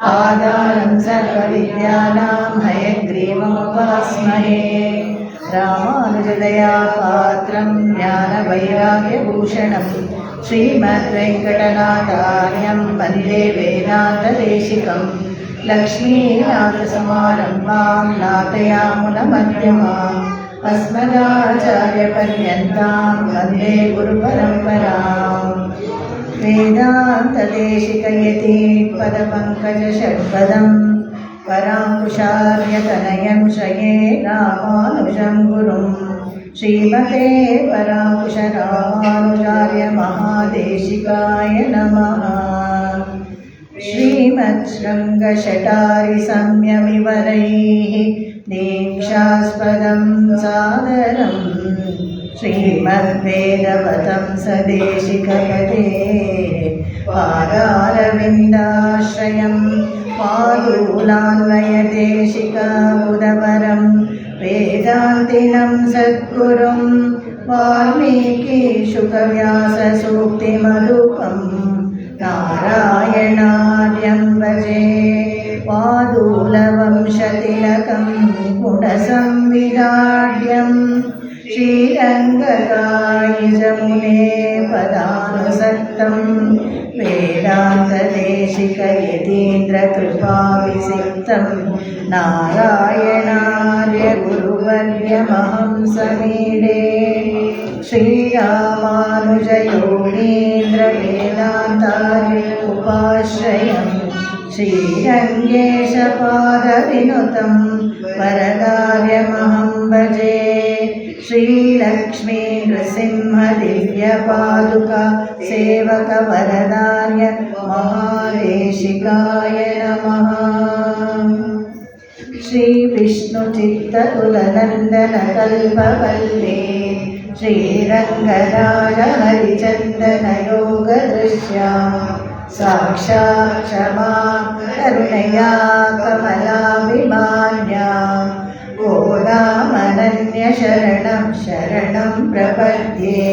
आधारं सर्वविद्यानां हयग्रीवमुपास्महे। रामानुजदयापात्रं ज्ञानवैराग्यभूषणं श्रीमद्वेङ्कटनाथार्यं वन्दे वेदान्तदेशिकं। लक्ष्मीनाथसमारम्भां नाथयामुनमध्यमाम् अस्मदाचार्यपर्यन्तां वन्दे गुरुपरम्पराम्। वेदान्तदेशिकयति पदपङ्कजषड्पदं पराङ्कुशार्यतनयं श्रये रामानुजं गुरुं। श्रीमते पराङ्कुशरामानुजार्य महादेशिकाय नमः। श्रीमच्छृङ्गशटारिसंयमिवरैः दीक्षास्पदं सादरं श्रीमद्वेदवतं सदेशिकयते पादारविन्दाश्रयं पादूलान्वयदेशिकाबुधवरं वेदान्तिनं सद्गुरुं वाल्मीकिशुकव्याससूक्तिमधुपं नारायणार्यं भजे। पादूलवंशतिलकं गुणसंविराड्यं श्रीरङ्गकायिजमुने पदानुसक्तं वेदान्तदेशिकयतीन्द्रकृपाभिषिक्तं नारायणार्य गुरुवर्यमहं समीडे। श्रीरामानुजयोगीन्द्रवेदान्तार्य उपाश्रयं श्रीरङ्गेशपादविनुतं वरदार्यमहं भजे। श्रीलक्ष्मी नृसिंहदिव्यपादुका सेवकवरदार्य महादेशिकाय नमः। श्रीविष्णुचित्ततुलनन्दनकल्पवल्ले श्रीरङ्गराजहरिचन्दनयोगदृश्यां साक्षात् क्षमा करुणया कमलाभिमान्यां गोदामनन्यशरणं शरणं प्रपद्ये।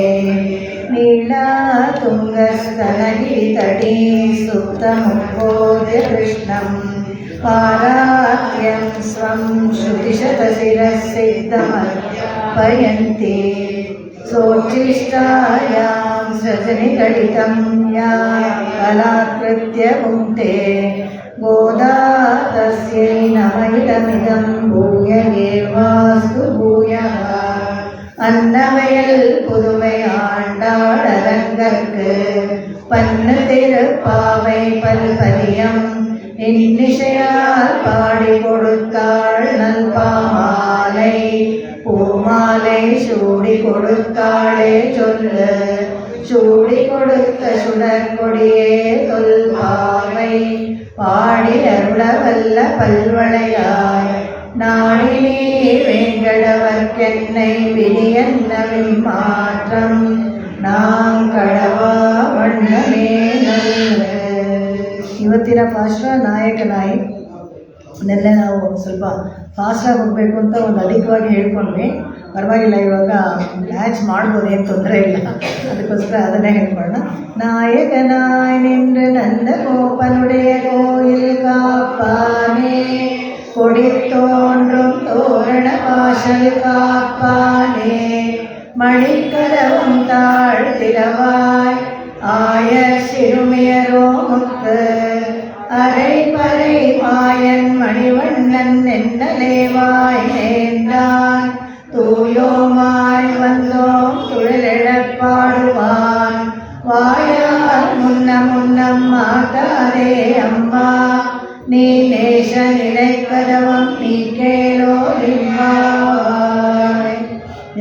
नीलातुङ्गस्तनगिरितटी सुप्तमुद्बोध्य कृष्णं पारात्यं स्वं श्रुतिशतशिरःसिद्धमर्पयन्ति। सोच्छिष्टायां सृजनिगलितं या कलाकृत्य भुङ्क्ते गोदा तस्यै नमः इदमिदं भूय एवास्तु भूयः। अन्नवयल पुதுமை ஆண்டாள் அரங்கற்கு பன்னு திருப்பாவை பல்பதியம் இன்னிசையால் பாடி கொடுத்தாள் நல்பாமாலை. பூமாலை சூடி கொடுத்தாளே சொல்லு சூடி கொடுத்த சுடற்கொடியே தொல்பாவை பாடி அருளவல்ல பல்வளையாய் நாடினே வேங்கடவர்க்கென்னை விதியன்னவின் மாற்றம் நாம் ಕಡವಾ ವಣ್ಣನೇ ನಲ್ಲ. ಇವತ್ತಿನ ಪಾಶ್ರ ನಾಯಕನಾಯಿ ನೆನ್ನೆ ನಾವು ಸ್ವಲ್ಪ ಫಾಸ್ಟಾಗಿ ಹೋಗಬೇಕು ಅಂತ ಒಂದು ಅಧಿಕವಾಗಿ ಹೇಳ್ಕೊಂಡ್ವಿ. ಪರವಾಗಿಲ್ಲ, ಇವಾಗ ಮ್ಯಾಚ್ ಮಾಡ್ಬೋದು, ಏನು ತೊಂದರೆ ಇಲ್ಲ. ಅದಕ್ಕೋಸ್ಕರ ಅದನ್ನೇ ಹೇಳ್ಕೊಳ್ಳೋಣ. ನಾಯಕನಾಯ್ ನಿன்று ನಂದ கோப்பனுடைய கோயில் காப்பானே கொடித்தோன்றும் தோரண வாசல் காப்பானே மணிக்கதவும் தாழ்த்திரவாய் ஆய சிறுமியரோ முத்து அரை பறை மாயன் மணிவண்ணன் என்னலேவாய் நேர்ந்தான் தூயோமாய் வந்தோம் துழலெழப்பாடுவான் வாயால் முன்னம் மாட்டாதே அம்மா ನೀ ನೇಶ ನಿಲೈಕದವಂ ನೀ ಕೇಳೋ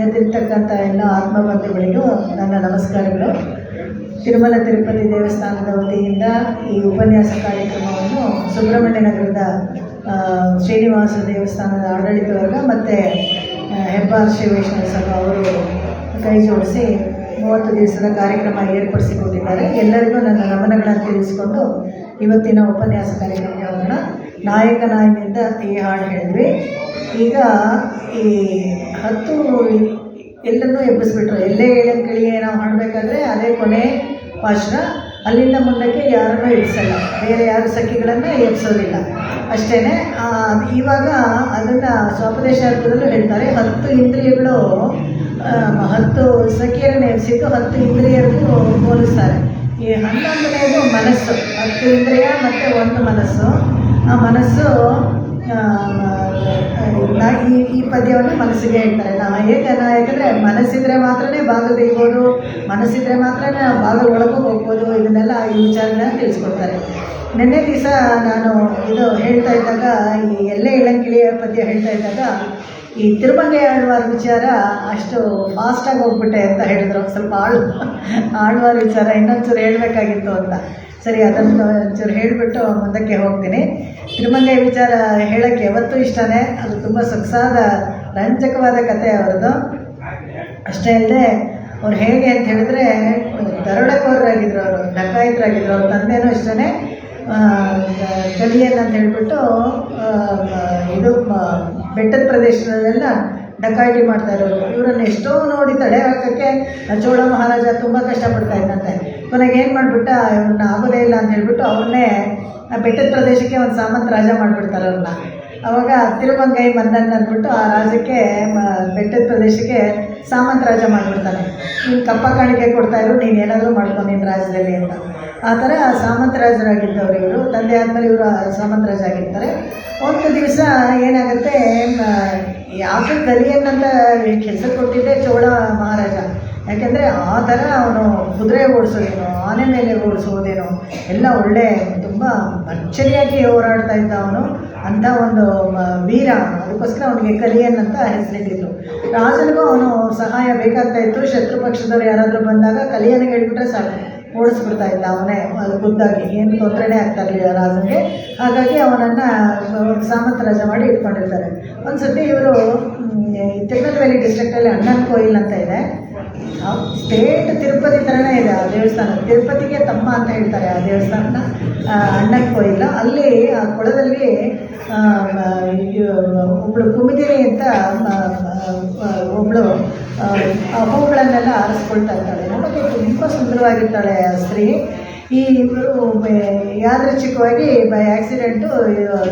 ಎದ್ದಿರ್ತಕ್ಕಂಥ ಎಲ್ಲ ಆತ್ಮಬಂಧುಗಳಿಗೂ ನನ್ನ ನಮಸ್ಕಾರಗಳು. ತಿರುಮಲ ತಿರುಪತಿ ದೇವಸ್ಥಾನದ ವತಿಯಿಂದ ಈ ಉಪನ್ಯಾಸ ಕಾರ್ಯಕ್ರಮವನ್ನು ಸುಬ್ರಹ್ಮಣ್ಯ ನಗರದ ಶ್ರೀನಿವಾಸ ದೇವಸ್ಥಾನದ ಆಡಳಿತ ವರ್ಗ ಮತ್ತು ಹೆಬ್ಬಾರ್ ಶ್ರೀ ವೈಷ್ಣವ ಸಂಘ ಅವರು ಕೈ ಜೋಡಿಸಿ 30 ದಿವಸದ ಕಾರ್ಯಕ್ರಮ ಏರ್ಪಡಿಸಿಕೊಂಡಿದ್ದಾರೆ. ಎಲ್ಲರಿಗೂ ನನ್ನ ನಮನಗಳನ್ನು ತಿಳಿಸಿಕೊಂಡು ಇವತ್ತಿನ ಉಪನ್ಯಾಸ ಕಾರ್ಯಕ್ರಮಕ್ಕೆ ಹೋಗೋಣ. ನಾಯಕನಾಗಿನಿಂದ ಈ ಹಾಡು ಹೇಳಿದ್ವಿ. ಈಗ ಈ 10 ಎಲ್ಲನೂ ಎಬ್ಬಿಸ್ಬಿಟ್ರು. ಎಲ್ಲೇ ಹೇಳಂಗೆ ಕೇಳಿಯೇ ನಾವು ಹಾಡಬೇಕಾದ್ರೆ ಅದೇ ಕೊನೆ ಪಾಶ್ರ. ಅಲ್ಲಿಂದ ಮುಂದಕ್ಕೆ ಯಾರನ್ನೂ ಇಳಿಸಲ್ಲ, ಬೇರೆ ಯಾರು ಸಖಿಗಳನ್ನು ಎಬ್ಸೋದಿಲ್ಲ ಅಷ್ಟೇ. ಇವಾಗ ಅದನ್ನು ಸ್ವೋಪದೇಶಾರ್ಥದಲ್ಲೂ ಹೇಳ್ತಾರೆ, 10 ಇಂದ್ರಿಯಗಳು 10 ಸಖಿಯರನ್ನು ಎಬ್ಸಿದ್ದು 10 ಇಂದ್ರಿಯರಿಗೂ ಹೋಲಿಸ್ತಾರೆ. ಈ 11ನೇದು ಮನಸ್ಸು, 10 ಇಂದ್ರಿಯ ಮತ್ತು 1 ಮನಸ್ಸು. ಆ ಮನಸ್ಸು ಈ ಪದ್ಯವನ್ನು ಮನಸ್ಸಿಗೆ ಹೇಳ್ತಾರೆ. ಯಾಕಂದರೆ ಮನಸ್ಸಿದ್ರೆ ಮಾತ್ರನೇ ಬಾಗಿಲು ತೆಗಿಬೋದು, ಮನಸ್ಸಿದ್ರೆ ಮಾತ್ರನೇ ಬಾಗಿಲು ಒಳಗೂ ಹೋಗ್ಬೋದು. ಇದನ್ನೆಲ್ಲ ಈ ವಿಚಾರನ ತಿಳಿಸ್ಕೊಡ್ತಾರೆ. ನಿನ್ನೆ ದಿವಸ ನಾನು ಇದು ಹೇಳ್ತಾ ಇದ್ದಾಗ, ಈ ಎಲ್ಲೇ ಇಳಂಕಿಳಿಯ ಪದ್ಯ ಹೇಳ್ತಾ ಇದ್ದಾಗ ಈ ತಿರುಮಂಗೈ ಆಳ್ವಾರ ವಿಚಾರ ಅಷ್ಟು ಫಾಸ್ಟಾಗಿ ಹೋಗ್ಬಿಟ್ಟೆ ಅಂತ ಹೇಳಿದ್ರು. ಸ್ವಲ್ಪ ಆಳ್ವಾರ ವಿಚಾರ ಇನ್ನೊಂಚೂರು ಹೇಳಬೇಕಾಗಿತ್ತು ಅಂತ. ಸರಿ, ಅದನ್ನು ಒಂಚೂರು ಹೇಳಿಬಿಟ್ಟು ಮುಂದಕ್ಕೆ ಹೋಗ್ತೀನಿ. ತಿರುಮಂಗೈ ವಿಚಾರ ಹೇಳೋಕ್ಕೆ ಯಾವತ್ತೂ ಇಷ್ಟನೇ. ಅದು ತುಂಬ ಸೊಗಸಾದ ರಂಜಕವಾದ ಕಥೆ ಅವ್ರದ್ದು. ಅಷ್ಟೇ ಅಲ್ಲದೆ ಅವ್ರು ಹೇಗೆ ಅಂತ ಹೇಳಿದ್ರೆ ದರೋಡೆಕೋರರಾಗಿದ್ದರು, ಅವರು ಡಕಾಯಿತರಾಗಿದ್ದರು. ಅವ್ರ ತಂದೆನೂ ಇಷ್ಟೇ ಕಲಿಯನ್ ಅಂತ ಹೇಳ್ಬಿಟ್ಟು ಇದು ಬೆಟ್ಟದ ಪ್ರದೇಶದಲ್ಲೆಲ್ಲ ಡಕಾಯಿತಿ ಮಾಡ್ತಾ ಇರೋರು. ಇವರನ್ನು ಎಷ್ಟೋ ನೋಡಿ ತಡೆ ಹಾಕೋಕ್ಕೆ ಚೋಳ ಮಹಾರಾಜ ತುಂಬ ಕಷ್ಟಪಡ್ತಾ ಇದ್ದಂತೆ. ಕೊನೆಗೆ ಏನು ಮಾಡಿಬಿಟ್ಟ, ಇವ್ರನ್ನ ಆಗೋದೇ ಇಲ್ಲ ಅಂತ ಹೇಳ್ಬಿಟ್ಟು ಅವ್ರನ್ನೇ ಬೆಟ್ಟದ ಪ್ರದೇಶಕ್ಕೆ ಒಂದು ಸಾಮಂತ ರಾಜ ಮಾಡಿಬಿಡ್ತಾರೆ ಅವ್ರನ್ನ. ಆವಾಗ ತಿರುಮಂಗೈ ಮನ್ನನ್ ಅಂದ್ಬಿಟ್ಟು ಆ ರಾಜ್ಯಕ್ಕೆ ಬೆಟ್ಟದ ಪ್ರದೇಶಕ್ಕೆ ಸಾಮಂತ ರಾಜ ಮಾಡಿಬಿಡ್ತಾನೆ. ನೀನು ಕಪ್ಪ ಕಾಣಿಕೆ ಕೊಡ್ತಾಯಿದ್ರು, ನೀನು ಏನಾದರೂ ಮಾಡ್ಕೊ ನಿನ್ನ ರಾಜ್ಯದಲ್ಲಿ ಅಂತ. ಆ ಥರ ಸಾಮಂತ ರಾಜರಾಗಿದ್ದವರು ಇವರು. ತಂದೆ ಆದಮೇಲೆ ಇವರು ಸಾಮಂತ ರಾಜ ಆಗಿರ್ತಾರೆ. ಒಂದು ದಿವಸ ಏನಾಗುತ್ತೆ, ಯಾಕೆ ಕಲಿಯನ್ನಂತ ಕೆಲಸ ಕೊಟ್ಟಿದ್ದೆ ಚೋಳ ಮಹಾರಾಜ. ಯಾಕೆಂದರೆ ಆ ಥರ ಅವನು ಕುದುರೆ ಓಡಿಸೋದೇನೋ, ಆನೆ ಮೇಲೆ ಓಡಿಸೋದೇನೋ ಎಲ್ಲ ಒಳ್ಳೆ ತುಂಬ ಭರ್ಜರಿಯಾಗಿ ಹೋರಾಡ್ತಾ ಇದ್ದ ಅವನು. ಅಂಥ ಒಂದು ವೀರ ಅವನು. ಅದಕ್ಕೋಸ್ಕರ ಅವನಿಗೆ ಕಲಿಯನ್ ಅಂತ ಹೆಸರಿಟ್ಟಿದ್ರು. ರಾಜನಿಗೂ ಅವನು ಸಹಾಯ ಬೇಕಾಗ್ತಾ ಇತ್ತು. ಶತ್ರು ಪಕ್ಷದವ್ರು ಯಾರಾದರೂ ಬಂದಾಗ ಕಲಿಯನಿಗೆ ಹೇಳ್ಬಿಟ್ರೆ ಸಾಕು, ಓಡಿಸ್ಬಿಡ್ತಾ ಇದ್ದ ಅವನೇ ಖುದ್ದಾಗಿ. ಏನು ತೊಂದರೆನೇ ಆಗ್ತಾ ಇರಲಿಲ್ಲ ರಾಜನಿಗೆ. ಹಾಗಾಗಿ ಅವನನ್ನು ಸಾಮಂತ ರಾಜ ಮಾಡಿ ಇಟ್ಕೊಂಡಿರ್ತಾರೆ. ಒಂದು ಸತಿ ಇವರು ತಿರುನಲ್ವೇಲಿ ಡಿಸ್ಟ್ರಿಕ್ಟಲ್ಲಿ ಅಣ್ಣನ ಕೊಯಿಲ್ ಅಂತ ಇದೆ. ಸ್ಟೇಟ್ ತಿರುಪತಿ ಥರನೇ ಇದೆ ಆ ದೇವಸ್ಥಾನ. ತಿರುಪತಿಗೆ ತಮ್ಮ ಅಂತ ಹೇಳ್ತಾರೆ ಆ ದೇವಸ್ಥಾನನ, ಅಣ್ಣನ ಕೊಯಿಲ್. ಅಲ್ಲಿ ಆ ಕೊಳದಲ್ಲಿ ಒಬ್ಬಳು ಕುಮಿದಿನಿ ಅಂತ ಒಬ್ಬಳು ಹೂಗಳನ್ನೆಲ್ಲ ಆರಿಸ್ಕೊಳ್ತಾ ಇರ್ತಾಳೆ. ನೋಡೋಕ್ಕೆ ತುಂಬ ಸುಂದರವಾಗಿರ್ತಾಳೆ ಆ ಸ್ತ್ರೀ. ಈ ಇಬ್ಬರು ಯಾದೃಚ್ಛಿಕವಾಗಿ ಬೈ ಆ್ಯಕ್ಸಿಡೆಂಟು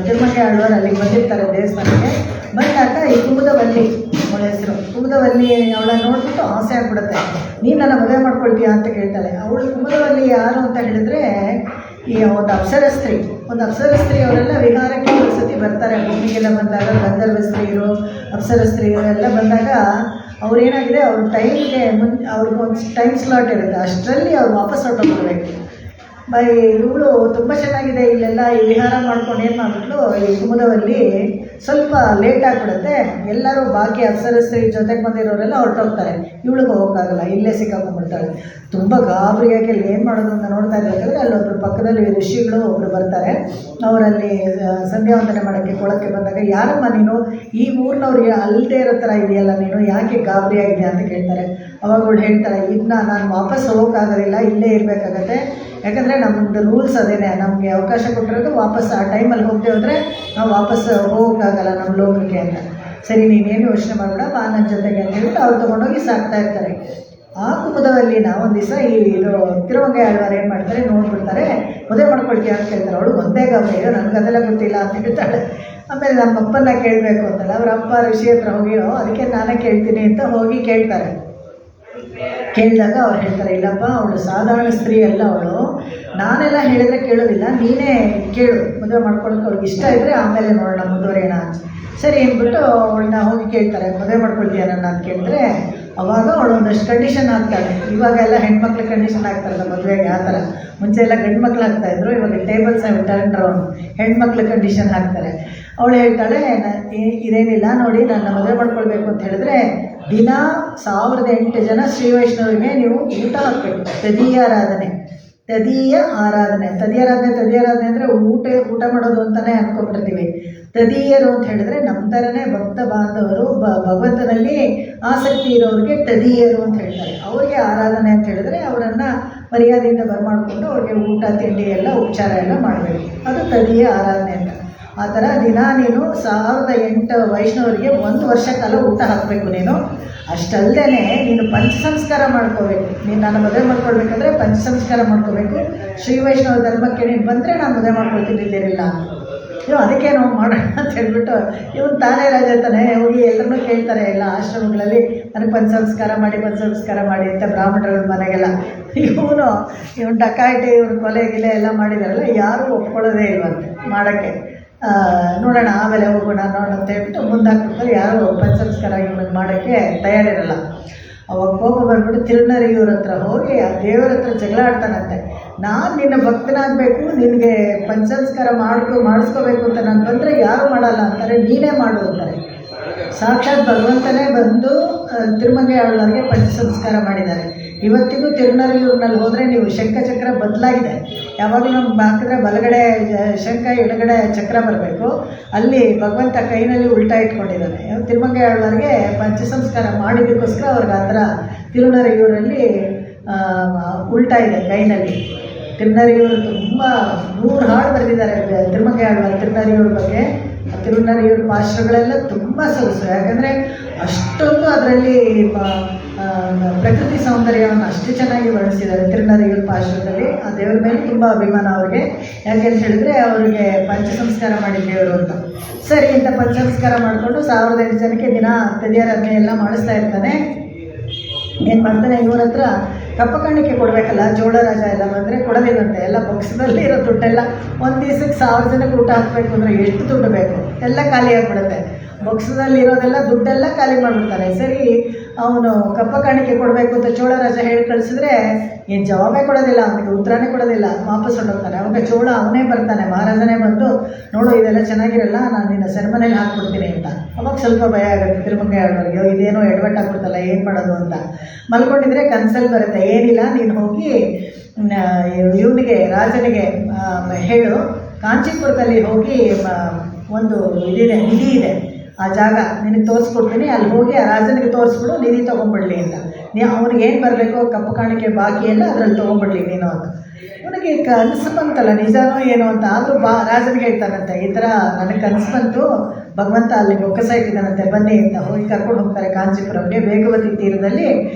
ತಿರುಮಂಗೈ ಆಳ್ವಾರ್ ಅಲ್ಲಿಗೆ ಬಂದಿರ್ತಾರೆ ದೇವಸ್ಥಾನಕ್ಕೆ. ಬಂದಾಗ ಈ ಕುಮುದವಲ್ಲಿ ಅವಳ ಹೆಸರು, ಕುಮುದವಲ್ಲಿ ಅವಳ ನೋಡ್ಬಿಟ್ಟು ಆಸೆ ಆಗ್ಬಿಡುತ್ತೆ. ನೀನು ನನ್ನ ಮದುವೆ ಮಾಡ್ಕೊಳ್ತೀಯಾ ಅಂತ ಕೇಳ್ತಾಳೆ. ಅವಳು ಕುಮುದವಲ್ಲಿ ಯಾರು ಅಂತ ಹೇಳಿದ್ರೆ ಈ ಒಂದು ಅಪ್ಸರ ಸ್ತ್ರೀ ಅವರೆಲ್ಲ ವಿಹಾರಕ್ಕೆ ಒಂದು ಸತಿ ಬರ್ತಾರೆ. ಭೂಮಿಗೆಲ್ಲ ಬಂದಾಗ ಗಂಧರ್ವ ಸ್ತ್ರೀಯರು, ಅಪ್ಸರ ಸ್ತ್ರೀಯರು ಎಲ್ಲ ಬಂದಾಗ ಅವ್ರೇನಾಗಿದೆ, ಅವ್ರ ಟೈಮ್ಗೆ ಅವ್ರಿಗೊಂದು ಟೈಮ್ ಸ್ಲಾಟ್ ಇರುತ್ತೆ. ಅಷ್ಟರಲ್ಲಿ ಅವ್ರು ವಾಪಸ್ ಹೊರಟೋಗ್ಬೇಕು. ಇವಳು ತುಂಬ ಚೆನ್ನಾಗಿದೆ ಇಲ್ಲೆಲ್ಲ ಈ ವಿಹಾರ ಮಾಡ್ಕೊಂಡು ಏನು ಮಾಡಿಬಿಟ್ಲು, ಈ ಕುಮುದವಲ್ಲಿ ಸ್ವಲ್ಪ ಲೇಟ್ ಆಗಿಬಿಡುತ್ತೆ. ಎಲ್ಲರೂ ಬಾಕಿ ಅಪ್ಸರಸ್ತ್ರೀ ಜೊತೆಗೆ ಬಂದಿರೋರೆಲ್ಲ ಹೊರಟೋಗ್ತಾರೆ. ಇವಳಿಗೆ ಹೋಗೋಕ್ಕಾಗಲ್ಲ, ಇಲ್ಲೇ ಸಿಕ್ಕಾಕೊಂಡ್ಬಿಡ್ತಾಳೆ. ತುಂಬ ಗಾಬರಿಯಾಗಿ ಅಲ್ಲಿ ಏನು ಮಾಡೋದು ಅಂತ ನೋಡ್ತಾ ಇರಬೇಕಾದ್ರೆ ಅಲ್ಲೊಬ್ಬರು ಪಕ್ಕದಲ್ಲಿ ಋಷಿಗಳು ಒಬ್ಬರು ಬರ್ತಾರೆ. ಅವರಲ್ಲಿ ಸಂಧ್ಯಾವಂದನೆ ಮಾಡೋಕ್ಕೆ ಕೊಳಕ್ಕೆ ಬಂದಾಗ, ಯಾರಮ್ಮ ನೀನು, ಈ ಊರಿನವ್ರಿಗೆ ಅಲ್ಲದೆ ಇರೋ ಥರ ಇದೆಯಲ್ಲ ನೀನು, ಯಾಕೆ ಗಾಬರಿಯಾಗಿದೆ ಅಂತ ಕೇಳ್ತಾರೆ. ಅವಾಗ ಅವಳು ಹೇಳ್ತಾಳೆ, ಇದನ್ನ ನಾನು ವಾಪಸ್ ಹೋಗೋಕ್ಕಾಗೋದಿಲ್ಲ, ಇಲ್ಲೇ ಇರಬೇಕಾಗತ್ತೆ. ಯಾಕಂದರೆ ನಮ್ಮದು ರೂಲ್ಸ್ ಅದೇನೆ, ನಮಗೆ ಅವಕಾಶ ಕೊಟ್ಟಿರೋದು ವಾಪಸ್ ಆ ಟೈಮಲ್ಲಿ ಹೋಗದೆ ಹೋದರೆ ನಾವು ವಾಪಸ್ ಹೋಗೋಕ್ಕಾಗಲ್ಲ ನಮ್ಮ ಲೋಕಕ್ಕೆ ಅಂತ. ಸರಿ, ನೀನೇನು ಯೋಚನೆ ಮಾಡಬೇಡ, ಬಾ ನನ್ನ ಜೊತೆಗೆ ಅಂತ ಹೇಳ್ಬಿಟ್ಟು ಅವ್ರು ತೊಗೊಂಡೋಗಿ ಸಾಕ್ತಾ ಇರ್ತಾರೆ. ಆ ಕುಮುದವಲ್ಲಿ ಒಂದು ದಿವಸ ಇದು ತಿರುಮಂಗೈ ಆಳ್ವಾರ್ ಏನು ಮಾಡ್ತಾರೆ, ನೋಡ್ಬಿಡ್ತಾರೆ. ಮದುವೆ ಮಾಡ್ಕೊಳ್ತೀಯ ಅಂತ ಕೇಳ್ತಾರೆ. ಅವಳು ಒಂದೇ ಗಾಬರಿ, ನನಗದೆಲ್ಲ ಗೊತ್ತಿಲ್ಲ ಅಂತ ಹೇಳ್ತಾಳೆ. ಆಮೇಲೆ ನಮ್ಮ ಅಪ್ಪನ ಕೇಳಬೇಕು ಅಂತಲ್ಲ, ಅವ್ರ ಅಪ್ಪ ಋಷಿ ಹತ್ರ ಹೋಗಿರೋ, ಅದಕ್ಕೆ ನಾನೇ ಕೇಳ್ತೀನಿ ಅಂತ ಹೋಗಿ ಕೇಳ್ತಾರೆ. ಕೇಳಿದಾಗ ಅವ್ರು ಹೇಳ್ತಾರೆ, ಇಲ್ಲಪ್ಪ ಅವಳು ಸಾಧಾರಣ ಸ್ತ್ರೀ ಅಲ್ಲ, ಅವಳು ನಾನೆಲ್ಲ ಹೇಳಿದ್ರೆ ಕೇಳೋದಿಲ್ಲ, ನೀನೇ ಕೇಳು, ಮದುವೆ ಮಾಡ್ಕೊಳ್ಳೋಕೆ ಅವ್ಳಿಗೆ ಇಷ್ಟ ಇದ್ದರೆ ಆಮೇಲೆ ನೋಡೋಣ ಮುಂದುವರಿಯೋಣ ಅಂತ. ಸರಿ ಅಂದ್ಬಿಟ್ಟು ಅವಳನ್ನ ಹೋಗಿ ಕೇಳ್ತಾರೆ, ಮದುವೆ ಮಾಡ್ಕೊಳ್ತೀಯ ನನ್ನ ಅಂತ ಕೇಳಿದ್ರೆ ಅವಾಗ ಅವಳು ಒಂದಷ್ಟು ಕಂಡೀಷನ್ ಹಾಕ್ತಾಳೆ. ಇವಾಗೆಲ್ಲ ಹೆಣ್ಮಕ್ಳು ಕಂಡೀಷನ್ ಹಾಕ್ತಾರಲ್ಲ ಮದುವೆಗೆ, ಆ ಥರ. ಮುಂಚೆ ಎಲ್ಲ ಗಂಡು ಮಕ್ಳು ಹಾಕ್ತಾಯಿದ್ರು, ಇವಾಗ ಟೇಬಲ್ಸ್ ಟರ್ನ್ ರೌಂಡ್ ಹೆಣ್ಮಕ್ಳು ಕಂಡೀಷನ್ ಹಾಕ್ತಾರೆ. ಅವಳು ಹೇಳ್ತಾಳೆ, ಇದೇನಿಲ್ಲ ನೋಡಿ, ನನ್ನ ಮದುವೆ ಮಾಡ್ಕೊಳ್ಬೇಕು ಅಂತ ಹೇಳಿದ್ರೆ ದಿನ 1008 ಜನ ಶ್ರೀ ವೈಷ್ಣವರಿಗೆ ನೀವು ಊಟ ಹಾಕಬೇಕು. ತದೀಯ ಆರಾಧನೆ ಅಂದರೆ ಊಟ ಮಾಡೋದು ಅಂತಲೇ ಅಂದ್ಕೊಂಡ್ಬಿಡ್ತೀವಿ. ತದೀಯರು ಅಂತ ಹೇಳಿದ್ರೆ ನಮ್ಮ ಥರನೇ ಭಕ್ತ ಬಾಂಧವರು, ಭಗವಂತನಲ್ಲಿ ಆಸಕ್ತಿ ಇರೋರಿಗೆ ತದೀಯರು ಅಂತ ಹೇಳ್ತಾರೆ. ಅವರಿಗೆ ಆರಾಧನೆ ಅಂತ ಹೇಳಿದ್ರೆ ಅವರನ್ನು ಮರ್ಯಾದೆಯಿಂದ ಬರಮಾಡಿಕೊಂಡು ಅವ್ರಿಗೆ ಊಟ ತಿಂಡಿ ಎಲ್ಲ ಉಪಚಾರ ಎಲ್ಲ ಮಾಡಬೇಕು. ಅದು ತದೀಯ ಆರಾಧನೆ ಅಂತ. ಆ ಥರ ದಿನ ನೀನು 1008 ವೈಷ್ಣವರಿಗೆ 1 ವರ್ಷ ಕಾಲ ಊಟ ಹಾಕಬೇಕು ನೀನು. ಅಷ್ಟಲ್ಲದೆ ನೀನು ಪಂಚಸಂಸ್ಕಾರ ಮಾಡ್ಕೋಬೇಕು. ನೀನು ನಾನು ಮದುವೆ ಮಾಡ್ಕೊಳ್ಬೇಕಂದ್ರೆ ಪಂಚಸಂಸ್ಕಾರ ಮಾಡ್ಕೋಬೇಕು. ಶ್ರೀ ವೈಷ್ಣವ ಧರ್ಮಕ್ಕೆ ನೀನು ಬಂದರೆ ನಾನು ಮದುವೆ ಮಾಡ್ಕೊಳ್ತೀನಿ, ಇಲ್ಲಿರಲಿಲ್ಲ. ಅದಕ್ಕೆ ನಾವು ಮಾಡೋಣ ಅಂತ ಹೇಳ್ಬಿಟ್ಟು ಇವನು ತಾನೇ ರಾಜ ತಾನೆ ಹೋಗಿ ಎಲ್ಲರನ್ನೂ ಕೇಳ್ತಾರೆ, ಎಲ್ಲ ಆಶ್ರಮಗಳಲ್ಲಿ ನನಗೆ ಪಂಚಸಂಸ್ಕಾರ ಮಾಡಿ ಅಂತ ಬ್ರಾಹ್ಮಣರ ಮನೆಗೆಲ್ಲ. ಇವನು ಡಕಾಯಿಟಿ ಇವ್ರ ಕೊಲೆ ಗಿಲೆ ಎಲ್ಲ ಮಾಡಿದಾರಲ್ಲ, ಯಾರೂ ಒಪ್ಕೊಳ್ಳೋದೇ ಇಲ್ವಂತೆ ಮಾಡೋಕ್ಕೆ. ನೋಡೋಣ ಆಮೇಲೆ ಹೋಗೋಣ ನೋಡೋಣ ಅಂತ ಹೇಳ್ಬಿಟ್ಟು ಮುಂದಾಕ್ಬಿಡ್ತಾರೆ. ಯಾರೂ ಪಂಚಸಂಸ್ಕಾರ ಇವನಿಗೆ ಮಾಡೋಕ್ಕೆ ತಯಾರಿರಲ್ಲ. ಅವಾಗ ಕೋಪ ಬಂದ್ಬಿಟ್ಟು ತಿರುನರಿಯೂರ ಹತ್ರ ಹೋಗಿ ಆ ದೇವರ ಹತ್ರ ಜಗಳ ಆಡ್ತಾನಂತೆ. ನಾನು ನಿನ್ನ ಭಕ್ತನಾಗಬೇಕು, ನಿನಗೆ ಪಂಚಸಂಸ್ಕಾರ ಮಾಡಿಸ್ಕೋಬೇಕು ಅಂತ ನಾನು ಬಂದರೆ ಯಾರೂ ಮಾಡಲ್ಲ ಅಂತಾರೆ, ನೀನೇ ಮಾಡು ಅಂತಾರೆ. ಸಾಕ್ಷಾತ್ ಭಗವಂತನೇ ಬಂದು ತಿರುಮಂಗೆ ಆಳ್ವಾರ್ಗೆ ಪಂಚಸಂಸ್ಕಾರ ಮಾಡಿದ್ದಾರೆ. ಇವತ್ತಿಗೂ ತಿರುನರಿಯೂರಿನಲ್ಲಿ ಹೋದರೆ ನೀವು ಶಂಖಚಕ್ರ ಬದಲಾಗಿದೆ. ಯಾವಾಗಲೂ ನಮ್ಗೆ ಹಾಕಿದ್ರೆ ಬಲಗಡೆ ಶಂಖ ಎಡಗಡೆ ಚಕ್ರ ಬರಬೇಕು. ಅಲ್ಲಿ ಭಗವಂತ ಕೈನಲ್ಲಿ ಉಲ್ಟಾ ಇಟ್ಕೊಂಡಿದ್ದಾನೆ. ತಿರುಮಂಗೆ ಆಳ್ವಾರ್ಗೆ ಪಂಚಸಂಸ್ಕಾರ ಮಾಡಿದ್ದಕ್ಕೋಸ್ಕರ ಅವ್ರಿಗೆ ಆ ಥರ ತಿರುನರಿಯೂರಲ್ಲಿ ಉಲ್ಟಾ ಇದೆ ಕೈನಲ್ಲಿ. ತಿರುನರಿಯೂರು ತುಂಬ 100 ಹಾಡು ಬರೆದಿದ್ದಾರೆ ತಿರುಮಂಗೆ ಆಳ್ವಾರ್ ತಿರುನರಿಯೂರ ಬಗ್ಗೆ. ತಿರುನರಿಯೂರು ಪಾಶ್ರಗಳೆಲ್ಲ ತುಂಬ ಸೊಗಸು. ಯಾಕಂದರೆ ಅಷ್ಟೊಂದು ಅದರಲ್ಲಿ ಪ್ರಕೃತಿ ಸೌಂದರ್ಯವನ್ನು ಅಷ್ಟು ಚೆನ್ನಾಗಿ ವರ್ಣಿಸಿದ್ದಾರೆ ತಿರುನರಿಯೂರು ಪಾಶ್ರದಲ್ಲಿ. ಆ ದೇವರ ಮೇಲೆ ತುಂಬ ಅಭಿಮಾನ ಅವ್ರಿಗೆ. ಯಾಕೆ ಅಂತ ಹೇಳಿದ್ರೆ ಅವರಿಗೆ ಪಂಚಸಂಸ್ಕಾರ ಮಾಡಿದ ದೇವರು ಅಂತ. ಸರಿ ಇಂಥ ಪಂಚಸಂಸ್ಕಾರ ಮಾಡಿಕೊಂಡು 1008 ಜನಕ್ಕೆ ದಿನ ತದಿಯರನ್ನೇ ಎಲ್ಲ ಮಾಡಿಸ್ತಾ ಇರ್ತಾನೆ. ಏನು ಮಾಡ್ತಾನೆ, ಇವ್ರ ಹತ್ರ ಕಪ್ಪ ಕಾಣಿಕೆ ಕೊಡಬೇಕಲ್ಲ, ಜೋಳ ರಾಜ ಎಲ್ಲ ಬಂದರೆ ಕೊಡೋದಿಲ್ಲಂತೆ. ಎಲ್ಲ ಬೊಕ್ಸದಲ್ಲಿ ಇರೋ ದುಡ್ಡೆಲ್ಲ ಒಂದು ದಿವಸಕ್ಕೆ 1000 ಜನಕ್ಕೆ ಊಟ ಹಾಕಬೇಕು ಅಂದರೆ ಎಷ್ಟು ದುಡ್ಡು ಬೇಕು, ಎಲ್ಲ ಖಾಲಿ ಆಗಿಬಿಡುತ್ತೆ. ಬೊಕ್ಸದಲ್ಲಿ ಇರೋದೆಲ್ಲ ದುಡ್ಡೆಲ್ಲ ಖಾಲಿ ಮಾಡಿಬಿಡ್ತಾರೆ. ಸರಿ ಅವನು ಕಪ್ಪ ಕಾಣಿಕೆ ಕೊಡಬೇಕು ಅಂತ ಚೋಳ ರಾಜ ಹೇಳಿ ಕಳಿಸಿದ್ರೆ ಏನು ಜವಾಬೇ ಕೊಡೋದಿಲ್ಲ, ಅವನಿಗೆ ಉತ್ತರನೇ ಕೊಡೋದಿಲ್ಲ, ವಾಪಸ್ ಹೊರಟೋಗ್ತಾನೆ. ಅವಾಗ ಚೋಳ ಅವನೇ ಬರ್ತಾನೆ, ಮಹಾರಾಜನೇ ಬಂದು ನೋಡು ಇದೆಲ್ಲ ಚೆನ್ನಾಗಿರಲ್ಲ, ನಾನು ನಿನ್ನ ಸೆರೆಮನೆಯಲ್ಲಿ ಹಾಕ್ಬಿಡ್ತೀನಿ ಅಂತ. ಅವಾಗ ಸ್ವಲ್ಪ ಭಯ ಆಗುತ್ತೆ ತಿರುಮಂಗೆ ಆಳ್ವಾರ್ಗೆ, ಇದೇನೋ ಎಡವಟ್ಟು ಆಗ್ಬಿಡ್ತಲ್ಲ, ಏನು ಮಾಡೋದು ಅಂತ. ಮಲ್ಕೊಂಡಿದ್ರೆ ಕನಸಲ್ಲಿ ಬರುತ್ತೆ, ಏನಿಲ್ಲ ನೀನು ಹೋಗಿ ಇವನಿಗೆ ರಾಜನಿಗೆ ಹೇಳು, ಕಾಂಚೀಪುರದಲ್ಲಿ ಹೋಗಿ ಒಂದು ನಿಧಿ ಇದೆ, ಆ ಜಾಗ ನಿನಗೆ ತೋರಿಸ್ಕೊಡ್ತೀನಿ, ಅಲ್ಲಿ ಹೋಗಿ ಆ ರಾಜನಿಗೆ ತೋರಿಸ್ಬಿಡು, ನಿಧಿ ತೊಗೊಂಡ್ಬಿಡ್ಲಿ ಅಂತ. ಅವ್ನಿಗೆ ಏನು ಬರಬೇಕು ಕಪ್ಪು ಕಾಣಿಕೆ ಬಾಕಿ ಎಲ್ಲ ಅದರಲ್ಲಿ ತೊಗೊಂಡ್ಬಿಡ್ಲಿ ನೀನು ಅಂತ. ಇವನಿಗೆ ಕನಸು ಬಂತಲ್ಲ, ನಿಜನೋ ಏನೋ ಅಂತ. ಆದರೂ ರಾಜನಿಗೆ ಹೇಳ್ತಾನಂತೆ, ಈ ಥರ ನನಗೆ ಕನಸು ಬಂತು, ಭಗವಂತ ಅಲ್ಲಿ ಬೊಕ್ಕಸ ಇಟ್ಟಿದ್ದಾನಂತೆ, ಬನ್ನಿ ಅಂತ. ಹೋಗಿ ಕರ್ಕೊಂಡು ಹೋಗ್ತಾರೆ ಕಾಂಚೀಪುರಂಗೆ. ವೇಗವತಿ ತೀರದಲ್ಲಿ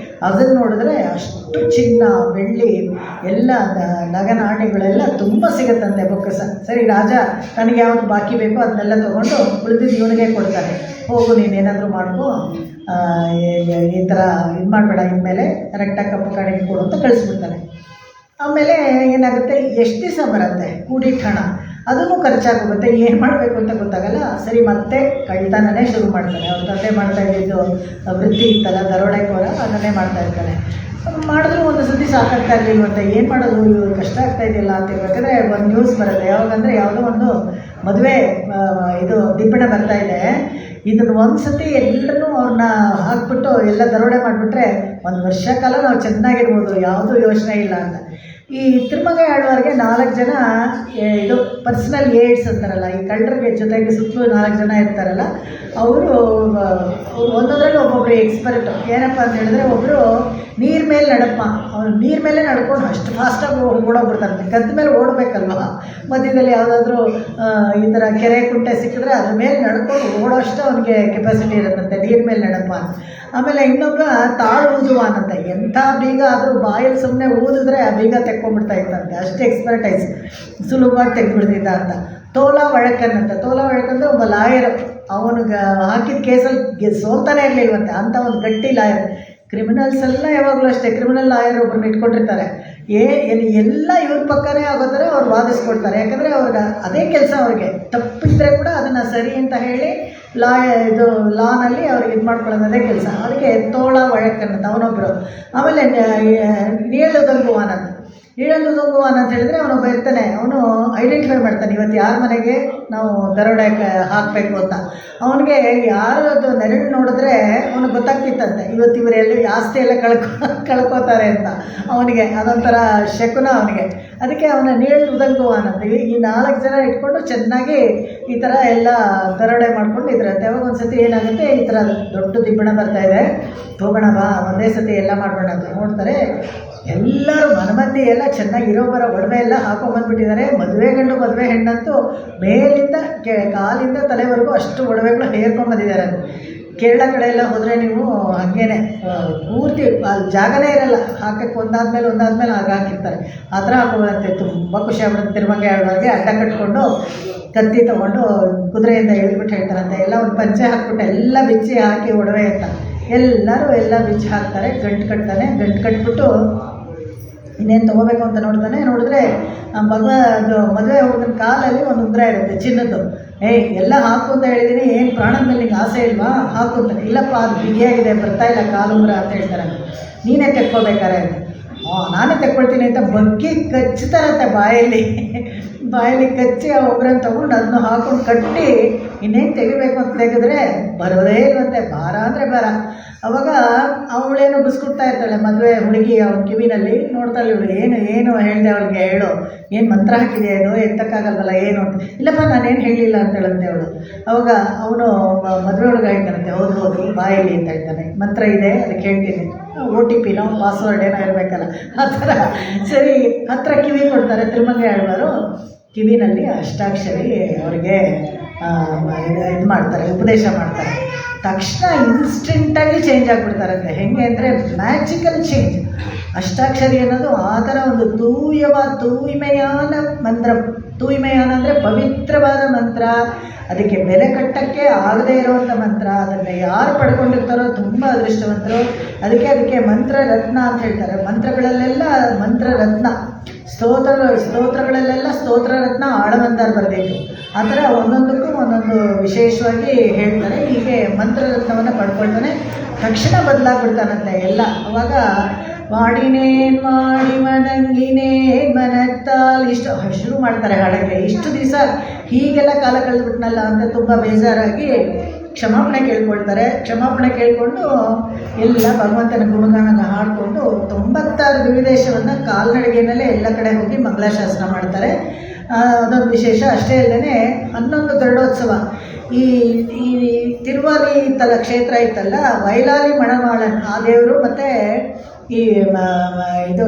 ಅದನ್ನು ನೋಡಿದ್ರೆ ಅಷ್ಟು ಚಿನ್ನ ಬೆಳ್ಳಿ ಎಲ್ಲ ನಗನಾಣಿಗಳೆಲ್ಲ ತುಂಬ ಸಿಗುತ್ತಂತೆ ಬೊಕ್ಕಸ. ಸರಿ ರಾಜ ನನಗೆ ಯಾವುದು ಬಾಕಿ ಬೇಕೋ ಅದನ್ನೆಲ್ಲ ತೊಗೊಂಡು ಉಳಿದಿದ್ದು ಇವನಿಗೆ ಕೊಡ್ತಾನೆ. ಹೋಗು ನೀನೇನಾದರೂ ಮಾಡ್ಕೊ, ಈ ಥರ ಇದು ಮಾಡಬೇಡ, ಇನ್ಮೇಲೆ ಕರೆಕ್ಟಾಗಿ ಕಪ್ಪು ಕಾಣಿಕೆ ಕೊಡು ಅಂತ ಕಳಿಸ್ಬಿಡ್ತಾನೆ. ಆಮೇಲೆ ಏನಾಗುತ್ತೆ, ಎಷ್ಟು ದಿವಸ ಬರುತ್ತೆ ಕೂಡಿಟ್ಟ ಹಣ, ಅದನ್ನು ಖರ್ಚಾಗೋಗುತ್ತೆ. ಏನು ಮಾಡಬೇಕು ಅಂತ ಗೊತ್ತಾಗಲ್ಲ. ಸರಿ ಮತ್ತೆ ಕಳ್ತನನೇ ಶುರು ಮಾಡ್ತಾನೆ. ಅವ್ರ ತಂದೆ ಮಾಡ್ತಾ ಇದ್ದಿದ್ದು ವೃತ್ತಿ ಇತ್ತಲ್ಲ ದರೋಡೆಕೋರ, ಅದನ್ನೇ ಮಾಡ್ತಾ ಇರ್ತಾನೆ. ಮಾಡಿದ್ರು ಒಂದು ಸತಿ ಸಾಕಾಗ್ತಾ ಇರಲಿಲ್ವಂತೆ. ಏನು ಮಾಡೋದು, ಇವ್ರು ಕಷ್ಟ ಆಗ್ತಾ ಇದೆಯಲ್ಲ ಅಂತ ಇರ್ಬೇಕಾದ್ರೆ ಒಂದು ನ್ಯೂಸ್ ಬರುತ್ತೆ. ಯಾವಾಗಂದರೆ ಯಾವುದೋ ಒಂದು ಮದುವೆ ಇದು ದಿಪ್ಪಣ ಬರ್ತಾ ಇದೆ. ಇದನ್ನು ಒಂದು ಸತಿ ಎಲ್ಲರೂ ಅವ್ರನ್ನ ಹಾಕ್ಬಿಟ್ಟು ಎಲ್ಲ ದರೋಡೆ ಮಾಡಿಬಿಟ್ರೆ 1 ವರ್ಷ ಕಾಲ ನಾವು ಚೆನ್ನಾಗಿರ್ಬೋದು, ಯಾವುದೂ ಯೋಚನೆ ಇಲ್ಲ ಅಂತ. ಈ ತಿರುಮಂಗೆ ಆಳ್ವಾರ್ಗೆ 4 ಜನ ಇದು ಪರ್ಸನಲ್ ಏಡ್ಸ್ ಅಂತಾರಲ್ಲ, ಈ ಕಳ್ಳರಿಗೆ ಜೊತೆಗೆ ಸುತ್ತಲೂ 4 ಜನ ಇರ್ತಾರಲ್ಲ, ಅವರು ಒಂದೊಂದರಲ್ಲಿ ಒಬ್ಬೊಬ್ಬರು ಎಕ್ಸ್ಪರ್ಟ್. ಏನಪ್ಪ ಅಂತ ಹೇಳಿದ್ರೆ, ಒಬ್ಬರು ನೀರು ಮೇಲೆ ನಡಪ್ಪ, ಅವ್ರು ನೀರು ಮೇಲೆ ನಡ್ಕೊಂಡು ಅಷ್ಟು ಫಾಸ್ಟಾಗಿ ಓಡೋಗ್ಬಿಡ್ತಾರೆ. ಗದ್ದ ಮೇಲೆ ಓಡಬೇಕಲ್ವ, ಮಧ್ಯದಲ್ಲಿ ಯಾವುದಾದ್ರೂ ಈ ಥರ ಕೆರೆ ಕುಂಟೆ ಸಿಕ್ಕಿದ್ರೆ ಅದ್ರ ಮೇಲೆ ನಡ್ಕೊಂಡು ಓಡೋಷ್ಟು ಅವನಿಗೆ ಕೆಪಾಸಿಟಿ ಇರುತ್ತಂತೆ, ನೀರು ಮೇಲೆ ನಡಪ್ಪ. ಆಮೇಲೆ ಇನ್ನೊಬ್ಬ ತಾಳು ಊದುವಾನಂತೆ, ಎಂಥ ಬೀಗ ಆದರೂ ಬಾಯಲ್ಲಿ ಸುಮ್ಮನೆ ಊದಿದ್ರೆ ಆ ಬೀಗ ತೆಕ್ಕೊಂಡ್ಬಿಡ್ತಾ ಇತ್ತಂತೆ, ಅಷ್ಟು ಎಕ್ಸ್ಪರ್ಟೈಸ್, ಸುಲಭವಾಗಿ ತೆಗೆದುಬಿಡ್ತಿದ್ದ ಅಂತ. ತೋಲಾ ವಳಕನ್ನಂತೆ. ತೋಲಾ ವಳಕಂದ್ರೆ ಒಬ್ಬ ಲಾಯರ್, ಅವನಿಗೆ ಹಾಕಿದ ಕೇಸಲ್ಲಿ ಸೋಲ್ತಾನೆ ಇರಲಿಲ್ವಂತೆ, ಅಂಥ ಒಂದು ಗಟ್ಟಿ ಲಾಯರ್. ಕ್ರಿಮಿನಲ್ಸ್ ಎಲ್ಲ ಯಾವಾಗಲೂ ಅಷ್ಟೇ, ಕ್ರಿಮಿನಲ್ ಲಾಯರ್ ಒಬ್ಬರನ್ನ ಇಟ್ಕೊಂಡಿರ್ತಾರೆ. ಎಲ್ಲ ಇವ್ರ ಪಕ್ಕನೇ ಆಗೋ ಥರ ಅವ್ರು ವಾದಿಸ್ಕೊಡ್ತಾರೆ. ಯಾಕಂದರೆ ಅವ್ರಿಗೆ ಅದೇ ಕೆಲಸ, ಅವ್ರಿಗೆ ತಪ್ಪಿದ್ರೆ ಕೂಡ ಅದನ್ನು ಸರಿ ಅಂತ ಹೇಳಿ ಲಾನಲ್ಲಿ ಅವ್ರಿಗೆ ಇದು ಮಾಡ್ಕೊಳ್ಳೋದು ಅದೇ ಕೆಲಸ. ಅದಕ್ಕೆ ತೋಳ ವಳಕನ್ನಂತ ಅವನೊಬ್ಬರು. ಆಮೇಲೆ ನೀಳಲು ದೊಂಗುವಾನ ಅಂತ ಹೇಳಿದ್ರೆ ಅವನೊಬ್ಬ ಇರ್ತಾನೆ, ಅವನು ಐಡೆಂಟಿಫೈ ಮಾಡ್ತಾನೆ ಇವತ್ತು ಯಾರ ಮನೆಗೆ ನಾವು ದರೋಡೆ ಹಾಕಬೇಕು ಅಂತ. ಅವನಿಗೆ ಯಾರದು ನೆರಳು ನೋಡಿದ್ರೆ ಅವನಿಗೆ ಗೊತ್ತಾಗ್ತಿತ್ತಂತೆ, ಇವತ್ತು ಇವರೆಲ್ಲ ಆಸ್ತಿ ಎಲ್ಲ ಕಳ್ಕೋತಾರೆ ಅಂತ. ಅವನಿಗೆ ಅದೊಂಥರ ಶಕುನ ಅವನಿಗೆ. ಅದಕ್ಕೆ ಅವನ ನೀಳು ಉದಂಗುವಾನ್ ಅಂತೀವಿ. ಈ 4 ಜನ ಇಟ್ಕೊಂಡು ಚೆನ್ನಾಗಿ ಈ ಥರ ಎಲ್ಲ ದರೋಡೆ ಮಾಡ್ಕೊಂಡು ಇದ್ರಂತೆ. ಅವಾಗ ಒಂದು ಸತಿ ಏನಾಗುತ್ತೆ, ಈ ಥರ ದೊಡ್ಡ ದಿಬ್ಬಣ ಬರ್ತಾಯಿದೆ, ಹೋಗೋಣ ಬಾ ಒಂದೇ ಸತಿ ಎಲ್ಲ ಮಾಡೋಣ ಅಂತ ನೋಡ್ತಾರೆ. ಎಲ್ಲರೂ ಮನಮಂದಿ ಎಲ್ಲ ಚೆನ್ನಾಗಿ ಇರೋಬರ ಒಡವೆ ಎಲ್ಲ ಹಾಕೊಂಬಂದ್ಬಿಟ್ಟಿದ್ದಾರೆ. ಮದುವೆ ಗಂಡು ಮದುವೆ ಹೆಣ್ಣಂತೂ ಮೇಲಿಂದ ಕಾಲಿಂದ ತಲೆವರೆಗೂ ಅಷ್ಟು ಒಡವೆಗಳು ಹೇರ್ಕೊಂಬಂದಿದ್ದಾರೆ. ಕೇರಳ ಕಡೆ ಎಲ್ಲ ಹೋದರೆ ನೀವು ಹಾಗೇನೆ ಪೂರ್ತಿ ಅಲ್ಲಿ ಜಾಗನೇ ಇರಲ್ಲ, ಹಾಕಕ್ಕೆ ಒಂದಾದ್ಮೇಲೆ ಆಗ ಹಾಕಿರ್ತಾರೆ. ಆ ಥರ ಹಾಕೋದಂತೆ. ತುಂಬ ಖುಷಿ ಆಗ್ಬಿಡುತ್ತೆ. ತಿರುಮಂಗೆ ಆಳ್ವಾರ್ಗೆ ಅಡ್ಡ ಕಟ್ಕೊಂಡು ಕತ್ತಿ ತೊಗೊಂಡು ಕುದುರೆಯಿಂದ ಇಳಿದ್ಬಿಟ್ಟು ಹೇಳ್ತಾರಂತೆ, ಎಲ್ಲ ಒಂದು ಪಂಚೆ ಹಾಕ್ಬಿಟ್ಟು ಎಲ್ಲ ಬಿಚ್ಚಿ ಹಾಕಿ ಒಡವೆ ಅಂತ ಎಲ್ಲರೂ ಎಲ್ಲ ಬಿಚ್ಚಿ ಹಾಕ್ತಾರೆ. ಗಂಟು ಕಟ್ತಾನೆ. ಗಂಟು ಕಟ್ಬಿಟ್ಟು ಇನ್ನೇನು ತೊಗೋಬೇಕು ಅಂತ ನೋಡಿದ್ರೆ ಅದು ಮದುವೆ ಹುಡುಗನ ಕಾಲಲ್ಲಿ ಒಂದು ಉಂಗುರ ಇರುತ್ತೆ ಚಿನ್ನದ್ದು. ಎಲ್ಲ ಹಾಕು ಅಂತ ಹೇಳಿದ್ದೀನಿ, ಏನು ಪ್ರಾಣದ ಮೇಲೆ ನಿಂಗೆ ಆಸೆ ಇಲ್ವಾ, ಹಾಕು ಅಂತಾರೆ. ಇಲ್ಲಪ್ಪ ಅದು ಬಿಗಿಯಾಗಿದೆ, ಬರ್ತಾಯಿಲ್ಲ ಕಾಲುಂಗುರ ಅಂತ ಹೇಳ್ತಾರೆ. ನೀನೇ ತೆಕ್ಕೋಬೇಕಾರೆ ಅಂತ. ನಾನೇ ತೆಕ್ಕೊಳ್ತೀನಿ ಅಂತ ಬಗ್ಗಿ ಕಚ್ತಾರಂತೆ ಬಾಯಲ್ಲಿ ಕಚ್ಚಿ ಆ ಒಬ್ಬರನ್ನು ತೊಗೊಂಡು ಅದನ್ನು ಹಾಕೊಂಡು ಕಟ್ಟಿ ಇನ್ನೇನು ತೆಗಿಬೇಕು ಅಂತ ತೆಗೆದ್ರೆ ಬರೋದೇ ಇರುವಂತೆ, ಭಾರ ಅಂದರೆ ಭಾರ. ಅವಾಗ ಅವಳೇನು ಬುಸ್ಕೊಡ್ತಾ ಇರ್ತಾಳೆ ಮದುವೆ ಹುಡುಗಿ ಅವನ ಕಿವಿನಲ್ಲಿ. ನೋಡ್ತಾಳೆ ಇವಳು, ಏನು ಹೇಳಿದೆ ಅವಳಿಗೆ, ಹೇಳು, ಏನು ಮಂತ್ರ ಹಾಕಿದೆಯಾ ಇದು, ಎತ್ತಕ್ಕಾಗಲ್ವಲ್ಲ ಏನು ಅಂತ. ಇಲ್ಲಪ್ಪ ನಾನೇನು ಹೇಳಿಲ್ಲ ಅಂತ ಹೇಳಂತೆ ಅವಳು. ಅವಾಗ ಅವನು ಮದುವೆ ಹುಡುಗ ಹೇಳ್ತಾನಂತೆ, ಹೌದು ಬಾಯಲ್ಲಿ ಅಂತ ಹೇಳ್ತಾನೆ, ಮಂತ್ರ ಇದೆ ಅದಕ್ಕೆ ಹೇಳ್ತೀನಿ, OTP ಪಾಸ್ವರ್ಡ್ ಏನೋ ಇರಬೇಕಲ್ಲ ಆ ಥರ. ಸರಿ, ಹತ್ತಿರ ಕಿವಿ ಕೊಡ್ತಾರೆ. ತಿರುಮಂಗೆ ಆಳ್ವಾರು ಕಿವಿನಲ್ಲಿ ಅಷ್ಟಾಕ್ಷರಿ ಅವರಿಗೆ ಇದು ಮಾಡ್ತಾರೆ, ಉಪದೇಶ ಮಾಡ್ತಾರೆ. ತಕ್ಷಣ ಇನ್ಸ್ಟೆಂಟಾಗಿ ಚೇಂಜ್ ಆಗಿಬಿಡ್ತಾರಂತೆ. ಹೆಂಗೆ ಅಂದರೆ ಮ್ಯಾಜಿಕಲ್ ಚೇಂಜ್. ಅಷ್ಟಾಕ್ಷರಿ ಅನ್ನೋದು ಆ ಥರ ಒಂದು ತೂಯ್ಮೆಯಾನ ಮಂತ್ರ. ತೂಯ್ಮೆಯಾನ ಅಂದರೆ ಪವಿತ್ರವಾದ ಮಂತ್ರ. ಅದಕ್ಕೆ ಬೆಲೆ ಕಟ್ಟಕ್ಕೆ ಆಗದೇ ಇರೋವಂಥ ಮಂತ್ರ. ಅದನ್ನು ಯಾರು ಪಡ್ಕೊಂಡಿರ್ತಾರೋ ತುಂಬ ಅದೃಷ್ಟವಂತರು. ಅದಕ್ಕೆ ಮಂತ್ರರತ್ನ ಅಂತ ಹೇಳ್ತಾರೆ. ಮಂತ್ರಗಳಲ್ಲೆಲ್ಲ ಮಂತ್ರರತ್ನ, ಸ್ತೋತ್ರಗಳಲ್ಲೆಲ್ಲ ಸ್ತೋತ್ರರತ್ನ ಆಳವಂದಾರು ಬರಬೇಕು. ಆ ಥರ ಒಂದೊಂದಕ್ಕೂ ಒಂದೊಂದು ವಿಶೇಷವಾಗಿ ಹೇಳ್ತಾರೆ. ಹೀಗೆ ಮಂತ್ರರತ್ನವನ್ನು ಪಡ್ಕೊಳ್ತಾನೆ. ತಕ್ಷಣ ಬದಲಾಗ್ಬಿಡ್ತಾನಂತೆ ಎಲ್ಲ. ಅವಾಗ ಮಾಡಿನೇನ್ ಮಾಡಿ ಮನಂಗಿನೇನ್ ಮನತ್ತಾಲ್ ಇಷ್ಟು ಶುರು ಮಾಡ್ತಾರೆ ಹಾಡಕ್ಕೆ. ಇಷ್ಟು ದಿವಸ ಹೀಗೆಲ್ಲ ಕಾಲ ಕಳೆದ್ಬಿಟ್ನಲ್ಲ ಅಂತ ತುಂಬ ಬೇಜಾರಾಗಿ ಕ್ಷಮಾಪಣೆ ಕೇಳ್ಕೊಳ್ತಾರೆ. ಕ್ಷಮಾಪಣೆ ಕೇಳಿಕೊಂಡು ಎಲ್ಲ ಭಗವಂತನ ಗುಣಗಾನ ಹಾಡಿಕೊಂಡು 96 ದಿವ್ಯದೇಶವನ್ನು ಕಾಲ್ನಡಿಗೆಯಲ್ಲೇ ಎಲ್ಲ ಕಡೆ ಹೋಗಿ ಮಂಗಳಾಶಾಸನ ಮಾಡ್ತಾರೆ. ಅದೊಂದು ವಿಶೇಷ. ಅಷ್ಟೇ ಅಲ್ಲದೆ 11 ಗರುಡೋತ್ಸವ. ಈ ತಿರುವಾಲಿ ಕ್ಷೇತ್ರ ಇತ್ತಲ್ಲ, ವೈಲಾಲಿ ಮಣಮಾಳನ್ ಆ ದೇವರು ಮತ್ತು ಈ ಇದು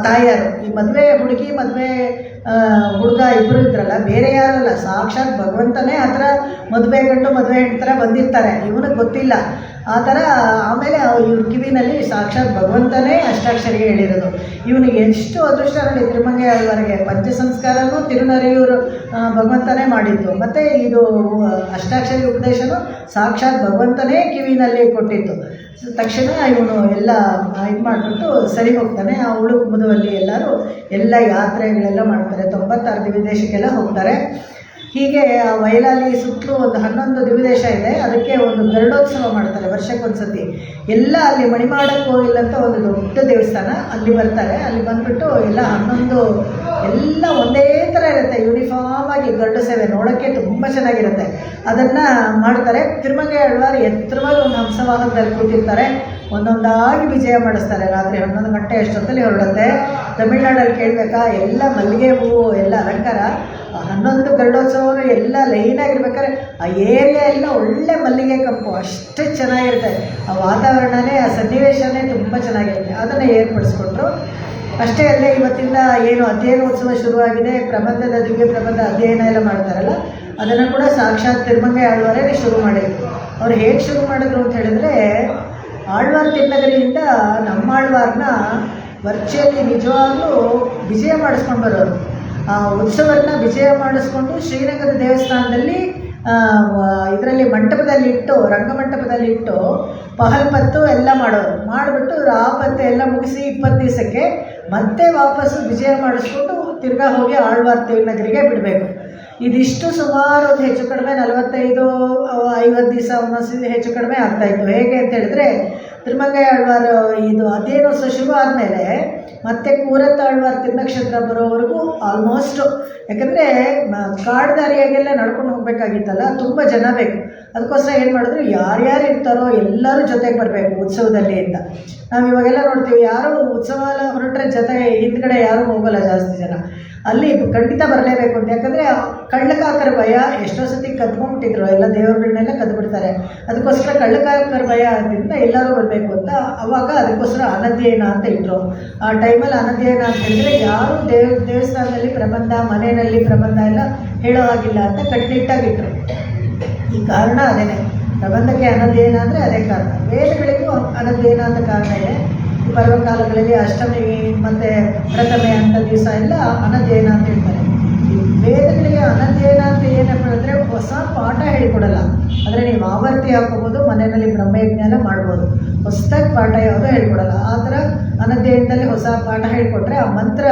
ತಾಯಾರು, ಈ ಮದುವೆ ಹುಡುಗಿ ಮದುವೆ ಹುಡುಗ ಇಬ್ಬರು ಇದ್ರಲ್ಲ, ಬೇರೆ ಯಾರಲ್ಲ, ಸಾಕ್ಷಾತ್ ಭಗವಂತನೇ ಆ ಥರ ಮದುವೆ ಗಂಡು ಮದುವೆ ಹೆಣ್ಣು ಥರ ಬಂದಿರ್ತಾರೆ. ಇವನಿಗೆ ಗೊತ್ತಿಲ್ಲ ಆ ಥರ. ಆಮೇಲೆ ಇವ್ರ ಕಿವಿನಲ್ಲಿ ಸಾಕ್ಷಾತ್ ಭಗವಂತನೇ ಅಷ್ಟಾಕ್ಷರಿಗೆ ಹೇಳಿರೋದು. ಇವನಿಗೆ ಎಷ್ಟು ಅದೃಷ್ಟ ನೋಡಿ. ತಿರುಮಂಗೆ ಆಳ್ವಾರಿಗೆ ಪಂಚ ಸಂಸ್ಕಾರನೂ ತಿರುನರಿಯೂರು ಭಗವಂತನೇ ಮಾಡಿದ್ದು. ಮತ್ತು ಇದು ಅಷ್ಟಾಕ್ಷರಿ ಉಪದೇಶನೂ ಸಾಕ್ಷಾತ್ ಭಗವಂತನೇ ಕಿವಿನಲ್ಲಿ ಕೊಟ್ಟಿತ್ತು. ತಕ್ಷಣ ಇವನು ಎಲ್ಲ ಇದು ಮಾಡಿಬಿಟ್ಟು ಸರಿ ಹೋಗ್ತಾನೆ. ಅವಳು ಮುದುವಲ್ಲಿ ಎಲ್ಲರೂ ಎಲ್ಲ ಯಾತ್ರೆಗಳೆಲ್ಲ ಮಾಡ್ತಾರೆ. 96 ದಿವ್ಯದೇಶಕ್ಕೆಲ್ಲ ಹೋಗ್ತಾರೆ. ಹೀಗೆ ಆ ವೈಲಾಲಿ ಸುತ್ತಲೂ ಒಂದು 11 ದಿವ್ಯದೇಶ ಇದೆ. ಅದಕ್ಕೆ ಒಂದು ಗರುಡೋತ್ಸವ ಮಾಡ್ತಾರೆ ವರ್ಷಕ್ಕೊಂದ್ಸತಿ. ಎಲ್ಲ ಅಲ್ಲಿ ಮಣಿಮಾಡ ಕೋವಿಲ್ ಅಂತ ಒಂದು ದೊಡ್ಡ ದೇವಸ್ಥಾನ, ಅಲ್ಲಿ ಬರ್ತಾರೆ. ಅಲ್ಲಿ ಬಂದುಬಿಟ್ಟು ಎಲ್ಲ 11 ಎಲ್ಲ ಒಂದೇ ಥರ ಇರುತ್ತೆ, ಯೂನಿಫಾರ್ಮ್ ಆಗಿ ಗರುಡ ಸೇವೆ ನೋಡೋಕ್ಕೆ ತುಂಬ ಚೆನ್ನಾಗಿರುತ್ತೆ. ಅದನ್ನು ಮಾಡ್ತಾರೆ. ತಿರುಮಂಗೆ ಆಳ್ವಾರು ಎತ್ತರವಾಗಿ ಒಂದು ಹಂಸವಾಹನದಲ್ಲಿ ಕೂತಿರ್ತಾರೆ. ಒಂದೊಂದಾಗಿ ವಿಜಯ ಮಾಡಿಸ್ತಾರೆ. ರಾತ್ರಿ 11 ಗಂಟೆ ಅಷ್ಟೊತ್ತಲ್ಲಿ ಹೊರಡುತ್ತೆ. ತಮಿಳ್ನಾಡಲ್ಲಿ ಕೇಳಬೇಕಾ, ಎಲ್ಲ ಮಲ್ಲಿಗೆ ಹೂವು ಎಲ್ಲ ಅಲಂಕಾರ. 11 ಗರುಡೋತ್ಸವ ಎಲ್ಲ ಲೈನಾಗಿರ್ಬೇಕಾದ್ರೆ ಆ ಏರಿಯಾ ಎಲ್ಲ ಒಳ್ಳೆ ಮಲ್ಲಿಗೆ ಕಂಪು, ಅಷ್ಟು ಚೆನ್ನಾಗಿರುತ್ತೆ. ಆ ವಾತಾವರಣನೇ, ಆ ಸನ್ನಿವೇಶನೇ ತುಂಬ ಚೆನ್ನಾಗಿರುತ್ತೆ. ಅದನ್ನು ಏರ್ಪಡಿಸ್ಕೊಟ್ರು. ಅಷ್ಟೇ ಅಲ್ಲದೆ ಇವತ್ತಿಂದ ಏನು ಅಧ್ಯಯನೋತ್ಸವ ಶುರುವಾಗಿದೆ. ಪ್ರಬಂಧದ ದಿವ್ಯ ಪ್ರಬಂಧ ಅಧ್ಯಯನ ಎಲ್ಲ ಮಾಡ್ತಾರಲ್ಲ, ಅದನ್ನು ಕೂಡ ಸಾಕ್ಷಾತ್ ತಿರುಮಂಗೆ ಆಳ್ವಾರೇ ಶುರು ಮಾಡಿದ್ರು. ಅವ್ರು ಹೇಗೆ ಶುರು ಮಾಡಿದ್ರು ಅಂತ ಹೇಳಿದ್ರೆ, ಆಳ್ವಾರ್ ತಿರುನಗರಿಯಿಂದ ನಮ್ಮ ಆಳ್ವಾರನ್ನ ವರ್ಚುವಲಿ ನಿಜವಾಗ್ಲೂ ವಿಜಯ ಮಾಡಿಸ್ಕೊಂಡು ಬರೋರು. ಆ ಉತ್ಸವವನ್ನು ವಿಜಯ ಮಾಡಿಸ್ಕೊಂಡು ಶ್ರೀರಂಗದ ದೇವಸ್ಥಾನದಲ್ಲಿ ಇದರಲ್ಲಿ ಮಂಟಪದಲ್ಲಿಟ್ಟು, ರಂಗಮಂಟಪದಲ್ಲಿಟ್ಟು ಪಹಲ್ಪತ್ತು ಎಲ್ಲ ಮಾಡೋರು. ಮಾಡಿಬಿಟ್ಟು ರಾಪತ್ತು ಎಲ್ಲ ಮುಗಿಸಿ 20 ದಿವಸಕ್ಕೆ ಮತ್ತೆ ವಾಪಸ್ಸು ವಿಜಯ ಮಾಡಿಸ್ಕೊಂಡು ತಿರ್ಗಾ ಹೋಗಿ ಆಳ್ವಾರ್ ತಿರುನಗರಿಗೆ ಬಿಡಬೇಕು. ಇದಿಷ್ಟು ಸುಮಾರು ಒಂದು ಹೆಚ್ಚು ಕಡಿಮೆ 45-50 ದಿವಸ ಒಂದೊಂದು ಹೆಚ್ಚು ಕಡಿಮೆ ಆಗ್ತಾಯಿತ್ತು. ಹೇಗೆ ಅಂತ ಹೇಳಿದ್ರೆ, ತಿರುಮಂಗೆ ಆಳ್ವಾರು ಇದು ಅಧ್ಯಯನೋತ್ಸವ ಶುರು ಆದಮೇಲೆ ಮತ್ತು ಕೂರತ್ತಾಳ್ವಾರ್ ತಿರುನಕ್ಷತ್ರ ಬರೋವರೆಗೂ ಆಲ್ಮೋಸ್ಟು, ಯಾಕಂದರೆ ಕಾಡ್ದಾರಿಯಾಗೆಲ್ಲ ನಡ್ಕೊಂಡು ಹೋಗಬೇಕಾಗಿತ್ತಲ್ಲ, ತುಂಬ ಜನ ಬೇಕು. ಅದಕ್ಕೋಸ್ಕರ ಏನು ಮಾಡಿದ್ರು, ಯಾರ್ಯಾರು ಇರ್ತಾರೋ ಎಲ್ಲರೂ ಜೊತೆಗೆ ಬರಬೇಕು ಉತ್ಸವದಲ್ಲಿ ಅಂತ. ನಾವು ಇವಾಗೆಲ್ಲ ನೋಡ್ತೀವಿ, ಯಾರು ಉತ್ಸವ ಎಲ್ಲ ಹೊರಟ್ರೆ ಜೊತೆಗೆ ಹಿಂದ್ಗಡೆ ಯಾರೂ ಹೋಗೋಲ್ಲ ಜಾಸ್ತಿ ಜನ. ಅಲ್ಲಿ ಖಂಡಿತ ಬರಲೇಬೇಕು ಅಂತ, ಯಾಕಂದರೆ ಕಳ್ಳಕಾಕರ ಭಯ ಎಷ್ಟೋ ಸತಿ ಕದ್ಕೊಂಡ್ಬಿಟ್ಟಿದ್ರು, ಎಲ್ಲ ದೇವರುಗಳನ್ನೆಲ್ಲ ಕದ್ಬಿಡ್ತಾರೆ. ಅದಕ್ಕೋಸ್ಕರ ಕಳ್ಳಕಾಕರ ಭಯ ಆದ್ದರಿಂದ ಎಲ್ಲರೂ ಬರಬೇಕು ಅಂತ. ಅವಾಗ ಅದಕ್ಕೋಸ್ಕರ ಅನಧ್ಯಯನ ಅಂತ ಇಟ್ಟರು. ಆ ಟೈಮಲ್ಲಿ ಅನಧ್ಯಯನ ಅಂತ ಹೇಳಿದ್ರೆ ಯಾರು ದೇವಸ್ಥಾನದಲ್ಲಿ ಪ್ರಬಂಧ, ಮನೆಯಲ್ಲಿ ಪ್ರಬಂಧ ಎಲ್ಲ ಹೇಳೋ ಹಾಗಿಲ್ಲ ಅಂತ ಕಟ್ಟುನಿಟ್ಟಾಗಿಟ್ಟರು. ಈ ಕಾರಣ ಅದೇನೆ, ಪ್ರಬಂಧಕ್ಕೆ ಅನಧ್ಯಯನ ಅಂದರೆ ಅದೇ ಕಾರಣ. ವೇದಗಳಿಗೂ ಅನಧ್ಯಯನ ಅಂತ ಕಾರಣ ಇದೆ. ಪರ್ವಕಾಲಗಳಲ್ಲಿ ಅಷ್ಟಮಿ ಮತ್ತು ಪ್ರಥಮೆ ಅಂತ ದಿವಸ ಎಲ್ಲ ಅನಧ್ಯಯನ ಅಂತ ಹೇಳ್ತಾರೆ. ಈ ವೇದಗಳಿಗೆ ಅನಧ್ಯಯನ ಅಂತ ಏನಪ್ಪ ಅಂದರೆ ಹೊಸ ಪಾಠ ಹೇಳಿಕೊಡಲ್ಲ. ಅಂದರೆ ನೀವು ಆವರ್ತಿ ಹಾಕೋಬೋದು, ಮನೆಯಲ್ಲಿ ಬ್ರಹ್ಮಯಜ್ಞ ಎಲ್ಲ ಮಾಡ್ಬೋದು, ಹೊಸದಾಗಿ ಪಾಠ ಯಾವುದೂ ಹೇಳ್ಕೊಡಲ್ಲ. ಆ ಥರ ಅನಧ್ಯಯನದಲ್ಲಿ ಹೊಸ ಪಾಠ ಹೇಳಿಕೊಟ್ರೆ ಆ ಮಂತ್ರ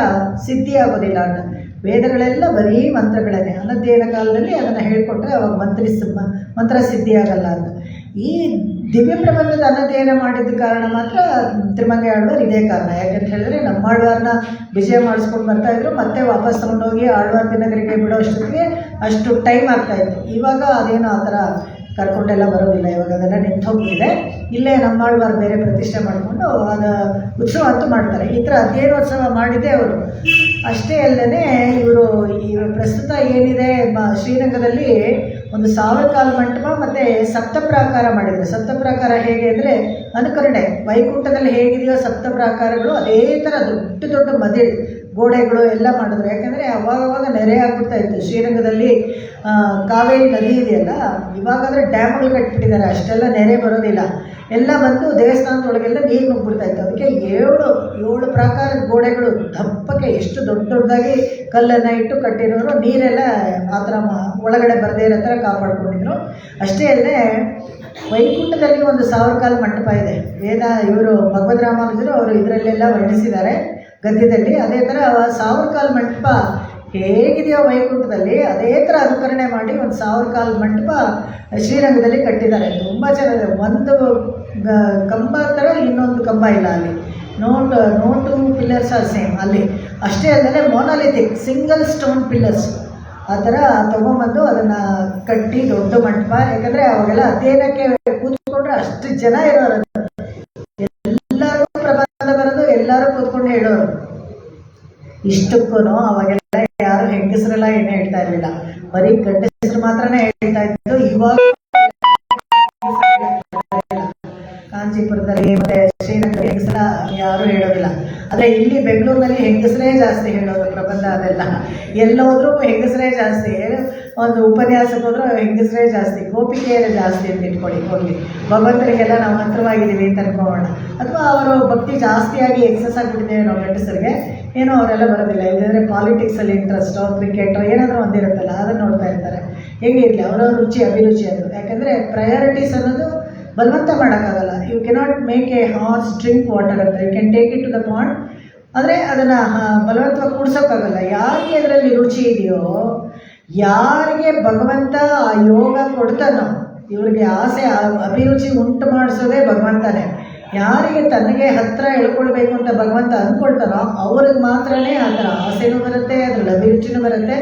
ಸಿದ್ಧಿ ಆಗೋದಿಲ್ಲ ಅಂತ. ವೇದಗಳೆಲ್ಲ ಬರೀ ಮಂತ್ರಗಳೇ. ಅನಧ್ಯಯನ ಕಾಲದಲ್ಲಿ ಅದನ್ನು ಹೇಳಿಕೊಟ್ರೆ ಅವಾಗ ಮಂತ್ರ ಸಿದ್ಧಿ ಆಗಲ್ಲ ಅಂತ. ಈ ದಿವ್ಯ ಪ್ರಬಂಧದ ಅನಧ್ಯಯನ ಮಾಡಿದ ಕಾರಣ ಮಾತ್ರ ತಿರುಮಂಗೈ ಆಳ್ವಾರ್ ಇದೇ ಕಾರಣ. ಯಾಕಂತ ಹೇಳಿದ್ರೆ ನಮ್ಮ ಆಳ್ವಾರ್ನ ವಿಜಯ ಮಾಡಿಸ್ಕೊಂಡು ಬರ್ತಾಯಿದ್ರು, ಮತ್ತೆ ವಾಪಸ್ ತೊಗೊಂಡೋಗಿ ಆಳ್ವಾರ್ ದಿನಗರಿಗೆ ಬಿಡೋ ಅಷ್ಟೊತ್ತಿಗೆ ಅಷ್ಟು ಟೈಮ್ ಆಗ್ತಾಯಿತ್ತು. ಇವಾಗ ಅದೇನು ಆ ಥರ ಕರ್ಕೊಂಡೆಲ್ಲ ಬರೋದಿಲ್ಲ, ಇವಾಗ ಅದೆಲ್ಲ ನಿಂತು ಹೋಗ್ತಿದೆ. ಇಲ್ಲೇ ನಮ್ಮ ಆಳ್ವಾರ್ ಬೇರೆ ಪ್ರತಿಷ್ಠೆ ಮಾಡಿಕೊಂಡು ಅದು ಉತ್ಸವ ಅಂತೂ ಮಾಡ್ತಾರೆ. ಈ ಥರ ಅಧ್ಯಯನೋತ್ಸವ ಮಾಡಿದೆ ಅವರು. ಅಷ್ಟೇ ಅಲ್ಲದೆ ಇವರು ಈ ಪ್ರಸ್ತುತ ಏನಿದೆ ಶ್ರೀರಂಗದಲ್ಲಿ ಒಂದು 1000 ಕಾಲು ಮಂಟಪ ಮತ್ತು ಸಪ್ತಪ್ರಾಕಾರ ಮಾಡಿದರು. ಸಪ್ತಪ್ರಾಕಾರ ಹೇಗೆ ಅಂದರೆ ಅನುಕರಣೆ, ವೈಕುಂಠದಲ್ಲಿ ಹೇಗಿದೆಯೋ ಸಪ್ತಪ್ರಾಕಾರಗಳು ಅದೇ ಥರ ದೊಡ್ಡ ದೊಡ್ಡ ಮದಿಳು ಗೋಡೆಗಳು ಎಲ್ಲ ಮಾಡಿದ್ರು. ಯಾಕಂದರೆ ಅವಾಗವಾಗ ನೆರೆ ಆಗ್ಬಿಡ್ತಾ ಇತ್ತು. ಶ್ರೀರಂಗದಲ್ಲಿ ಕಾವೇರಿ ನದಿ ಇದೆಯಲ್ಲ, ಇವಾಗಾದರೆ ಡ್ಯಾಮ್ಗಳು ಕಟ್ಟಿಬಿಟ್ಟಿದ್ದಾರೆ, ಅಷ್ಟೆಲ್ಲ ನೆರೆ ಬರೋದಿಲ್ಲ. ಎಲ್ಲ ಬಂದು ದೇವಸ್ಥಾನದೊಳಗೆಲ್ಲ ನೀರು ನುಗ್ಗಿಬಿಡ್ತಾಯಿತ್ತು. ಅದಕ್ಕೆ 7 ಪ್ರಾಕಾರದ ಗೋಡೆಗಳು ದಪ್ಪಕ್ಕೆ ಎಷ್ಟು ದೊಡ್ಡ ದೊಡ್ಡದಾಗಿ ಕಲ್ಲನ್ನು ಇಟ್ಟು ಕಟ್ಟಿರೋರು, ನೀರೆಲ್ಲ ಆ ಥರ ಒಳಗಡೆ ಬರದೇ ಇರೋ ಥರ ಕಾಪಾಡ್ಕೊಂಡಿದ್ರು. ಅಷ್ಟೇ ಅಲ್ಲದೆ ವೈಕುಂಠದಲ್ಲಿ ಒಂದು 1000 ಕಾಲು ಮಂಟಪ ಇದೆ. ಇವರು ಭಗವದ್ ರಾಮಾನುಜರು ಅವರು ಇದರಲ್ಲೆಲ್ಲ ವರ್ಣಿಸಿದ್ದಾರೆ ಗದ್ಯದಲ್ಲಿ. ಅದೇ ಥರ 1000 ಕಾಲು ಮಂಟಪ ಹೇಗಿದೆಯೋ ವೈಕುಂಠದಲ್ಲಿ ಅದೇ ಥರ ಅನುಕರಣೆ ಮಾಡಿ ಒಂದು 1000 ಕಾಲು ಮಂಟಪ ಶ್ರೀರಂಗದಲ್ಲಿ ಕಟ್ಟಿದ್ದಾರೆ. ತುಂಬ ಚೆನ್ನಾಗಿದೆ. ಒಂದು ಕಂಬ ಥರ ಇನ್ನೊಂದು ಕಂಬ ಇಲ್ಲ ಅಲ್ಲಿ. No two pillars are same ಅಲ್ಲಿ. ಅಷ್ಟೇ ಅಲ್ಲದೆ ಮೊನಾಲಿಥಿಕ್ ಸಿಂಗಲ್ ಸ್ಟೋನ್ ಪಿಲ್ಲರ್ಸ್ ಆ ಥರ ತೊಗೊಂಬಂದು ಅದನ್ನು ಕಟ್ಟಿ ದೊಡ್ಡ ಮಂಟಪ. ಯಾಕಂದರೆ ಅವಾಗೆಲ್ಲ ಅಧ್ಯಯನಕ್ಕೆ ಕೂತ್ಕೊಂಡ್ರೆ ಅಷ್ಟು ಜನ ಇರೋರು, ಎಲ್ಲರೂ ಪ್ರಬಂಧ ಬರೋದು, ಎಲ್ಲರೂ ಕೂತ್ಕೊಂಡು ಹೇಳೋರು. ಇಷ್ಟಕ್ಕೂ ಅವಾಗೆಲ್ಲ ಯಾರು ಹೆಂಗಸರೆಲ್ಲ ಏನೂ ಹೇಳ್ತಾ ಇರಲಿಲ್ಲ, ಬರೀ ಗಂಡಸರು ಮಾತ್ರನೇ ಹೇಳ್ತಾ ಇದ್ದು. ಇವಾಗ ಕಾಂಚೀಪುರದಲ್ಲಿ ಮತ್ತು ಶ್ರೀರಂಗದಲ್ಲಿ ಹೆಂಗಸರ ಯಾರೂ ಹೇಳೋದಿಲ್ಲ. ಆದರೆ ಇಲ್ಲಿ ಬೆಂಗಳೂರಿನಲ್ಲಿ ಹೆಂಗಸರೇ ಜಾಸ್ತಿ ಹೇಳೋದು ಪ್ರಬಂಧ. ಅದೆಲ್ಲ ಎಲ್ಲೋದ್ರೂ ಹೆಂಗಸರೇ ಜಾಸ್ತಿ. ಒಂದು ಉಪನ್ಯಾಸಕ್ಕೆ ಹೋದ್ರೆ ಹೆಂಗಸರೇ ಜಾಸ್ತಿ, ಗೋಪಿಕೆಯರೇ ಜಾಸ್ತಿ ಅಂತ ಇಟ್ಕೊಳ್ಳಿ. ಹೋಗಲಿ, ಭಗವಂತರಿಗೆಲ್ಲ ನಾವು ಹತ್ರವಾಗಿದ್ದೀವಿ ಅಂತ ಅನ್ಕೋಣ. ಅಥವಾ ಅವರು ಭಕ್ತಿ ಜಾಸ್ತಿಯಾಗಿ ಎಕ್ಸಸ್ ಆಗಿಬಿಟ್ಟಿದೆ ನಾವು ಗಂಡಸರಿಗೆ, ಏನೋ ಅವರೆಲ್ಲ ಬರೋದಿಲ್ಲ. ಇಲ್ಲಂದರೆ ಪಾಲಿಟಿಕ್ಸಲ್ಲಿ ಇಂಟ್ರೆಸ್ಟೋ, ಕ್ರಿಕೆಟೋ ಏನಾದರೂ ಒಂದಿರುತ್ತಲ್ಲ, ಅದನ್ನು ನೋಡ್ತಾ ಇರ್ತಾರೆ. ಹೇಗೆ ಇರಲಿ ಅವರವ್ರ ರುಚಿ ಅಭಿರುಚಿ ಅದು. ಯಾಕಂದರೆ ಪ್ರಯಾರಿಟೀಸ್ ಅನ್ನೋದು ಬಲವಂತ ಮಾಡೋಕ್ಕಾಗಲ್ಲ. You cannot make a horse drink water ಅಂತ. You can take it to the point, ಆದರೆ ಅದನ್ನು ಬಲವಂತವಾಗಿ ಕೂಡ್ಸೋಕ್ಕಾಗಲ್ಲ. ಯಾರಿಗೆ ಅದರಲ್ಲಿ ರುಚಿ ಇದೆಯೋ, ಯಾರಿಗೆ ಭಗವಂತ ಆ ಯೋಗ ಕೊಡ್ತಾನೋ, ಇವ್ರಿಗೆ ಆಸೆ ಅಭಿರುಚಿ ಉಂಟು ಮಾಡಿಸೋದೇ ಭಗವಂತನೇ. ಯಾರಿಗೆ ತನಗೆ ಹತ್ತಿರ ಎಳ್ಕೊಳ್ಬೇಕು ಅಂತ ಭಗವಂತ ಅಂದ್ಕೊಳ್ತಾನೋ ಅವ್ರಿಗೆ ಮಾತ್ರನೇ ಆ ಥರ ಆಸೆನೂ ಬರುತ್ತೆ, ಅದ್ರಲ್ಲಿ ಅಭಿರುಚಿನೂ ಬರುತ್ತೆ.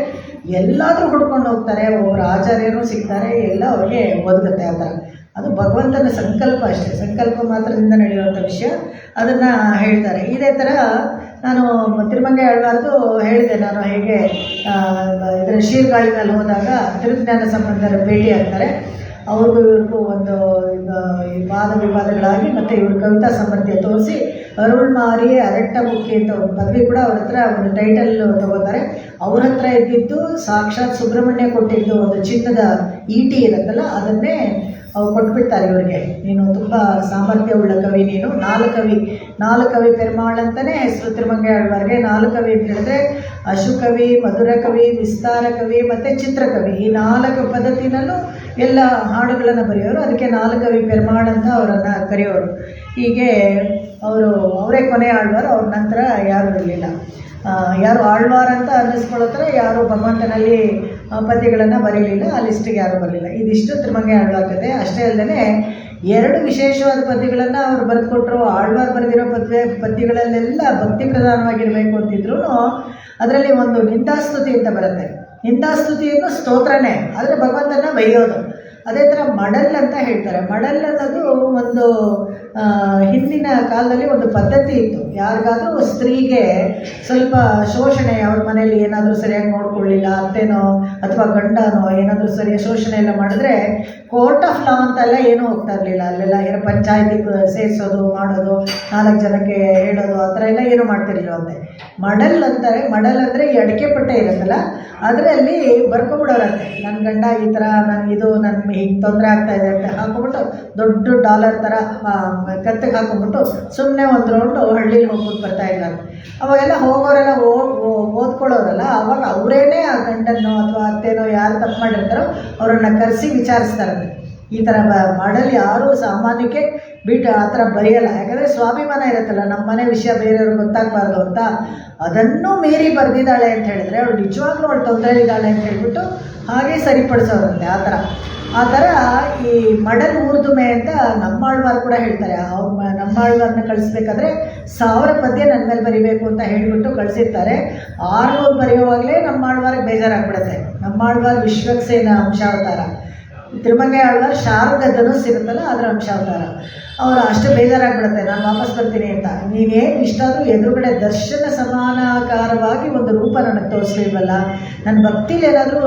ಎಲ್ಲಾದರೂ ಹುಡ್ಕೊಂಡು ಹೋಗ್ತಾರೆ, ಒಬ್ಬರು ಆಚಾರ್ಯರು ಸಿಗ್ತಾರೆ, ಎಲ್ಲ ಅವ್ರಿಗೆ ಒದಗುತ್ತೆ ಆ ಥರ. ಅದು ಭಗವಂತನ ಸಂಕಲ್ಪ ಅಷ್ಟೇ, ಸಂಕಲ್ಪ ಮಾತ್ರದಿಂದ ನಡೆಯುವಂಥ ವಿಷಯ. ಅದನ್ನು ಹೇಳ್ತಾರೆ. ಇದೇ ಥರ ನಾನು ತಿರುಮಂಗೈ ಆಳ್ವಾರ್ದು ಹೇಳಿದೆ. ನಾನು ಹೇಗೆ ಇದರ ಶೀರ್ಗಾಳಿ ಮೇಲೆ ಹೋದಾಗ ತಿರುಜ್ಞಾನ ಸಂಬಂಧರ ಭೇಟಿ ಆಗ್ತಾರೆ. ಅವ್ರಿಗೂ ಇವ್ರಿಗೂ ಒಂದು ವಾದ ವಿವಾದಗಳಾಗಿ ಮತ್ತು ಇವ್ರ ಕವಿತಾ ಸಾಮರ್ಥ್ಯ ತೋರಿಸಿ ಅರುಳ್ಮಾರಿ ಅರಟ್ಟ ಮುಖಿ ಅಂತ ಒಂದು ಪದವಿ ಕೂಡ ಅವ್ರ ಹತ್ರ ಒಂದು ಟೈಟಲ್ ತಗೋತಾರೆ. ಅವ್ರ ಹತ್ರ ಇದ್ದಿದ್ದು ಸಾಕ್ಷಾತ್ ಸುಬ್ರಹ್ಮಣ್ಯ ಕೊಟ್ಟಿದ್ದು ಒಂದು ಚಿನ್ನದ ಈಟಿ ಇರುತ್ತಲ್ಲ, ಅದನ್ನೇ ಅವ್ರು ಕೊಟ್ಬಿಡ್ತಾರೆ ಇವ್ರಿಗೆ. ನೀನು ತುಂಬ ಸಾಮರ್ಥ್ಯವುಳ್ಳ ಕವಿ, ನೀನು ನಾಲ್ಕು ಕವಿ ಪೆರ್ಮಾಳ್ ಅಂತಲೇ ಹೆಸರು ತಿರುಮಂಗೈ ಆಳ್ವಾರ್ಗೆ. 4 ಕವಿ ಅಂತ ಹೇಳಿದ್ರೆ ಅಶುಕವಿ, ಮಧುರ ಕವಿ, ವಿಸ್ತಾರ ಕವಿ ಮತ್ತು ಚಿತ್ರಕವಿ. ಈ 4 ಪದ್ಧತಿನಲ್ಲೂ ಎಲ್ಲ ಹಾಡುಗಳನ್ನು ಬರೆಯೋರು. ಅದಕ್ಕೆ 4 ಕವಿ ಪೆರ್ಮಾಳ್ ಅಂತ ಅವರನ್ನು ಕರೆಯೋರು. ಹೀಗೆ ಅವರೇ ಕೊನೆ ಆಳ್ವಾರು. ಅವ್ರ ನಂತರ ಯಾರೂ ಇರಲಿಲ್ಲ. ಯಾರು ಆಳ್ವಾರ್ ಅಂತ ಅನ್ನಿಸ್ಕೊಳ್ಳೋ ಥರ ಯಾರು ಭಗವಂತನಲ್ಲಿ ಪದ್ಯಗಳನ್ನು ಬರೀಲಿಲ್ಲ, ಆ ಲಿಸ್ಟಿಗೆ ಯಾರೂ ಬರಲಿಲ್ಲ. ಇದಿಷ್ಟು ತಿರುಮಂಗೈ ಆಳ್ವಾರ್ ಕಥೆ. ಅಷ್ಟೇ ಅಲ್ಲದೆ ಎರಡು ವಿಶೇಷವಾದ ಪದ್ಯಗಳನ್ನು ಅವ್ರು ಬರೆದುಕೊಟ್ರು. ಆಳ್ವಾರ್ ಬರೆದಿರೋ ಪದ್ಯಗಳಲ್ಲೆಲ್ಲ ಭಕ್ತಿ ಪ್ರಧಾನವಾಗಿರಬೇಕು ಅಂತಿದ್ರು. ಅದರಲ್ಲಿ ಒಂದು ನಿಂದಾಸ್ತುತಿ ಅಂತ ಬರುತ್ತೆ. ನಿಂದಾಸ್ತುತಿಯನ್ನು ಸ್ತೋತ್ರನೇ, ಆದರೆ ಭಗವಂತನ ಬೈಯೋದು. ಅದೇ ಥರ ಮಡಲ್ ಅಂತ ಹೇಳ್ತಾರೆ. ಮಡಲ್ ಅನ್ನೋದು ಒಂದು ಹಿಂದಿನ ಕಾಲದಲ್ಲಿ ಒಂದು ಪದ್ಧತಿ ಇತ್ತು. ಯಾರಿಗಾದರೂ ಸ್ತ್ರೀಗೆ ಸ್ವಲ್ಪ ಶೋಷಣೆ, ಅವ್ರ ಮನೇಲಿ ಏನಾದರೂ ಸರಿಯಾಗಿ ನೋಡ್ಕೊಳ್ಳಿಲ್ಲ, ಅತ್ತೆನೋ ಅಥವಾ ಗಂಡನೋ ಏನಾದರೂ ಸರಿಯಾಗಿ ಶೋಷಣೆ ಎಲ್ಲ ಮಾಡಿದ್ರೆ ಕೋರ್ಟ್ ಆಫ್ ಲಾ ಅಂತೆಲ್ಲ ಏನೂ ಹೋಗ್ತಾ ಇರಲಿಲ್ಲ. ಅಲ್ಲೆಲ್ಲ ಏನೋ ಪಂಚಾಯತಿಗೆ ಸೇರಿಸೋದು, ಮಾಡೋದು, 4 ಜನಕ್ಕೆ ಹೇಳೋದು, ಆ ಥರ ಎಲ್ಲ ಏನೂ ಮಾಡ್ತಿರಲಿಲ್ಲ ಅಂತೆ. ಮಡಲ್ ಅಂತಾರೆ. ಮಡಲ್ ಅಂದರೆ ಈ ಅಡಿಕೆ ಪಟ್ಟೆ ಇರುತ್ತಲ್ಲ, ಅದರಲ್ಲಿ ಬರ್ಕೊಂಬಿಡೋರಂತೆ, ನನ್ನ ಗಂಡ ಈ ಥರ, ನನಗಿದು, ನನ್ನ ಹೀಗೆ ತೊಂದರೆ ಆಗ್ತಾಯಿದೆ ಅಂತ ಹಾಕೊಂಬಿಟ್ಟು ದೊಡ್ಡ ಡಾಲರ್ ಥರ ಕತ್ತಿಗೆ ಹಾಕೊಂಡ್ಬಿಟ್ಟು ಸುಮ್ಮನೆ ಒಂದು ರೌಂಡು ಹಳ್ಳಿಲಿ ಹೋಗ್ಬಿಟ್ಟು ಬರ್ತಾಯಿದ್ದಾರೆ. ಅವಾಗೆಲ್ಲ ಹೋಗೋರೆಲ್ಲ ಓದ್ಕೊಳ್ಳೋರಲ್ಲ, ಅವಾಗ ಅವರೇನೇ ಆ ಗಂಡನೋ ಅಥವಾ ಅತ್ತೆನೋ ಯಾರು ತಪ್ಪು ಮಾಡಿರ್ತಾರೋ ಅವರನ್ನು ಕರೆಸಿ ವಿಚಾರಿಸ್ತಾರಂತೆ. ಈ ಥರ ಮಾಡಲ್ ಯಾರೂ ಸಾಮಾನ್ಯಕ್ಕೆ ಬಿಟ್ಟು ಆ ಥರ ಬರೆಯಲ್ಲ. ಯಾಕಂದರೆ ಸ್ವಾಭಿಮಾನ ಇರುತ್ತಲ್ಲ, ನಮ್ಮ ಮನೆ ವಿಷಯ ಬೇರೆಯವ್ರಿಗೆ ಗೊತ್ತಾಗಬಾರ್ದು ಅಂತ. ಅದನ್ನೂ ಮೀರಿ ಬರೆದಿದ್ದಾಳೆ ಅಂತ ಹೇಳಿದ್ರೆ ಅವಳು ನಿಜವಾಗ್ಲೂ ಅವಳು ತೊಂದರೆಲಿದ್ದಾಳೆ ಅಂತ ಹೇಳ್ಬಿಟ್ಟು ಹಾಗೆ ಸರಿಪಡಿಸೋರಂತೆ. ಆ ಥರ ಈ ಮಡಲ್ ಊರ್ದುಮೆ ಅಂತ ನಮ್ಮಾಳ್ವಾರ್ ಕೂಡ ಹೇಳ್ತಾರೆ. ನಮ್ಮಾಳ್ವಾರನ್ನ ಕಳಿಸ್ಬೇಕಾದ್ರೆ 1000 ಪದ್ಯ ನನ್ನ ಮೇಲೆ ಬರಿಬೇಕು ಅಂತ ಹೇಳಿಬಿಟ್ಟು ಕಳಿಸಿರ್ತಾರೆ. 600 ಬರೆಯುವಾಗಲೇ ನಮ್ಮಾಳ್ವಾರಿಗೆ ಬೇಜಾರಾಗ್ಬಿಡುತ್ತೆ. ನಮ್ಮಾಳ್ವಾರ್ ವಿಶ್ವಕ್ಸೇನ ಅಂಶಾವತಾರ, ತಿರುಮಂಗೈ ಆಳ್ವಾರ್ ಶಾರದಾ ಧನುಸ್ ಇರುತ್ತಲ್ಲ ಅದರ ಅಂಶಾವತಾರ. ಅವರು ಅಷ್ಟು ಬೇಜಾರಾಗ್ಬಿಡುತ್ತೆ, ನಾನು ವಾಪಸ್ ಬರ್ತೀನಿ ಅಂತ. ನೀನೇನು ಇಷ್ಟಾದರೂ ಎದುರುಗಡೆ ದರ್ಶನ ಸಮಾನಾಕಾರವಾಗಿ ಒಂದು ರೂಪ ನನಗೆ ತೋರಿಸ್ಲಿಲ್ವಲ್ಲ, ನನ್ನ ಭಕ್ತಿಲಿ ಏನಾದರೂ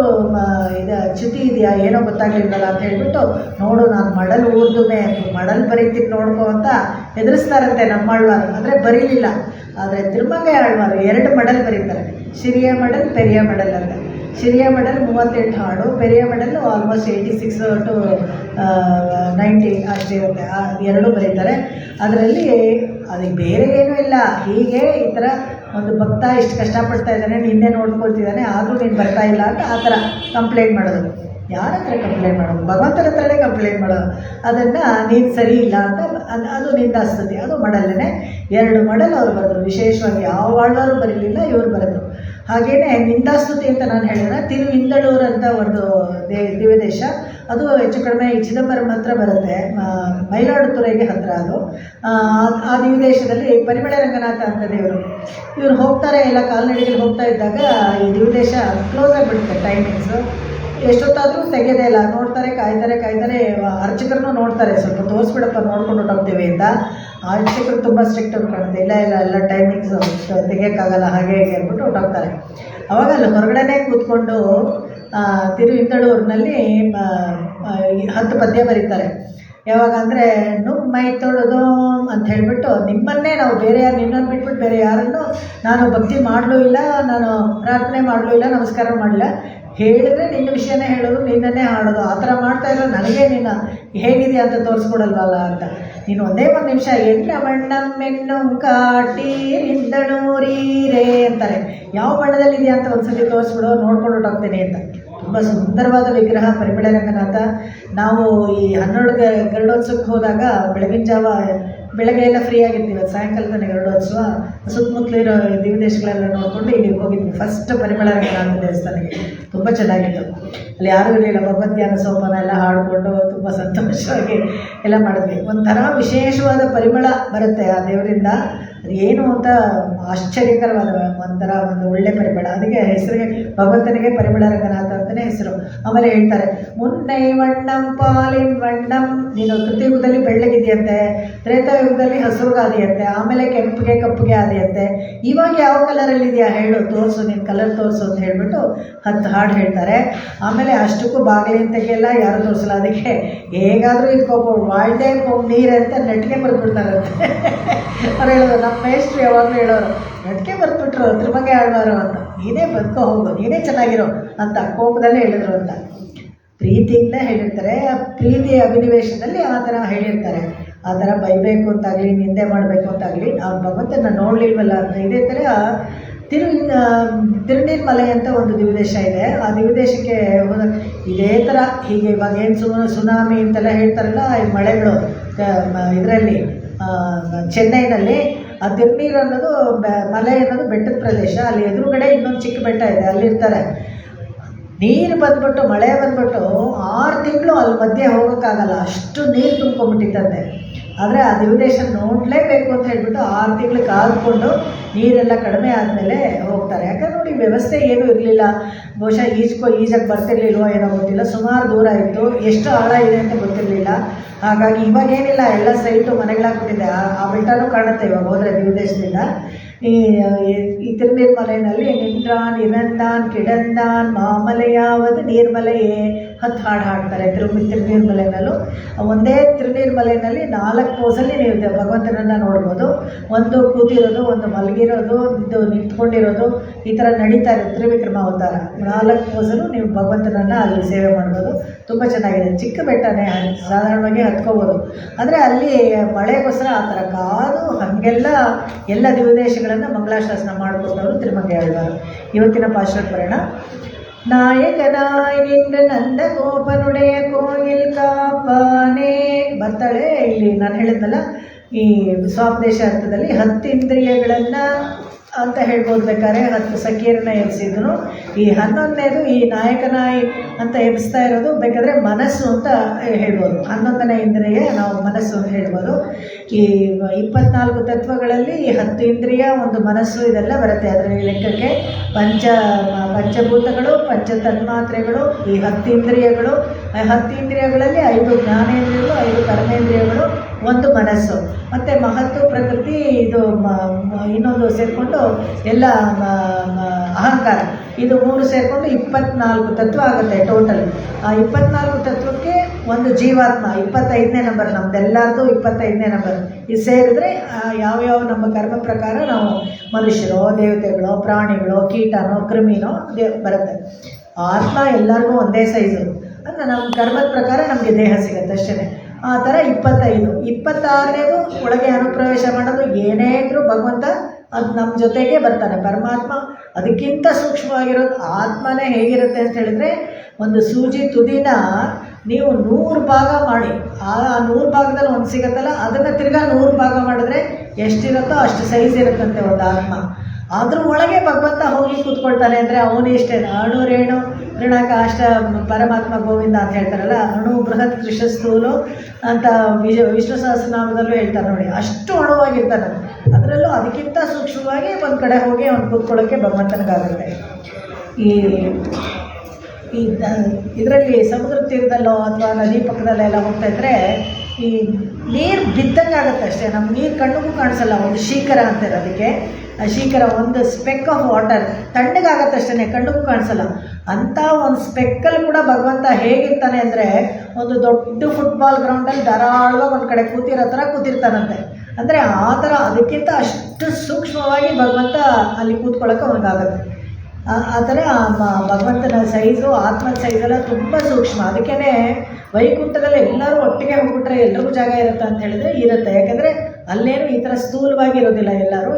ಇದು ಚ್ಯುತಿ ಇದೆಯಾ, ಏನೋ ಗೊತ್ತಾಗಲಿಲ್ವಲ್ಲ ಅಂತ ಹೇಳ್ಬಿಟ್ಟು, ನೋಡು ನಾನು ಮಡಲ್ ಊರ್ದುಮೆ ಮಡಲ್ ಬರೀತೀನಿ ನೋಡ್ಕೋ ಅಂತ ಎದುರಿಸ್ತಾರಂತೆ ನಮ್ಮಾಳ್ವಾರು. ಅಂದರೆ ಬರೀಲಿಲ್ಲ. ಆದರೆ ತಿರುಮಂಗೈ ಆಳ್ವಾರು 2 ಮಡಲ್ ಬರೀತಾರೆ, ಶಿರಿಯ ಮಡಲ್, ಪೆರಿಯ ಮಡಲ್ ಅಂತ. ಶಿರಿಯ ಮಡಲ್ 38 ಹಾಡು, ಪೆರಿಯ ಮಡಲ್ ಆಲ್ಮೋಸ್ಟ್ 86 to 90 ಅಷ್ಟಿರುತ್ತೆ. ಅದು 2 ಬರೀತಾರೆ. ಅದರಲ್ಲಿ ಅದಕ್ಕೆ ಬೇರೆ ಏನೂ ಇಲ್ಲ, ಹೀಗೆ ಈ ಥರ ಒಂದು ಭಕ್ತ ಇಷ್ಟು ಕಷ್ಟಪಡ್ತಾ ಇದ್ದಾನೆ, ನಿನ್ನೆ ನೋಡ್ಕೊಳ್ತಿದ್ದಾನೆ, ಆದರೂ ನೀನು ಬರ್ತಾ ಇಲ್ಲ ಅಂತ ಆ ಥರ ಕಂಪ್ಲೇಂಟ್ ಮಾಡೋದು. ಯಾರ ಹತ್ರ ಕಂಪ್ಲೇಂಟ್ ಮಾಡೋದು? ಭಗವಂತನ ಹತ್ರನೇ ಕಂಪ್ಲೇಂಟ್ ಮಾಡೋದು. ಅದನ್ನು ನೀನು ಸರಿ ಇಲ್ಲ ಅಂತ ಅದು ನಿಂದಾಸ್ತುತಿ. ಅದು ಮಡಲ್ಲೇ 2 ಮಡಲ್ ಅವ್ರು ಬರೆದ್ರು. ವಿಶೇಷವಾಗಿ ಯಾವ ಆಳ್ವಾರು ಬರೀಲಿಲ್ಲ, ಇವ್ರು ಬರೆದ್ರು. ಹಾಗೆಯೇ ನಿಂದಾಸ್ತುತಿ ಅಂತ ನಾನು ಹೇಳಿದ್ರೆ ತಿರುವಿಂದಳೂರು ಅಂತ ಒಂದು ದಿವ್ಯದೇಶ. ಅದು ಹೆಚ್ಚು ಕಡಿಮೆ ಈ ಚಿದಂಬರಂ ಹತ್ರ ಬರುತ್ತೆ, ಮೈಲಾಡುತುರೈಗೆ ಹತ್ತಿರ. ಅದು ಆ ದಿವ್ಯದೇಶದಲ್ಲಿ ಪರಿಮಳ ರಂಗನಾಥ ಅಂತ ದೇವರು. ಇವರು ಹೋಗ್ತಾರೆ, ಎಲ್ಲ ಕಾಲ್ನಡಿಗೆಯಲ್ಲಿ ಹೋಗ್ತಾ ಇದ್ದಾಗ ಈ ದಿವ್ಯದೇಶ ಕ್ಲೋಸ್ ಆಗಿಬಿಡುತ್ತೆ ಟೈಮಿಂಗ್ಸು. ಎಷ್ಟೊತ್ತಾದರೂ ತೆಗೆದೇ ಇಲ್ಲ, ನೋಡ್ತಾರೆ, ಕಾಯ್ತಾರೆ. ಅರ್ಚಕರನ್ನು ನೋಡ್ತಾರೆ, ಸ್ವಲ್ಪ ತೋರಿಸ್ಬಿಡಪ್ಪ ನೋಡ್ಕೊಂಡು ಹೊಟ್ಟೋಗ್ತೀವಿ ಅಂತ. ಅರ್ಚಕರು ತುಂಬ ಸ್ಟ್ರಿಕ್ಟ್ ಕಾಣುತ್ತೆ, ಇಲ್ಲ ಟೈಮಿಂಗ್ಸು ತೆಗಿಯೋಕ್ಕಾಗಲ್ಲ ಹಾಗೆ ಹೀಗೆ ಅಂದ್ಬಿಟ್ಟು ಹೊಟ್ಟೋಗ್ತಾರೆ. ಅವಾಗ ಅಲ್ಲಿ ಹೊರಗಡೆ ಕೂತ್ಕೊಂಡು ತಿರುವಿಂದಳೂರಿನಲ್ಲಿ 10 ಪದ್ಯ ಬರೀತಾರೆ. ಯಾವಾಗ ಅಂದರೆ ಮೈ ತೊಳೆದು ಅಂತ ಹೇಳಿಬಿಟ್ಟು, ನಿಮ್ಮನ್ನೇ ನಾವು ಬೇರೆ ಯಾರು, ನಿನ್ನನ್ನು ಬಿಟ್ಬಿಟ್ಟು ಬೇರೆ ಯಾರನ್ನು ನಾನು ಭಕ್ತಿ ಮಾಡಲೂ ಇಲ್ಲ, ನಾನು ಪ್ರಾರ್ಥನೆ ಮಾಡಲೂ ಇಲ್ಲ, ನಮಸ್ಕಾರ ಮಾಡಲಿಲ್ಲ. ಹೇಳಿದ್ರೆ ನಿನ್ನ ವಿಷಯನೇ ಹೇಳೋದು, ನಿನ್ನನ್ನೇ ಹಾಡೋದು, ಆ ಥರ ಮಾಡ್ತಾಯಿರೋ ನನಗೆ ನೀನು ಹೇಗಿದೆಯಾ ಅಂತ ತೋರಿಸ್ಕೊಡಲ್ವಲ್ಲ ಅಂತ. ನೀನು ಒಂದೇ 1 ನಿಮಿಷ ಎಣ್ಣ ಬಣ್ಣಮ್ಮೆನ್ನು ಕಾಟೀರಿಂದಣೂರೀರೇ ಅಂತಾರೆ. ಯಾವ ಬಣ್ಣದಲ್ಲಿದೆಯಾ ಅಂತ ಒಂದ್ಸತಿ ತೋರಿಸ್ಬಿಡೋ, ನೋಡ್ಕೊಂಡು ಹೊಟ್ಟೋಗ್ತೇನೆ ಅಂತ. ತುಂಬ ಸುಂದರವಾದ ವಿಗ್ರಹ ಪರಿಮಳ ರಂಗನಾಥ. ನಾವು ಈ 12 ಗರುಡೋತ್ಸವಕ್ಕೆ ಹೋದಾಗ ಬೆಳಗಿನ ಜಾವ ಬೆಳಗ್ಗೆ ಎಲ್ಲ ಫ್ರೀ ಆಗಿರ್ತೀವಿ, ಸಾಯಂಕಾಲ ತನಕ ಗರುಡೋತ್ಸವ ಸುತ್ತಮುತ್ತಲು ಇರೋ ದಿವ್ಯದೇಶಗಳೆಲ್ಲ ನೋಡಿಕೊಂಡು ಇಲ್ಲಿಗೆ ಹೋಗಿದ್ವಿ. ಫಸ್ಟ್ ಪರಿಮಳ ರಂಗನಾಥ ದೇವಸ್ಥಾನಕ್ಕೆ. ತುಂಬ ಚೆನ್ನಾಗಿತ್ತು. ಅಲ್ಲಿ ಯಾರೂ ಇರಲಿಲ್ಲ, ಭಗವದ್ಧ್ಯಾನ ಸೋಪಾನ ಎಲ್ಲ ಹಾಡಿಕೊಂಡು ತುಂಬ ಸಂತೋಷವಾಗಿ ಎಲ್ಲ ಮಾಡಿದ್ವಿ. ಒಂಥರ ವಿಶೇಷವಾದ ಪರಿಮಳ ಬರುತ್ತೆ ಆ ದೇವರಿಂದ. ಅದು ಏನು ಅಂತ ಆಶ್ಚರ್ಯಕರವಾದ ಒಂದು ಒಳ್ಳೆ ಪರಿಮಳ. ಅದಕ್ಕೆ ಹೆಸರಿಗೆ ಭಗವಂತನಿಗೆ ಪರಿಮಳ ರಂಗನಾಥ ಅಂತಲೇ ಹೆಸರು. ಆಮೇಲೆ ಹೇಳ್ತಾರೆ, ಮುನ್ನೈ ವಣ್ಣಂ ಪಾಲಿನ್ ವಣ್ಣಂ, ನೀನು ಕೃತಿಯುಗದಲ್ಲಿ ಬೆಳ್ಳಗಿದೆಯಂತೆ, ತ್ರೇತಾಯುಗದಲ್ಲಿ ಹಸುರುಗಾದಿಯಂತೆ, ಆಮೇಲೆ ಕಪ್ಪಗೆ ಆದಿಯಂತೆ, ಇವಾಗ ಯಾವ ಕಲರಲ್ಲಿದೆಯಾ ಹೇಳು, ತೋರಿಸು, ನೀನು ಕಲರ್ ತೋರಿಸು ಅಂತ ಹೇಳ್ಬಿಟ್ಟು 10 ಹಾಡು ಹೇಳ್ತಾರೆ. ಆಮೇಲೆ ಅಷ್ಟಕ್ಕೂ ಬಾಗಿಲಿನ ತೆಗೆಯಲ್ಲ, ಯಾರು ತೋರಿಸಲ್ಲ. ಅದಕ್ಕೆ ಹೇಗಾದರೂ ಇದ್ಕೋಬೋದು, ವಾಳ್ದೆ ನೀರು ಅಂತ ನೆಟ್ಟಿಗೆ ಬರೆದ್ಬಿಡ್ತಾರಂತೆ. ಅವ್ರು ಹೇಳೋದು, ನಮ್ಮ ಮೇಷ್ಟ್ರು ಯಾವಾಗಲೂ ಹೇಳೋರು, ನೆಟ್ಟಿಗೆ ಬರೆದ್ಬಿಟ್ರು ತಿರುಮಂಗೈ ಆಳ್ವಾರು ಅಂತ, ನೀನೇ ಬದುಕೋ ಹೋಗು, ನೀನೇ ಚೆನ್ನಾಗಿರೋ ಅಂತ ಕೋಪದಲ್ಲೇ ಹೇಳಿದ್ರು ಅಂತ. ಪ್ರೀತಿಯಿಂದ ಹೇಳಿರ್ತಾರೆ, ಪ್ರೀತಿಯ ಅಭಿನಿವೇಶದಲ್ಲಿ ಆ ಥರ ಹೇಳಿರ್ತಾರೆ. ಆ ಥರ ಬೈಬೇಕು ಅಂತಾಗಲಿ, ನಿಂದೆ ಮಾಡಬೇಕು ಅಂತಾಗಲಿ, ಆ ಭಗವಂತನ ನೋಡಲಿಲ್ವಲ್ಲ ಅಂತ. ಇದೇ ಥರ ತಿರುನೀರ್ಮಲೆ ಅಂತ ಒಂದು ದಿವ್ಯದೇಶ ಇದೆ. ಆ ದಿವ್ಯದೇಶಕ್ಕೆ ಇದೇ ಥರ ಹೀಗೆ ಇವಾಗ ಏನು ಸುನಾಮಿ ಅಂತೆಲ್ಲ ಹೇಳ್ತಾರಲ್ಲ, ಈ ಮಳೆಗಳು ಇದರಲ್ಲಿ ಚೆನ್ನೈನಲ್ಲಿ ಆ ತಿರುನೀರು ಅನ್ನೋದು ಮಲೆ ಅನ್ನೋದು ಬೆಟ್ಟದ ಪ್ರದೇಶ. ಅಲ್ಲಿ ಎದುರುಗಡೆ ಇನ್ನೊಂದು ಚಿಕ್ಕ ಬೆಟ್ಟ ಇದೆ, ಅಲ್ಲಿರ್ತಾರೆ. ನೀರು ಬಂದ್ಬಿಟ್ಟು, ಮಳೆ ಬಂದ್ಬಿಟ್ಟು 6 ತಿಂಗಳು ಅಲ್ಲಿ ಅಲ್ಲಿ ಮಧ್ಯೆ ಹೋಗೋಕ್ಕಾಗಲ್ಲ, ಅಷ್ಟು ನೀರು ತುಂಬ್ಕೊಂಡ್ಬಿಟ್ಟಿತ್ತಂತೆ. ಆದರೆ ಆ ದಿವದೇಶ ನೋಡಲೇಬೇಕು ಅಂತ ಹೇಳ್ಬಿಟ್ಟು 6 ತಿಂಗಳು ಕಾದ್ಕೊಂಡು ನೀರೆಲ್ಲ ಕಡಿಮೆ ಆದಮೇಲೆ ಹೋಗ್ತಾರೆ. ಯಾಕಂದ್ರೆ ನೋಡಿ ವ್ಯವಸ್ಥೆ ಏನೂ ಇರಲಿಲ್ಲ, ಬಹುಶಃ ಈಜಕ್ಕೆ ಬರ್ತಿರ್ಲಿಲ್ವೋ ಏನೋ ಗೊತ್ತಿಲ್ಲ, ಸುಮಾರು ದೂರ ಇತ್ತು, ಎಷ್ಟು ಆಳ ಇದೆ ಅಂತ ಗೊತ್ತಿರಲಿಲ್ಲ. ಹಾಗಾಗಿ ಇವಾಗೇನಿಲ್ಲ, ಎಲ್ಲ ಸೈಟು ಮನೆಗಳಾಗ್ಬಿಟ್ಟಿದೆ. ಆ ಬೆಟ್ಟನೂ ಕಾಣುತ್ತೆ ಇವಾಗ ಹೋದರೆ ದಿವದೇಶದಿಂದ. ಈ ತಿರುನೀರ್ಮಲೆಯಲ್ಲಿ ನಿಂದ್ರಾನ್ ಇರಂದಾನ್ ಕಿಡಂದಾನ್ ಮಾಮಲೆಯಾವದು ನೀರ್ಮಲೆಯೇ ಅಂತ ಹಾಡು ಹಾಡ್ತಾರೆ. ತಿರುನೀರ್ಮಲೆಯಲ್ಲೂ ಒಂದೇ ತಿರುನೀರ್ಮಲೆಯಲ್ಲಿ 4 ಪೋಸಲ್ಲಿ ನೀವು ಭಗವಂತನನ್ನು ನೋಡ್ಬೋದು. ಒಂದು ಕೂತಿರೋದು, ಒಂದು ಮಲಗಿರೋದು, ಇದು ನಿಂತ್ಕೊಂಡಿರೋದು, ಈ ಥರ ನಡೀತಾ ಇರೋದು ತ್ರಿವಿಕ್ರಮ ಅವತಾರ. 4 ಪೋಸಲ್ಲೂ ನೀವು ಭಗವಂತನನ್ನು ಅಲ್ಲಿ ಸೇವೆ ಮಾಡ್ಬೋದು. ತುಂಬ ಚೆನ್ನಾಗಿದೆ. ಚಿಕ್ಕ ಬೆಟ್ಟನೇ, ಸಾಧಾರಣವಾಗಿ ಹತ್ಕೋಬೋದು. ಆದರೆ ಅಲ್ಲಿ ಮಳೆಗೋಸ್ಕರ ಆ ಥರ ಕಾದು ಹಾಗೆಲ್ಲ ಎಲ್ಲ ದಿವದೇಶಗಳನ್ನು ಮಂಗಳಾಶಾಸನ ಮಾಡಿಕೊಟ್ಟವರು ತಿರುಮಂಗೈ ಆಳ್ವಾರು. ಇವತ್ತಿನ ಪಾಶ್ಚಾತ್ಯ ಬರೋಣ. ನಾಯಕನಾಯ್ ನಿಂದ ನಂದ ಗೋಪನುಡೆಯ ಕೋಯಿಲ್ ಕಾಪಾನೆ ಬರ್ತಾಳೆ. ಇಲ್ಲಿ ನಾನು ಹೇಳಿದ್ನಲ್ಲ, ಈ ಸ್ವಾಪದೇಶ ಅರ್ಥದಲ್ಲಿ 10 ಇಂದ್ರಿಯಗಳನ್ನು ಅಂತ ಹೇಳ್ಬೋದು. ಬೇಕಾದ್ರೆ 10 ಸಖಿಯರನ್ನ ಎಬ್ಸಿದ್ರು. ಈ 11ನೇದು ಈ ನಾಯಕನಾಯಿ ಅಂತ ಎಬ್ಸ್ತಾ ಇರೋದು ಬೇಕಾದರೆ ಮನಸ್ಸು ಅಂತ ಹೇಳ್ಬೋದು. 11ನೇ ಇಂದ್ರಿಯ ನಾವು ಮನಸ್ಸು ಅಂತ ಹೇಳ್ಬೋದು. ಈ 24 ತತ್ವಗಳಲ್ಲಿ ಈ 10 ಇಂದ್ರಿಯ, ಒಂದು ಮನಸ್ಸು, ಇದೆಲ್ಲ ಬರುತ್ತೆ ಅದರ ಲೆಕ್ಕಕ್ಕೆ. ಪಂಚಭೂತಗಳು, ಪಂಚತನ್ಮಾತ್ರೆಗಳು, ಈ 10 ಇಂದ್ರಿಯಗಳು. 10 ಇಂದ್ರಿಯಗಳಲ್ಲಿ 5 ಜ್ಞಾನೇಂದ್ರಿಯಗಳು, 5 ಕರ್ಮೇಂದ್ರಿಯಗಳು, 1 ಮನಸ್ಸು, ಮತ್ತು ಮಹತ್ತು ಪ್ರಕೃತಿ, ಇದು ಇನ್ನೊಂದು ಸೇರಿಕೊಂಡು ಎಲ್ಲ ಅಹಂಕಾರ, ಇದು 3 ಸೇರಿಕೊಂಡು 24 ತತ್ವ ಆಗುತ್ತೆ ಟೋಟಲ್. ಆ 24 ತತ್ವಕ್ಕೆ ಒಂದು ಜೀವಾತ್ಮ 25ನೇ ನಂಬರ್, ನಮ್ಮದೆಲ್ಲರದು 25ನೇ ನಂಬರ್. ಇದು ಸೇರಿದ್ರೆ ಯಾವ್ಯಾವ ನಮ್ಮ ಕರ್ಮ ಪ್ರಕಾರ ನಾವು ಮನುಷ್ಯರೋ, ದೇವತೆಗಳೋ, ಪ್ರಾಣಿಗಳೋ, ಕೀಟನೋ, ಕ್ರಿಮಿನೋ ಬರುತ್ತೆ. ಆತ್ಮ ಎಲ್ಲರಿಗೂ ಒಂದೇ ಸೈಜು. ಅಂದರೆ ನಮ್ಮ ಕರ್ಮದ ಪ್ರಕಾರ ನಮಗೆ ದೇಹ ಸಿಗುತ್ತೆ ಅಷ್ಟೇ. ಆ ಥರ 25. 26ನೇದು ಒಳಗೆ ಅನುಪ್ರವೇಶ ಮಾಡೋದು. ಏನೇ ಇದ್ರೂ ಭಗವಂತ ಅದು ನಮ್ಮ ಜೊತೆಗೆ ಬರ್ತಾನೆ. ಪರಮಾತ್ಮ ಅದಕ್ಕಿಂತ ಸೂಕ್ಷ್ಮವಾಗಿರೋದು. ಆತ್ಮನೇ ಹೇಗಿರುತ್ತೆ ಅಂತ ಹೇಳಿದ್ರೆ, ಒಂದು ಸೂಜಿ ತುದಿನ ನೀವು 100 ಭಾಗ ಮಾಡಿ, ಆ 100 ಭಾಗದಲ್ಲಿ ಒಂದು ಸಿಗುತ್ತಲ್ಲ, ಅದನ್ನು ತಿರ್ಗಾ 100 ಭಾಗ ಮಾಡಿದ್ರೆ ಎಷ್ಟಿರುತ್ತೋ ಅಷ್ಟು ಸೈಜ್ ಇರುತ್ತಂತೆ ಒಂದು ಆತ್ಮ. ಅದ್ರ ಒಳಗೆ ಭಗವಂತ ಹೋಗಿ ಕೂತ್ಕೊಳ್ತಾನೆ. ಅಂದರೆ ಅವನು ಇಷ್ಟೇ. ಅಣು ರೇಣು ಋಣಕಾಷ್ಟ ಪರಮಾತ್ಮ ಗೋವಿಂದ ಅಂತ ಹೇಳ್ತಾರಲ್ಲ, ಅಣು ಬೃಹತ್ ಕೃಷ ಸ್ಥೂಲು ಅಂತ ವಿಷ್ಣು ಸಹಸ್ರನಾಮದಲ್ಲೂ ಹೇಳ್ತಾರೆ ನೋಡಿ. ಅಷ್ಟು ಅಣುವಾಗಿರ್ತಾನೆ. ಅದರಲ್ಲೂ ಅದಕ್ಕಿಂತ ಸೂಕ್ಷ್ಮವಾಗಿ ಒಂದು ಕಡೆ ಹೋಗಿ ಅವ್ನು ಕೂತ್ಕೊಳ್ಳೋಕ್ಕೆ ಭಗವಂತನಿಗಾಗುತ್ತೆ. ಇದರಲ್ಲಿ ಸಮುದ್ರ ತೀರದಲ್ಲೋ ಅಥವಾ ನದಿ ಪಕ್ಕದಲ್ಲೆಲ್ಲ ಹೋಗ್ತಾ ಇದ್ದರೆ ಈ ನೀರು ಬಿದ್ದಂಗೆ ಆಗುತ್ತೆ ಅಷ್ಟೇ. ನಮ್ಮ ನೀರು ಕಣ್ಣಿಗೂ ಕಾಣಿಸಲ್ಲ. ಒಂದು ಶೀಕರ ಅಂತಾರೆ ಅದಕ್ಕೆ. ಆ ಶೀಕರ ಒಂದು ಸ್ಪೆಕ್ ಆಫ್ ವಾಟರ್ ತಣ್ಣಗಾಗತ್ತೆ ಅಷ್ಟೇ, ಕಣ್ಣಿಗೂ ಕಾಣಿಸಲ್ಲ. ಅಂಥ ಒಂದು ಸ್ಪೆಕ್ಕಲ್ಲಿ ಕೂಡ ಭಗವಂತ ಹೇಗಿರ್ತಾನೆ ಅಂದರೆ, ಒಂದು ದೊಡ್ಡ ಫುಟ್ಬಾಲ್ ಗ್ರೌಂಡಲ್ಲಿ ಧಾರಾಳವಾಗಿ ಒಂದು ಕಡೆ ಕೂತಿರೋ ಥರ ಕೂತಿರ್ತಾನಂತೆ. ಅಂದರೆ ಆ ಥರ ಅದಕ್ಕಿಂತ ಅಷ್ಟು ಸೂಕ್ಷ್ಮವಾಗಿ ಭಗವಂತ ಅಲ್ಲಿ ಕೂತ್ಕೊಳ್ಳೋಕೆ ಅವನಿಗಾಗುತ್ತೆ. ಆ ಥರ ಭಗವಂತನ ಸೈಜು, ಆತ್ಮನ ಸೈಜೆಲ್ಲ ತುಂಬ ಸೂಕ್ಷ್ಮ. ಅದಕ್ಕೇ ವೈಕುಂಠದಲ್ಲಿ ಎಲ್ಲರೂ ಒಟ್ಟಿಗೆ ಹೋಗ್ಬಿಟ್ರೆ ಎಲ್ರಿಗೂ ಜಾಗ ಇರುತ್ತೆ ಅಂತ ಹೇಳಿದ್ರೆ ಇರುತ್ತೆ. ಯಾಕಂದರೆ ಅಲ್ಲೇನು ಈ ಥರ ಸ್ಥೂಲವಾಗಿ ಇರೋದಿಲ್ಲ,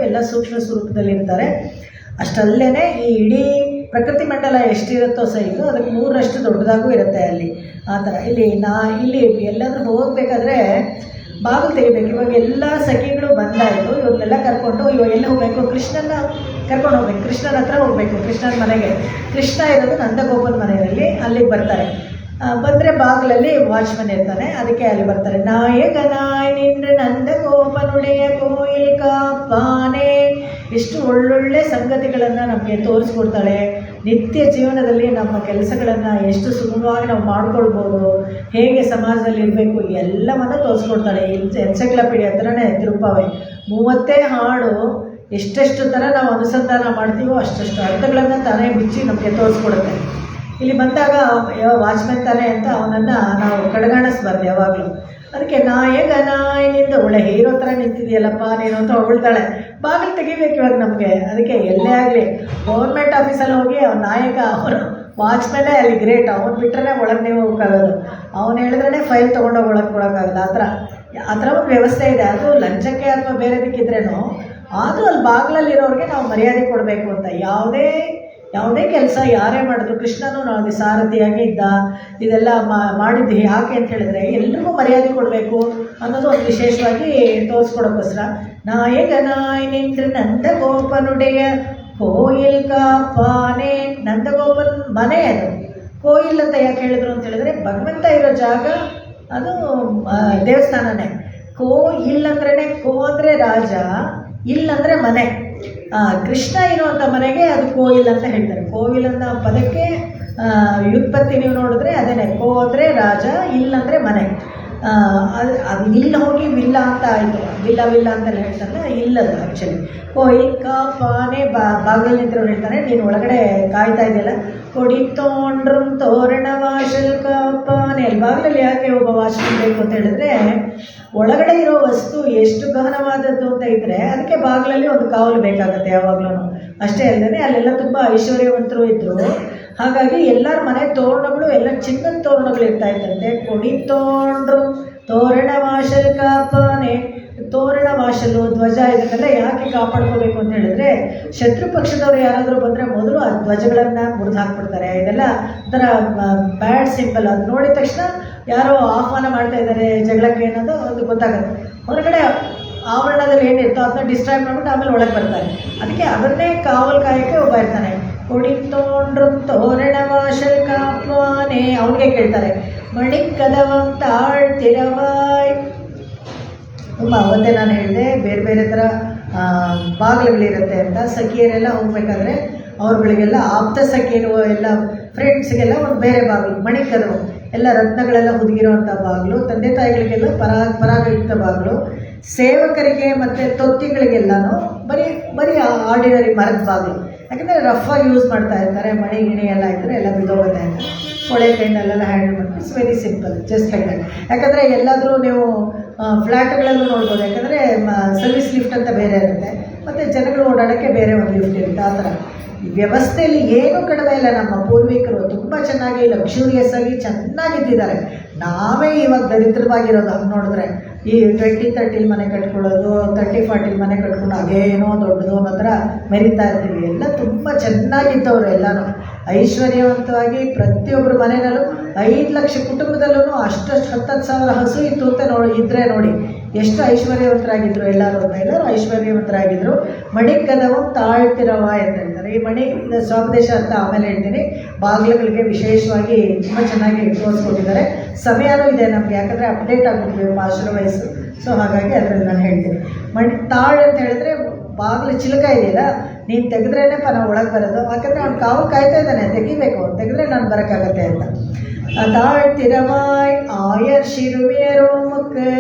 ಎಲ್ಲ ಸೂಕ್ಷ್ಮ ಸ್ವರೂಪದಲ್ಲಿ ಇರ್ತಾರೆ. ಅಷ್ಟಲ್ಲೇ ಈ ಇಡೀ ಪ್ರಕೃತಿ ಮಂಡಲ ಎಷ್ಟಿರುತ್ತೋ ಸೈಜು ಅದಕ್ಕೆ 3ರಷ್ಟು ದೊಡ್ಡದಾಗೂ ಇರುತ್ತೆ ಅಲ್ಲಿ. ಆ ಥರ ಇಲ್ಲಿ ಎಲ್ಲಾದರೂ ಹೋಗಬೇಕಾದ್ರೆ ಬಾಗಿಲು ತೆಗಿಬೇಕು. ಇವಾಗ ಎಲ್ಲ ಸಖಿಗಳು ಬಂದಾಯಿತು. ಇವನ್ನೆಲ್ಲ ಕರ್ಕೊಂಡು ಇವಾಗ ಎಲ್ಲ ಹೋಗಬೇಕು, ಕೃಷ್ಣನ ಕರ್ಕೊಂಡು ಹೋಗ್ಬೇಕು, ಕೃಷ್ಣನ ಹತ್ರ ಹೋಗಬೇಕು, ಕೃಷ್ಣನ ಮನೆಗೆ. ಕೃಷ್ಣ ಇರೋದು ನಂದಗೋಪನ ಮನೆಯಲ್ಲಿ. ಅಲ್ಲಿಗೆ ಬರ್ತಾರೆ. ಬಂದರೆ ಬಾಗಿಲಲ್ಲಿ ವಾಚ್ಮನ್ ಇರ್ತಾನೆ, ಅದಕ್ಕೆ ಅಲ್ಲಿ ಬರ್ತಾರೆ. ನಾಯಕನಾಯ್ ನಿಂದ್ರೆ ನಂದಗೋಪನುಡೆಯ ಕೋಯಿಲ್ ಕಾಪಾನೆ. ಎಷ್ಟು ಒಳ್ಳೊಳ್ಳೆ ಸಂಗತಿಗಳನ್ನು ನಮಗೆ ತೋರಿಸ್ಕೊಡ್ತಾಳೆ. ನಿತ್ಯ ಜೀವನದಲ್ಲಿ ನಮ್ಮ ಕೆಲಸಗಳನ್ನು ಎಷ್ಟು ಸುಗಮವಾಗಿ ನಾವು ಮಾಡ್ಕೊಳ್ಬೋದು, ಹೇಗೆ ಸಮಾಜದಲ್ಲಿ ಇರಬೇಕು, ಎಲ್ಲವನ್ನು ತೋರಿಸ್ಕೊಡ್ತಾಳೆ. ಎನ್ಸೈಕ್ಲೋಪೀಡಿಯಾ ಥರನೇ ತಿರುಪಾವೆ. 30 ಹಾಡು ಎಷ್ಟೆಷ್ಟು ಥರ ನಾವು ಅನುಸಂಧಾನ ಮಾಡ್ತೀವೋ ಅಷ್ಟಷ್ಟು ಅರ್ಥಗಳನ್ನು ತಾನೇ ಬಿಚ್ಚಿ ನಮಗೆ ತೋರಿಸ್ಕೊಡುತ್ತೆ. ಇಲ್ಲಿ ಬಂದಾಗ ವಾಚ್ಮೆನ್ ತಾನೆ ಅಂತ ಅವನನ್ನು ನಾವು ಕಡೆಗಾಣಿಸ್ಬಾರ್ದು ಯಾವಾಗಲೂ. ಅದಕ್ಕೆ ನಾಯಕನಾಯನಿಂದ ಒಳ್ಳೆ ಹೀರೋ ಥರ ನಿಂತಿದೆಯಲ್ಲಪ್ಪ ನೀನು ಅಂತ ಹೊಗಳ್ತಾಳೆ. ಬಾಗಿಲು ತೆಗಿಬೇಕು ಇವಾಗ ನಮಗೆ. ಅದಕ್ಕೆ ಎಲ್ಲೇ ಆಗಲಿ ಗೌರ್ಮೆಂಟ್ ಆಫೀಸಲ್ಲಿ ಹೋಗಿ ಅವ್ನ ನಾಯಕ, ಅವನು ವಾಚ್ಮೆನ್ನೇ ಅಲ್ಲಿ ಗ್ರೇಟ್. ಅವ್ನು ಬಿಟ್ಟರೆ ಒಳಗೆ ನೀವು ಹೋಗೋಕ್ಕಾಗೋದು. ಅವನು ಹೇಳಿದ್ರೇ ಫೈಲ್ ತೊಗೊಂಡೋಗಿ ಒಳಗೆ ಕೊಡೋಕ್ಕಾಗಲ್ಲ. ಆ ಥರ ಒಂದು ವ್ಯವಸ್ಥೆ ಇದೆ. ಅದು ಲಂಚಕ್ಕೆ ಅಥವಾ ಬೇರೆದಕ್ಕಿದ್ರೇನು ಆದರೂ ಅಲ್ಲಿ ಬಾಗಿಲಲ್ಲಿರೋರಿಗೆ ನಾವು ಮರ್ಯಾದೆ ಕೊಡಬೇಕು ಅಂತ. ಯಾವುದೇ ಕೆಲಸ ಯಾರೇ ಮಾಡಿದ್ರು, ಕೃಷ್ಣನೂ ನಾವು ಸಾರಥಿಯಾಗಿ ಇದ್ದ, ಇದೆಲ್ಲ ಮಾಡಿದ್ದು ಯಾಕೆ ಅಂತ ಹೇಳಿದ್ರೆ ಎಲ್ರಿಗೂ ಮರ್ಯಾದೆ ಕೊಡಬೇಕು ಅನ್ನೋದು ಒಂದು ವಿಶೇಷವಾಗಿ ತೋರಿಸ್ಕೊಡೋಕ್ಕೋಸ್ಕರ. ನಾಯಕನಾಯ್ ನಿಂದ್ರೆ ನಂದಗೋಪನುಡೆಯ ಕೋಯಿಲ್ ಕಾಪಾನೆ. ನಂದಗೋಪನ ಮನೆ ಅದು. ಕೋಯಿಲ್ ಅಂತ ಯಾಕೆ ಹೇಳಿದ್ರು ಅಂತ ಹೇಳಿದ್ರೆ ಭಗವಂತ ಇರೋ ಜಾಗ ಅದು ದೇವಸ್ಥಾನನೇ. ಕೋ ಇಲ್ಲಂದ್ರೇ, ಕೋ ಅಂದರೆ ರಾಜ, ಇಲ್ಲಂದರೆ ಮನೆ. ಕೃಷ್ಣ ಇರುವಂಥ ಮನೆಗೆ ಅದು ಕೋಯಿಲ್ ಅಂತ ಹೇಳ್ತಾರೆ. ಕೋವಿಲ್ ಅನ್ನೋ ಪದಕ್ಕೆ ವ್ಯುತ್ಪತ್ತಿ ನೀವು ನೋಡಿದ್ರೆ ಅದೇನೆ, ಕೋ ಅಂದರೆ ರಾಜ, ಇಲ್ಲಂದರೆ ಮನೆ. ಅದು ಇಲ್ಲಿ ಹೋಗಿ ವಿಲ್ಲ ಅಂತ ಆಯಿತು, ವಿಲ್ಲ ಅಂತೆಲ್ಲ ಹೇಳ್ತಾರಲ್ಲ, ಇಲ್ಲದು ಆ್ಯಕ್ಚುಲಿ. ಕೋಯಿಲ್ ಕಾಪಾನೆ ಬಾಗಿಲು ನಿಂತಿರೋರು ಹೇಳ್ತಾರೆ, ನೀನು ಒಳಗಡೆ ಕಾಯ್ತಾ ಇದೆಯಲ್ಲ, ಕೊಡಿ ತೊಗೊಂಡ್ರು ತೋರಣ ವಾಶಲ್ ಕಾಪಾನೆ. ಅಲ್ಲಿ ಬಾಗಿಲಲ್ಲಿ ಯಾಕೆ ಒಬ್ಬ ವಾಶಲ್ ಬೇಕು ಅಂತ ಹೇಳಿದ್ರೆ, ಒಳಗಡೆ ಇರೋ ವಸ್ತು ಎಷ್ಟು ಗಹನವಾದದ್ದು ಅಂತ ಇದ್ದರೆ ಅದಕ್ಕೆ ಬಾಗಿಲಲ್ಲಿ ಒಂದು ಕಾವಲು ಬೇಕಾಗುತ್ತೆ ಯಾವಾಗಲೂ. ಅಷ್ಟೇ ಅಲ್ಲದೆ ಅಲ್ಲೆಲ್ಲ ತುಂಬ ಐಶ್ವರ್ಯವಂತರು ಇದ್ದರು. ಹಾಗಾಗಿ ಎಲ್ಲರ ಮನೆ ತೋರಣಗಳು ಎಲ್ಲ ಚಿನ್ನದ ತೋರಣಗಳು ಇರ್ತಾ ಇದ್ದಂತೆ. ಕೊಡಿ ತೊಗೊಂಡ್ರು ತೋರಣ ವಾಶಲ್ ಕಾಪಾನೆ. ತೋರಣ ವಾಶಲು, ಧ್ವಜ, ಇದನ್ನೆಲ್ಲ ಯಾಕೆ ಕಾಪಾಡ್ಕೋಬೇಕು ಅಂತ ಹೇಳಿದ್ರೆ, ಶತ್ರು ಪಕ್ಷದವ್ರು ಯಾರಾದರೂ ಬಂದರೆ ಮೊದಲು ಆ ಧ್ವಜಗಳನ್ನು ಮುರಿದು ಹಾಕ್ಬಿಡ್ತಾರೆ. ಇದೆಲ್ಲ ಒಂಥರ ಬ್ಯಾಡ್ ಸಿಂಬಲ್. ಅದು ನೋಡಿದ ತಕ್ಷಣ ಯಾರೋ ಆಹ್ವಾನ ಮಾಡ್ತಾ ಇದ್ದಾರೆ ಜಗಳಕ್ಕೆ ಅನ್ನೋದು ಒಂದು ಗೊತ್ತಾಗುತ್ತೆ. ಹೊರಗಡೆ ಆವರಣದಲ್ಲಿ ಏನಿರ್ತೋ ಅದನ್ನ ಡಿಸ್ಟ್ರಾಯ್ ಮಾಡಿಬಿಟ್ಟು ಆಮೇಲೆ ಒಳಗೆ ಬರ್ತಾರೆ. ಅದಕ್ಕೆ ಅದನ್ನೇ ಕಾವಲು ಕಾಯಕ್ಕೆ ಒಬ್ಬ ಇರ್ತಾನೆ. ಕೊಡಿ ತೊಗೊಂಡ್ರು ತೋರಣ ವಾಶಲ್ ಕಾಪಾನೆ. ಅವನಿಗೆ ಕೇಳ್ತಾರೆ, ಮಣಿ ಕದವಂ ತಾಳ್ತಿರವಾಯ್. ಅವತ್ತೇ ನಾನು ಹೇಳಿದೆ ಬೇರೆ ಬೇರೆ ಥರ ಬಾಗಿಲುಗಳಿರುತ್ತೆ ಅಂತ. ಸಖಿಯರೆಲ್ಲ ಹೋಗ್ಬೇಕಾದ್ರೆ ಅವ್ರುಗಳಿಗೆಲ್ಲ ಆಪ್ತ ಸಖಿಯರು ಎಲ್ಲ ಫ್ರೆಂಡ್ಸ್ಗೆಲ್ಲ ಒಂದು ಬೇರೆ ಬಾಗಿಲು, ಮಣಿಕದವು, ಎಲ್ಲ ರತ್ನಗಳೆಲ್ಲ ಹುದುಗಿರೋವಂಥ ಬಾಗಿಲು. ತಂದೆ ತಾಯಿಗಳಿಗೆಲ್ಲ ಪರಾಗಯುಕ್ತ ಬಾಗಿಲು. ಸೇವಕರಿಗೆ ಮತ್ತು ತೊತ್ತಿಗಳಿಗೆಲ್ಲನೂ ಬರೀ ಆರ್ಡಿನರಿ ಮರದ ಬಾಗಿಲು. ಯಾಕಂದರೆ ರಫಾಗಿ ಯೂಸ್ ಮಾಡ್ತಾ ಇರ್ತಾರೆ, ಮಣಿ ಗಿಣಿ ಎಲ್ಲ ಇದ್ದರೆ ಎಲ್ಲ ಬಿದ್ದೋಗುತ್ತೆ ಅಂತ. ಕೊಳೆ ಕೈನಲ್ಲೆಲ್ಲ ಹ್ಯಾಂಡಲ್ ಮಾಡಿ it's very simple, just like that. ಯಾಕಂದರೆ ಎಲ್ಲಾದರೂ ನೀವು ಫ್ಲ್ಯಾಟ್ಗಳಲ್ಲೂ ನೋಡ್ಬೋದು. ಯಾಕಂದರೆ ಸರ್ವಿಸ್ ಲಿಫ್ಟ್ ಅಂತ ಬೇರೆ ಇರುತ್ತೆ, ಮತ್ತು ಜನಗಳು ಓಡಾಡೋಕ್ಕೆ ಬೇರೆ ಒಂದು ಲಿಫ್ಟ್ ಇರುತ್ತೆ. ಆ ಥರ ವ್ಯವಸ್ಥೆಯಲ್ಲಿ ಏನೂ ಕಡಿಮೆ ಇಲ್ಲ. ನಮ್ಮ ಪೂರ್ವಿಕರು ತುಂಬ ಚೆನ್ನಾಗಿ ಲಕ್ಸುರಿಯಸ್ ಆಗಿ ಚೆನ್ನಾಗಿದ್ದಿದ್ದಾರೆ. ನಾವೇ ಇವಾಗ ದರಿದ್ರವಾಗಿರೋದು. ಹಂಗೆ ನೋಡಿದ್ರೆ ಈ 20-30 ಮನೆ ಕಟ್ಕೊಳ್ಳೋದು, 30-40 ಮನೆ ಕಟ್ಕೊಂಡು ಅದೇನೋ ದೊಡ್ಡದು ಅನ್ನೋ ಥರ ಮೆರಿತಾ ಇರ್ತೀವಿ. ಎಲ್ಲ ತುಂಬ ಚೆನ್ನಾಗಿದ್ದವರು ಎಲ್ಲನೂ ಐಶ್ವರ್ಯವಂತವಾಗಿ. ಪ್ರತಿಯೊಬ್ಬರ ಮನೆಯಲ್ಲೂ 5 ಲಕ್ಷ ಕುಟುಂಬದಲ್ಲೂ ಅಷ್ಟಷ್ಟು 10,000 ಹಸು ಇತ್ತು ಅಂತ ಇದ್ದರೆ ನೋಡಿ ಎಷ್ಟು ಐಶ್ವರ್ಯವಂತರಾಗಿದ್ದರು ಎಲ್ಲರೂ ಅಂತ. ಎಲ್ಲರೂ ಐಶ್ವರ್ಯವಂತರಾಗಿದ್ದರು. ಮಣಿ ಕದವು ತಾಳ್ತಿರವ ಅಂತ ಹೇಳ್ತಾರೆ. ಈ ಮಣಿ ಸ್ವಾಪದೇಶ ಅಂತ ಆಮೇಲೆ ಹೇಳ್ತೀನಿ. ಬಾಗಿಲುಗಳಿಗೆ ವಿಶೇಷವಾಗಿ ತುಂಬ ಚೆನ್ನಾಗಿ ತೋರಿಸ್ಕೊಟ್ಟಿದ್ದಾರೆ. ಸಮಯನೂ ಇದೆ ನಮಗೆ, ಯಾಕಂದರೆ ಅಪ್ಡೇಟ್ ಆಗಿಬಿಟ್ವಿ ಮಾಸ್ಟರ್ ವಯಸ್ಸು. ಸೊ ಹಾಗಾಗಿ ಅದರಲ್ಲಿ ನಾನು ಹೇಳ್ತೀನಿ. ತಾಳು ಅಂತ ಹೇಳಿದ್ರೆ ಬಾಗಿಲು ಚಿಲಕ ಇದೆಯಲ್ಲ, ನೀನು ತೆಗೆದ್ರೇನೆಪ್ಪ ನಾವು ಒಳಗೆ ಬರೋದು. ಯಾಕಂದರೆ ಅವ್ನು ಕಾವಲು ಕಾಯ್ತಾ ಇದ್ದಾನೆ, ತೆಗಿಬೇಕು, ತೆಗೆದ್ರೆ ನಾನು ಬರೋಕ್ಕಾಗತ್ತೆ ಅಂತ. ತಾಳ್ತಿರವಾಯ್ ಆಯರ್ ಶಿರುವಿಯರೋ ಮಕ್ಕೆ.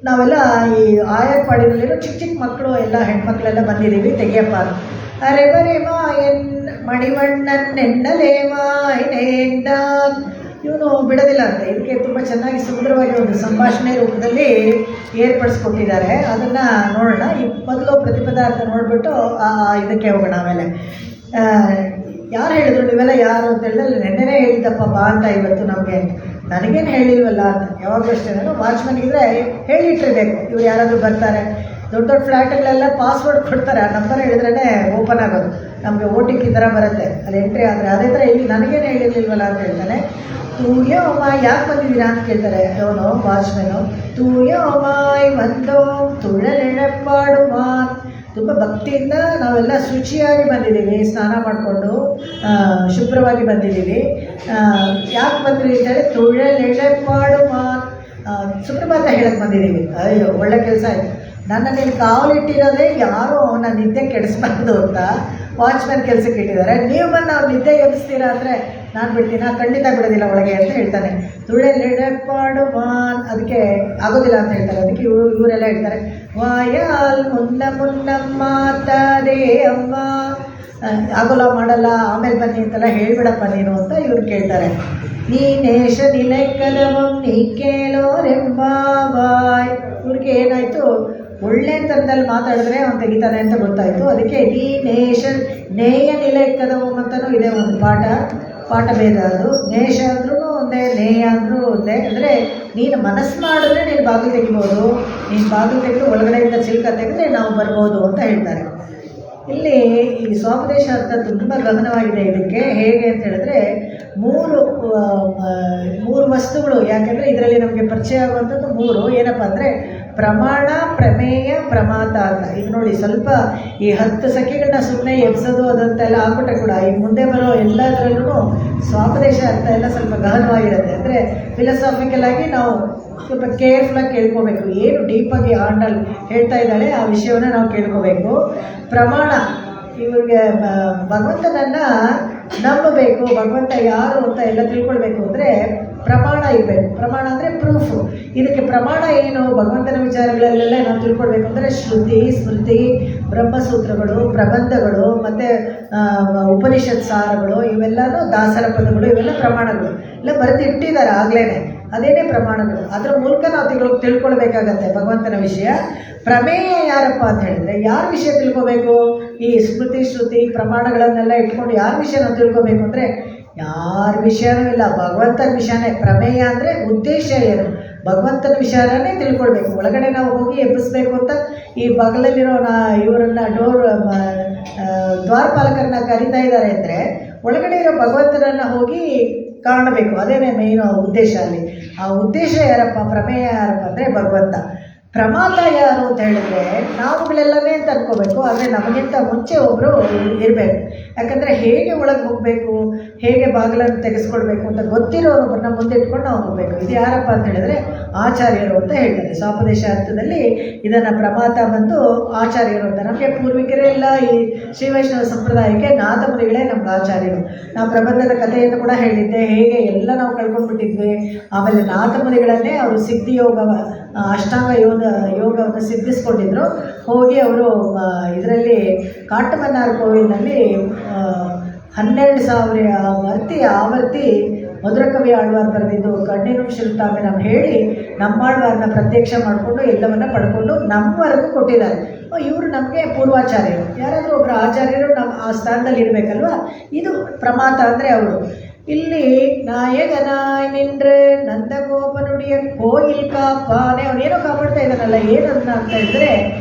ನಾವೆಲ್ಲ ಈ ಆಯರ್ ಪಾಡಿನಲ್ಲಿರೋ ಚಿಕ್ಕ ಚಿಕ್ಕ ಮಕ್ಕಳು ಎಲ್ಲ ಹೆಣ್ಮಕ್ಳೆಲ್ಲ ಬಂದಿದ್ದೀವಿ, ತೆಗಿಯಪ್ಪ. ಅರೆ ಬರೇ ಮಾಯನ್ ಮಣಿವಣ್ಣನ್ನೆನ್ನಲೇವಾಯ್ನೆಂಡ. ಇವನು ಬಿಡೋದಿಲ್ಲ ಅಂತ. ಇದಕ್ಕೆ ತುಂಬ ಚೆನ್ನಾಗಿ ಸುಂದರವಾಗಿ ಒಂದು ಸಂಭಾಷಣೆ ರೂಪದಲ್ಲಿ ಏರ್ಪಡಿಸ್ಕೊಟ್ಟಿದ್ದಾರೆ. ಅದನ್ನು ನೋಡೋಣ. ಈ ಮೊದಲು ಪ್ರತಿಪದಾರ್ಥ ನೋಡಿಬಿಟ್ಟು ಇದಕ್ಕೆ ಹೋಗೋಣ. ಆಮೇಲೆ ಯಾರು ಹೇಳಿದ್ರು ನೀವೆಲ್ಲ ಯಾರು ಅಂತ ಹೇಳಿದ್ರೆ, ನೆನ್ನೆನೇ ಹೇಳಿದ್ದಪ್ಪ ಬಾ ಅಂತ ಇವತ್ತು ನಮಗೆ. ನನಗೇನು ಹೇಳಿಲ್ವಲ್ಲ ಅಂತ. ಯಾವಾಗಲೂ ಅಷ್ಟೇ, ನಾನು ವಾಚ್ಮನ್ಗಿದ್ರೆ ಹೇಳಿಟ್ಟಿರಬೇಕು, ಇವ್ರು ಯಾರಾದರೂ ಬರ್ತಾರೆ. ದೊಡ್ಡ ದೊಡ್ಡ ಫ್ಲ್ಯಾಟ್ಗಳೆಲ್ಲ ಪಾಸ್ವರ್ಡ್ ಕೊಡ್ತಾರೆ, ಆ ನಂಬರ್ ಹೇಳಿದ್ರೇ ಓಪನ್ ಆಗೋದು. ನಮಗೆ OTP ಥರ ಬರುತ್ತೆ, ಅಲ್ಲಿ ಎಂಟ್ರಿ ಆದರೆ. ಅದೇ ಥರ ಇಲ್ಲಿ ನನಗೇನು ಹೇಳಿರ್ಲಿಲ್ವಲ್ಲ ಅಂತ ಹೇಳ್ತಾನೆ. ತೂಯೋ ಅಮ್ಮಾಯ್ ಯಾಕೆ ಬಂದಿದ್ದೀರಾ ಅಂತ ಕೇಳ್ತಾರೆ ಅವನು ವಾಚ್ಮೆನು. ತೂಯೋ ಅಮ್ಮಾಯ್ ಬಂದೋ ತುಳಲೆಳಪಾಡುವಾನ್. ತುಂಬ ಭಕ್ತಿಯಿಂದ ನಾವೆಲ್ಲ ಶುಚಿಯಾಗಿ ಬಂದಿದ್ದೀವಿ, ಸ್ನಾನ ಮಾಡಿಕೊಂಡು ಶುಭ್ರವಾಗಿ ಬಂದಿದ್ದೀವಿ. ಯಾಕೆ ಬಂದ್ರಿ ಅಂತೇಳಿ ತುಳಲೆಳಪಾಡುವಾನ್, ಸುಪ್ರಭಾತ ಹೇಳಕ್ಕೆ ಬಂದಿದ್ದೀವಿ. ಅಯ್ಯೋ ಒಳ್ಳೆ ಕೆಲಸ ಆಯಿತು. ನನ್ನನ್ನು ಇಲ್ಲಿ ಕಾವಲಿಟ್ಟಿರೋದೇ ಯಾರೋ ನನ್ನ ನಿದ್ದೆ ಕೆಡಿಸ್ಬಾರ್ದು ಅಂತ ವಾಚ್ಮ್ಯಾನ್ ಕೆಲಸಕ್ಕೆ ಇಟ್ಟಿದ್ದಾರೆ. ನೀವು ಬಂದು ನಾವು ನಿದ್ದೆ ಎಬ್ಬಿಸ್ತೀರಾ ಅಂದರೆ ನಾನು ಬಿಡ್ತೀನಿ, ಖಂಡಿತ ಬಿಡೋದಿಲ್ಲ ಒಳಗೆ ಅಂತ ಹೇಳ್ತಾನೆ. ತುಳೆಲೆಡಪಾಡುವಾನ್, ಅದಕ್ಕೆ ಆಗೋದಿಲ್ಲ ಅಂತ ಹೇಳ್ತಾರೆ. ಅದಕ್ಕೆ ಇವರೆಲ್ಲ ಹೇಳ್ತಾರೆ, ವಾಯಾಲ್ ಮುನ್ನ ಮಾತಾಡೇ ಅಮ್ಮ, ಆಗೋಲ್ಲ ಮಾಡಲ್ಲ ಆಮೇಲೆ ಬನ್ನಿ ಅಂತೆಲ್ಲ ಹೇಳ್ಬಿಡಪ್ಪ ನೀನು ಅಂತ ಇವ್ರು ಕೇಳ್ತಾರೆ. ನೀನೇಶ ನಿಲೈಕಲವಂ ನೀ ಕೇಳೋರೆಂಬಾಯ್. ಇವ್ರಿಗೆ ಏನಾಯಿತು, ಒಳ್ಳೆ ಥರದಲ್ಲಿ ಮಾತಾಡಿದ್ರೆ ಅವ್ನು ತೆಗಿತಾನೆ ಅಂತ ಗೊತ್ತಾಯಿತು. ಅದಕ್ಕೆ ನೀನೇಶ ನೇಯ ನಿಲೈಕಲವಂ ಅಂತಲೂ ಇದೆ ಒಂದು ಪಾಠ ಭೇದ. ಅದು ನೇಷ ಅಂದ್ರೂ ಒಂದೇ, ನೇಯ ಅಂದರೂ ಒಂದೇ. ಅಂದರೆ ನೀನು ಮನಸ್ಸು ಮಾಡಿದ್ರೆ ನೀನು ಬಾಗಿಲು ತೆಗಿಬೋದು, ನೀನು ಬಾಗಿಲು ತೆಗೆದು ಒಳಗಡೆಯಿಂದ ಚಿಲ್ಕ ತೆಗೆದ್ರೆ ನಾವು ಬರ್ಬೋದು ಅಂತ ಹೇಳ್ತಾರೆ. ಇಲ್ಲಿ ಈ ಸ್ವಾಪದೇಶ ಅರ್ಥ ತುಂಬ ಗಹನವಾಗಿದೆ. ಇದಕ್ಕೆ ಹೇಗೆ ಅಂತ ಹೇಳಿದ್ರೆ, ಮೂರು ವಸ್ತುಗಳು. ಯಾಕೆಂದರೆ ಇದರಲ್ಲಿ ನಮಗೆ ಪರಿಚಯ ಆಗುವಂಥದ್ದು 3 ಏನಪ್ಪ ಅಂದರೆ ಪ್ರಮಾಣ, ಪ್ರಮೇಯ, ಪ್ರಮಾತ ಅಂತ. ಈಗ ನೋಡಿ, ಸ್ವಲ್ಪ ಈ 10 ಸಖಿಗಳನ್ನ ಸುಮ್ಮನೆ ಎಬ್ಸೋದು ಅದಂತೆಲ್ಲ ಆಗ್ಬಿಟ್ರೆ ಕೂಡ ಈ ಮುಂದೆ ಬರೋ ಎಲ್ಲದರಲ್ಲೂ ಸ್ವಾಪದೇಶ ಅರ್ಥ ಎಲ್ಲ ಸ್ವಲ್ಪ ಗಹನವಾಗಿರುತ್ತೆ. ಅಂದರೆ ಫಿಲಸಾಫಿಕಲ್ ಆಗಿ ನಾವು ಸ್ವಲ್ಪ ಕೇರ್ಫುಲ್ಲಾಗಿ ಕೇಳ್ಕೋಬೇಕು. ಏನು ಡೀಪಾಗಿ ಆಂಡಲ್ಲಿ ಹೇಳ್ತಾ ಇದ್ದಾಳೆ ಆ ವಿಷಯವನ್ನು ನಾವು ಕೇಳ್ಕೋಬೇಕು. ಪ್ರಮಾಣ, ಇವ್ರಿಗೆ ಭಗವಂತನನ್ನು ನಂಬಬೇಕು, ಭಗವಂತ ಯಾರು ಅಂತ ಎಲ್ಲ ತಿಳ್ಕೊಳ್ಬೇಕು ಅಂದರೆ ಪ್ರಮಾಣ ಇರಬೇಕು. ಪ್ರಮಾಣ ಅಂದರೆ ಪ್ರೂಫು. ಇದಕ್ಕೆ ಪ್ರಮಾಣ ಏನು? ಭಗವಂತನ ವಿಚಾರಗಳಲ್ಲೆಲ್ಲ ನಾವು ತಿಳ್ಕೊಳ್ಬೇಕು ಅಂದರೆ ಶ್ರುತಿ, ಸ್ಮೃತಿ, ಬ್ರಹ್ಮಸೂತ್ರಗಳು, ಪ್ರಬಂಧಗಳು ಮತ್ತು ಉಪನಿಷತ್ ಸಾರಗಳು, ಇವೆಲ್ಲನೂ ದಾಸರ ಪದಗಳು, ಇವೆಲ್ಲ ಪ್ರಮಾಣಗಳು ಎಲ್ಲ ಬರೆದಿಟ್ಟಿದ್ದಾರೆ ಆಗಲೇ. ಅದೇನೇ ಪ್ರಮಾಣಗಳು. ಅದರ ಮೂಲಕ ನಾವು ತಿಳ್ಕೊಳ್ಬೇಕಾಗತ್ತೆ ಭಗವಂತನ ವಿಷಯ. ಪ್ರಮೇಯ ಯಾರಪ್ಪ ಅಂತ ಹೇಳಿದ್ರೆ ಯಾರ ವಿಷಯ ತಿಳ್ಕೊಬೇಕು? ಈ ಸ್ಮೃತಿ, ಶ್ರುತಿ, ಪ್ರಮಾಣಗಳನ್ನೆಲ್ಲ ಇಟ್ಕೊಂಡು ಯಾರ ವಿಷಯ ನಾವು ತಿಳ್ಕೊಬೇಕು ಅಂದರೆ ಯಾರ ವಿಷಯನೂ ಇಲ್ಲ, ಭಗವಂತನ ವಿಷಯನೇ. ಪ್ರಮೇಯ ಅಂದರೆ ಉದ್ದೇಶ ಏನು? ಭಗವಂತನ ವಿಚಾರನೇ ತಿಳ್ಕೊಳ್ಬೇಕು. ಒಳಗಡೆ ನಾವು ಹೋಗಿ ಎಬ್ಬಿಸ್ಬೇಕು ಅಂತ ಈ ಬಗಲಲ್ಲಿರೋ ಇವರನ್ನು ದ್ವಾರಪಾಲಕರನ್ನ ಕರೀತಾ ಇದ್ದಾರೆ ಅಂದರೆ ಒಳಗಡೆ ಇರೋ ಭಗವಂತನನ್ನು ಹೋಗಿ ಕಾಣಬೇಕು. ಅದೇನೇ ಮೇಯ್ನು ಉದ್ದೇಶ ಅಲ್ಲಿ. ಆ ಉದ್ದೇಶ ಯಾರಪ್ಪ? ಪ್ರಮೇಯ ಯಾರಪ್ಪ ಅಂದರೆ ಭಗವಂತ. ಪ್ರಮಾತ ಯಾರು ಅಂತ ಹೇಳಿದ್ರೆ ನಾವುಗಳೆಲ್ಲವೇ ಅಂತ ಅನ್ಕೋಬೇಕು. ಆದರೆ ನಮಗಿಂತ ಮುಂಚೆ ಒಬ್ಬರು ಇರಬೇಕು. ಯಾಕಂದರೆ ಹೇಗೆ ಒಳಗೆ ಹೋಗಬೇಕು, ಹೇಗೆ ಬಾಗಿಲನ್ನು ತೆಗೆಸ್ಕೊಳ್ಬೇಕು ಅಂತ ಗೊತ್ತಿರೋರೊಬ್ಬರನ್ನ ಮುಂದೆ ಇಟ್ಕೊಂಡು ನಾವು ಹೋಗಬೇಕು. ಇದು ಯಾರಪ್ಪ ಅಂತ ಹೇಳಿದ್ರೆ ಆಚಾರ್ಯರು ಅಂತ ಹೇಳ್ತಾರೆ. ಸ್ವಾಪದೇಶ ಅರ್ಥದಲ್ಲಿ ಇದನ್ನು ಪ್ರಮಾತ ಬಂದು ಆಚಾರ್ಯರು ಅಂತ. ನಮಗೆ ಪೂರ್ವಿಕರೇ ಇಲ್ಲ. ಈ ಶ್ರೀ ವೈಷ್ಣವ ಸಂಪ್ರದಾಯಕ್ಕೆ ನಾಥಮುನಿಗಳೇ ನಮ್ಗೆ ಆಚಾರ್ಯರು. ನಾವು ಪ್ರಬಂಧದ ಕಥೆಯನ್ನು ಕೂಡ ಹೇಳಿದ್ದೆ, ಹೇಗೆ ಎಲ್ಲ ನಾವು ಕಳ್ಕೊಂಡ್ಬಿಟ್ಟಿದ್ವಿ. ಆಮೇಲೆ ನಾಥಮುನಿಗಳನ್ನೇ ಅವರು ಸಿದ್ಧಿಯೋಗ, ಅಷ್ಟಾಂಗ ಯೋಗವನ್ನು ಸಿದ್ಧಿಸ್ಕೊಂಡಿದ್ರು. ಹೋಗಿ ಅವರು ಇದರಲ್ಲಿ ಕಾಟಮನ್ನಾರ್ ಕೋವಿಲಿನಲ್ಲಿ 12,000 ಆವರ್ತಿ ಮಧುರಕವಿ ಆಳ್ವಾರ್ ಬರೆದಿದ್ದು ಕಣ್ಣಿನ ಶಿಲ್ತಾಮೆ ನಾವು ಹೇಳಿ ನಮ್ಮಾಳ್ವಾರನ್ನ ಪ್ರತ್ಯಕ್ಷ ಮಾಡಿಕೊಂಡು ಎಲ್ಲವನ್ನ ಪಡ್ಕೊಂಡು ನಮ್ಮವರೆಗೂ ಕೊಟ್ಟಿದ್ದಾರೆ. ಇವರು ನಮಗೆ ಪೂರ್ವಾಚಾರ್ಯರು. ಯಾರಾದರೂ ಒಬ್ಬರು ಆಚಾರ್ಯರು ನಮ್ಮ ಆ ಸ್ಥಾನದಲ್ಲಿ ಇರಬೇಕಲ್ವ. ಇದು ಪ್ರಮಾತ ಅಂದರೆ ಅವರು. ಇಲ್ಲಿ ನಾಯಕನಾಯ್ ನಿಂದ್ರೆ ನಂದಗೋಪನುಡಿಯ ಕೋಯಿಲ್ ಕಾಪಾನೆ, ಅವನೇನೋ ಕಾಪಾಡ್ತಾ ಇದ್ದಾನಲ್ಲ, ಏನನ್ನ ಅಂತ ಹೇಳಿದ್ರೆ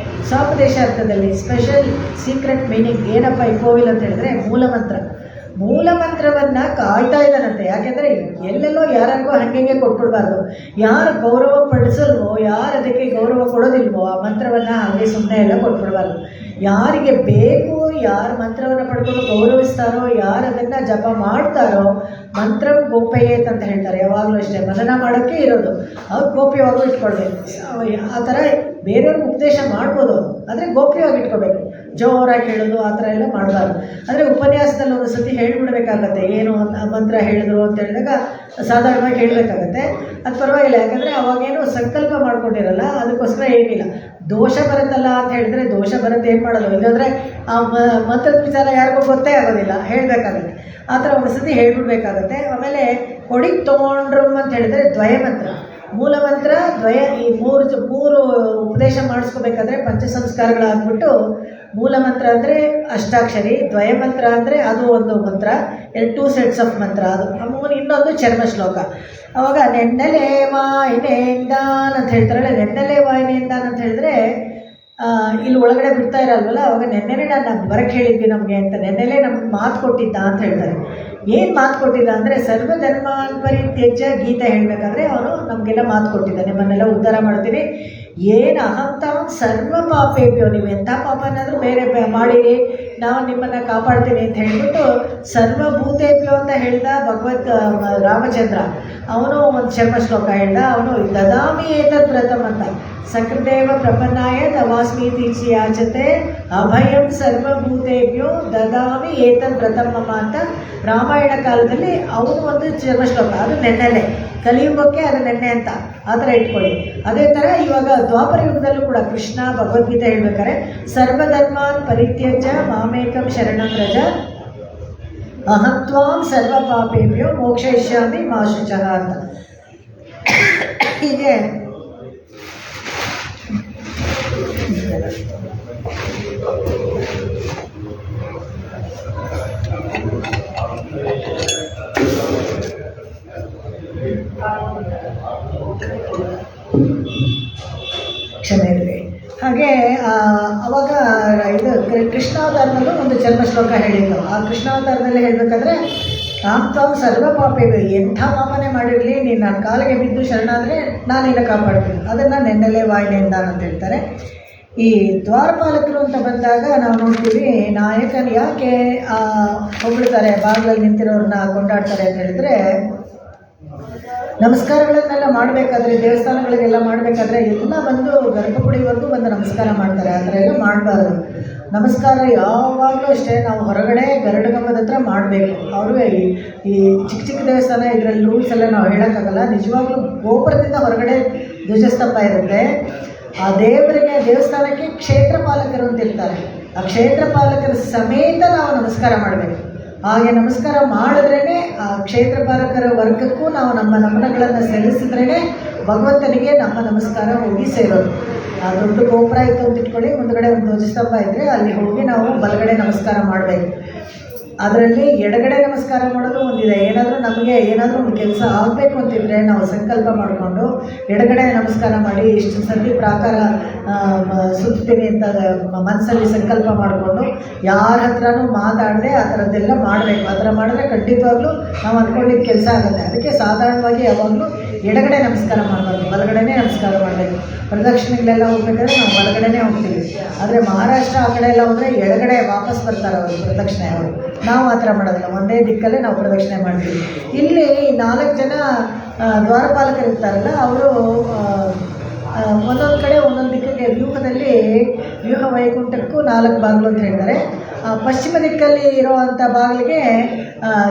ಸ್ವಾಪದೇಶ ಅರ್ಥದಲ್ಲಿ ಸ್ಪೆಷಲ್ ಸೀಕ್ರೆಟ್ ಮೀನಿಂಗ್ ಏನಪ್ಪ ಈ ಕೋವಿಲ್ ಅಂತ ಹೇಳಿದ್ರೆ ಮೂಲ ಮಂತ್ರವನ್ನು ಕಾಯ್ತಾ ಇದ್ದಾನಂತೆ. ಯಾಕೆಂದರೆ ಎಲ್ಲೆಲ್ಲೋ ಯಾರಿಗೋ ಹಂಗೆ ಕೊಟ್ಬಿಡ್ಬಾರ್ದು. ಯಾರು ಗೌರವ ಪಡಿಸಲ್ವೋ, ಯಾರು ಅದಕ್ಕೆ ಗೌರವ ಕೊಡೋದಿಲ್ವೋ ಆ ಮಂತ್ರವನ್ನು ಹಾಗೆ ಸುಮ್ಮನೆ ಎಲ್ಲ ಕೊಟ್ಬಿಡ್ಬಾರ್ದು. ಯಾರಿಗೆ ಬೇಕು, ಯಾರು ಮಂತ್ರವನ್ನು ಪಡ್ಕೊಂಡು ಗೌರವಿಸ್ತಾರೋ, ಯಾರು ಅದನ್ನು ಜಪ ಮಾಡ್ತಾರೋ, ಮಂತ್ರ ಗೋಪ್ಯೇತ್ ಅಂತ ಹೇಳ್ತಾರೆ. ಯಾವಾಗಲೂ ಅಷ್ಟೇ ಮನನ ಮಾಡೋಕ್ಕೆ ಇರೋದು, ಅವ್ರು ಗೋಪ್ಯವಾಗೂ ಇಟ್ಕೊಳ್ಬೇಕು. ಆ ಥರ ಬೇರೆಯವ್ರಿಗೆ ಉಪದೇಶ ಮಾಡ್ಬೋದು, ಆದರೆ ಗೋಪ್ಯವಾಗಿ ಇಟ್ಕೋಬೇಕು. ಜೋರಾಗಿ ಹೇಳೋದು ಆ ಥರ ಎಲ್ಲ ಮಾಡಬಾರ್ದು. ಅಂದರೆ ಉಪನ್ಯಾಸದಲ್ಲಿ ಒಂದು ಸತಿ ಹೇಳಿಬಿಡ್ಬೇಕಾಗತ್ತೆ. ಏನು ಮಂತ್ರ ಹೇಳಿದ್ರು ಅಂತ ಹೇಳಿದಾಗ ಸಾಧಾರಣವಾಗಿ ಹೇಳಬೇಕಾಗತ್ತೆ. ಅದು ಪರವಾಗಿಲ್ಲ, ಯಾಕಂದರೆ ಅವಾಗೇನು ಸಂಕಲ್ಪ ಮಾಡ್ಕೊಂಡಿರಲ್ಲ, ಅದಕ್ಕೋಸ್ಕರ ಏನಿಲ್ಲ. ದೋಷ ಬರುತ್ತಲ್ಲ ಅಂತ ಹೇಳಿದ್ರೆ ದೋಷ ಬರುತ್ತೆ, ಏನು ಮಾಡೋದು? ಇಲ್ಲಾಂದರೆ ಆ ಮಂತ್ರದ ವಿಚಾರ ಯಾರಿಗೂ ಗೊತ್ತೇ ಆಗೋದಿಲ್ಲ, ಹೇಳಬೇಕಾಗುತ್ತೆ. ಆ ಥರ ಒಂದು ಸತಿ ಹೇಳ್ಬಿಡ್ಬೇಕಾಗತ್ತೆ. ಆಮೇಲೆ ಕೊಡಿಗೆ ತೊಗೊಂಡ್ರು ಅಂತ ಹೇಳಿದ್ರೆ ದ್ವಯ ಮಂತ್ರ, ಮೂಲ ಮಂತ್ರ, ದ್ವಯ, ಈ ಮೂರು ಉಪದೇಶ ಮಾಡಿಸ್ಕೋಬೇಕಾದ್ರೆ ಪಂಚಸಂಸ್ಕಾರಗಳಾಗ್ಬಿಟ್ಟು ಮೂಲ ಮಂತ್ರ ಅಂದರೆ ಅಷ್ಟಾಕ್ಷರಿ, ದ್ವಯ ಮಂತ್ರ ಅಂದರೆ ಅದು ಒಂದು ಮಂತ್ರ, 2 ಸೆಟ್ಸ್ ಆಫ್ ಮಂತ್ರ, ಅದು ಇನ್ನೊಂದು ಚರ್ಮ ಶ್ಲೋಕ. ಅವಾಗ ನೆನ್ನಲೆ ವಾಯಿನೆಯಿಂದಾನ್ ಅಂತ ಹೇಳ್ತಾರಲ್ಲ, ನೆನ್ನಲೆ ವಾಯಿನೆಯಿಂದಾನ್ ಅಂತ ಹೇಳಿದ್ರೆ ಇಲ್ಲಿ ಒಳಗಡೆ ಬಿಡ್ತಾ ಇರಲ್ವಲ್ಲ, ಅವಾಗ ನೆನ್ನೆನೇ ನಾನು ಬರಕ್ಕೆ ಹೇಳಿದ್ವಿ ನಮಗೆ ಅಂತ, ನೆನ್ನೆಲೇ ನಮ್ಗೆ ಮಾತು ಕೊಟ್ಟಿದ್ದ ಅಂತ ಹೇಳ್ತಾರೆ. ಏನು ಮಾತು ಕೊಟ್ಟಿದ್ದ ಅಂದರೆ ಸರ್ವಧರ್ಮಾನ್ ಪರಿತ್ಯಜ್ಯ ಗೀತೆ ಹೇಳಬೇಕಾದ್ರೆ ಅವನು ನಮಗೆಲ್ಲ ಮಾತು ಕೊಟ್ಟಿದ್ದ, ನಿಮ್ಮನ್ನೆಲ್ಲ ಉದ್ಧಾರ ಮಾಡ್ತೀನಿ. ಏನು ಅಹಂತಾಂ ಸರ್ವ ಪಾಪೇಭ್ಯೋ, ನೀವು ಎಂಥ ಪಾಪನಾದರೂ ಬೇರೆ ಮಾಡಿರಿ, ನಾವು ನಿಮ್ಮನ್ನು ಕಾಪಾಡ್ತೀನಿ ಅಂತ ಹೇಳಿಬಿಟ್ಟು ಸರ್ವಭೂತೇಭ್ಯೋ ಅಂತ ಹೇಳ್ದ ಭಗವತ್ ರಾಮಚಂದ್ರ. ಅವನು ಒಂದು ಚರ್ಮ ಶ್ಲೋಕ ಹೇಳ್ದ. ಅವನು ದದಾಮಿ ಏತದ್ ವ್ರತಂ ಅಂತ, ಸಕೃದೇವ ಪ್ರಪನ್ನಾಯ ತವಾಸ್ಮೀತಿ ಯಾಚತೆ ಅಭಯಂ ಸರ್ವಭೂತೇಭ್ಯೋ ದದಾಮಿ ಏತದ್ ವ್ರತಂ ಮಮ ಅಂತ ರಾಮಾಯಣ ಕಾಲದಲ್ಲಿ ಅವನು ಒಂದು ಚರ್ಮ ಶ್ಲೋಕ. ಅದು ನೆನ್ನೆಲೆ, ಕಲಿಯುಗಕ್ಕೆ ಅದು ನೆನ್ನೆ ಅಂತ ಆ ಥರ ಇಟ್ಕೊಳ್ಳಿ. ಅದೇ ಥರ ಇವಾಗ ದ್ವಾಪರ ಯುಗದಲ್ಲೂ ಕೂಡ ಕೃಷ್ಣ ಭಗವದ್ಗೀತೆ ಹೇಳ್ಬೇಕಾದ್ರೆ ಸರ್ವಧರ್ಮಾನ್ ಪರಿತ್ಯಜ್ಯ ಮಾಮೇಕಂ ಶರಣಂ ವ್ರಜ ಅಹಂ ತ್ವಾಂ ಸರ್ವ ಪಾಪೇಭ್ಯೋ ಮೋಕ್ಷಯಿಷ್ಯಾಮಿ ಮಾ ಶುಚಃ ಅಂತ. ಹೀಗೆ ಕ್ಷಮೆ ಇರಲಿ. ಹಾಗೆ ಅವಾಗ ಇದು ಕೃಷ್ಣಾವತಾರದಲ್ಲೂ ಒಂದು ಜನ್ಮ ಶ್ಲೋಕ ಹೇಳಿದ್ದು. ಆ ಕೃಷ್ಣಾವತಾರದಲ್ಲಿ ಹೇಳಬೇಕಾದ್ರೆ ತಾಮ್ ತಾವು ಸರ್ವ ಪಾಪೇವೆ, ಎಂಥ ಪಾಪನೇ ಮಾಡಿರಲಿ ನೀನು ನನ್ನ ಕಾಲಿಗೆ ಬಿದ್ದು ಶರಣಾದರೆ ನಾನಿಲ್ಲ ಕಾಪಾಡ್ತೀನಿ. ಅದನ್ನು ನೆನ್ನೆಲೆ ವಾಯಿನೆಯಿಂದ ಅಂತ ಹೇಳ್ತಾರೆ. ಈ ದ್ವಾರಪಾಲಕರು ಅಂತ ಬಂದಾಗ ನಾವು ನೋಡ್ತೀವಿ, ನಾಯಕನ ಯಾಕೆ ಹೊಗಳ್ತಾರೆ, ಬಾಗಿಲಲ್ಲಿ ನಿಂತಿರೋರನ್ನ ಕೊಂಡಾಡ್ತಾರೆ ಅಂತ ಹೇಳಿದ್ರೆ, ನಮಸ್ಕಾರಗಳನ್ನೆಲ್ಲ ಮಾಡಬೇಕಾದ್ರೆ, ದೇವಸ್ಥಾನಗಳಿಗೆಲ್ಲ ಮಾಡಬೇಕಾದ್ರೆ ಎಲ್ಲ ಬಂದು ಗರ್ಭಗುಡಿವರೆಗೂ ಬಂದು ನಮಸ್ಕಾರ ಮಾಡ್ತಾರೆ. ಆ ಥರ ಎಲ್ಲ ಮಾಡಬಾರ್ದು. ನಮಸ್ಕಾರ ಯಾವಾಗಲೂ ಅಷ್ಟೇ ನಾವು ಹೊರಗಡೆ ಗರುಡಗಂಬದ ಹತ್ರ ಮಾಡಬೇಕು. ಅವರು ಈ ಚಿಕ್ಕ ಚಿಕ್ಕ ದೇವಸ್ಥಾನ ಇದರಲ್ಲಿ ರೂಲ್ಸ್ ಎಲ್ಲ ನಾವು ಹೇಳೋಕ್ಕಾಗಲ್ಲ. ನಿಜವಾಗ್ಲೂ ಗೋಪುರದಿಂದ ಹೊರಗಡೆ ಧ್ವಜಸ್ತಂಭ ಇರುತ್ತೆ. ಆ ದೇವರಿಗೆ, ದೇವಸ್ಥಾನಕ್ಕೆ ಕ್ಷೇತ್ರ ಪಾಲಕರು ಅಂತ ಇರ್ತಾರೆ. ಆ ಕ್ಷೇತ್ರ ಪಾಲಕರ ಸಮೇತ ನಾವು ನಮಸ್ಕಾರ ಮಾಡಬೇಕು. ಹಾಗೆ ನಮಸ್ಕಾರ ಮಾಡಿದ್ರೇ ಆ ಕ್ಷೇತ್ರ ಪಾಲಕರ ವರ್ಗಕ್ಕೂ ನಾವು ನಮ್ಮ ನಮನಗಳನ್ನು ಸಲ್ಲಿಸಿದ್ರೇ ಭಗವಂತನಿಗೆ ನಮ್ಮ ನಮಸ್ಕಾರ ಹೋಗಿ ಸೇರೋದು. ಆ ದೊಡ್ಡ ಗೋಪುರ ಇತ್ತು ಅಂತ ಇಟ್ಕೊಳ್ಳಿ, ಮುಂದುಗಡೆ ಒಂದು ಧ್ವಜಸ್ತಂಭ ಇದ್ದರೆ ಅಲ್ಲಿ ಹೋಗಿ ನಾವು ಬಲಗಡೆ ನಮಸ್ಕಾರ ಮಾಡಬೇಕು. ಅದರಲ್ಲಿ ಎಡಗಡೆ ನಮಸ್ಕಾರ ಮಾಡೋದು ಒಂದಿದೆ. ನಮಗೆ ಏನಾದರೂ ಒಂದು ಕೆಲಸ ಆಗಬೇಕು ಅಂತಿದ್ರೆ ನಾವು ಸಂಕಲ್ಪ ಮಾಡಿಕೊಂಡು ಎಡಗಡೆ ನಮಸ್ಕಾರ ಮಾಡಿ ಇಷ್ಟು ಸತಿ ಪ್ರಾಕಾರ ಸುತ್ತೀನಿ ಅಂತ ಮನಸ್ಸಲ್ಲಿ ಸಂಕಲ್ಪ ಮಾಡಿಕೊಂಡು ಯಾರ ಹತ್ರನೂ ಮಾತಾಡದೆ ಆ ಥರದ್ದೆಲ್ಲ ಮಾಡಬೇಕು. ಆ ಥರ ಮಾಡಿದ್ರೆ ಖಂಡಿತವಾಗ್ಲೂ ನಾವು ಅಂದ್ಕೊಂಡಿದ್ದ ಕೆಲಸ ಆಗುತ್ತೆ. ಅದಕ್ಕೆ ಸಾಧಾರಣವಾಗಿ ಯಾವಾಗಲೂ ಎಡಗಡೆ ನಮಸ್ಕಾರ ಮಾಡಬಾರ್ದು, ಬಲಗಡೆನೇ ನಮಸ್ಕಾರ ಮಾಡಬೇಕು. ಪ್ರದಕ್ಷಿಣೆಗಳೆಲ್ಲ ಹೋಗ್ಬೇಕಾದ್ರೆ ನಾವು ಬಲಗಡೆನೇ ಹೋಗ್ತೀವಿ. ಆದರೆ ಮಹಾರಾಷ್ಟ್ರ ಆ ಕಡೆ ಎಲ್ಲ ಹೋದರೆ ಎಡಗಡೆ ವಾಪಸ್ ಬರ್ತಾರೆ ಅವರು ಪ್ರದಕ್ಷಿಣೆ ಅವರು. ನಾವು ಆ ಥರ ಮಾಡೋದಿಲ್ಲ, ಒಂದೇ ದಿಕ್ಕಲ್ಲೇ ನಾವು ಪ್ರದಕ್ಷಿಣೆ ಮಾಡ್ತೀವಿ. ಇಲ್ಲಿ 4 ಜನ ದ್ವಾರಪಾಲಕರು ಇರ್ತಾರಲ್ಲ, ಅವರು ಒಂದೊಂದು ಕಡೆ ಒಂದೊಂದು ದಿಕ್ಕಿಗೆ ವ್ಯೂಹದಲ್ಲಿ, ವ್ಯೂಹ ವೈಕುಂಠಕ್ಕೂ 4 ಬಾಗಿಲು ಅಂತ ಹೇಳ್ತಾರೆ. ಪಶ್ಚಿಮ ದಿಕ್ಕಲ್ಲಿ ಇರೋವಂಥ ಬಾಗಿಲಿಗೆ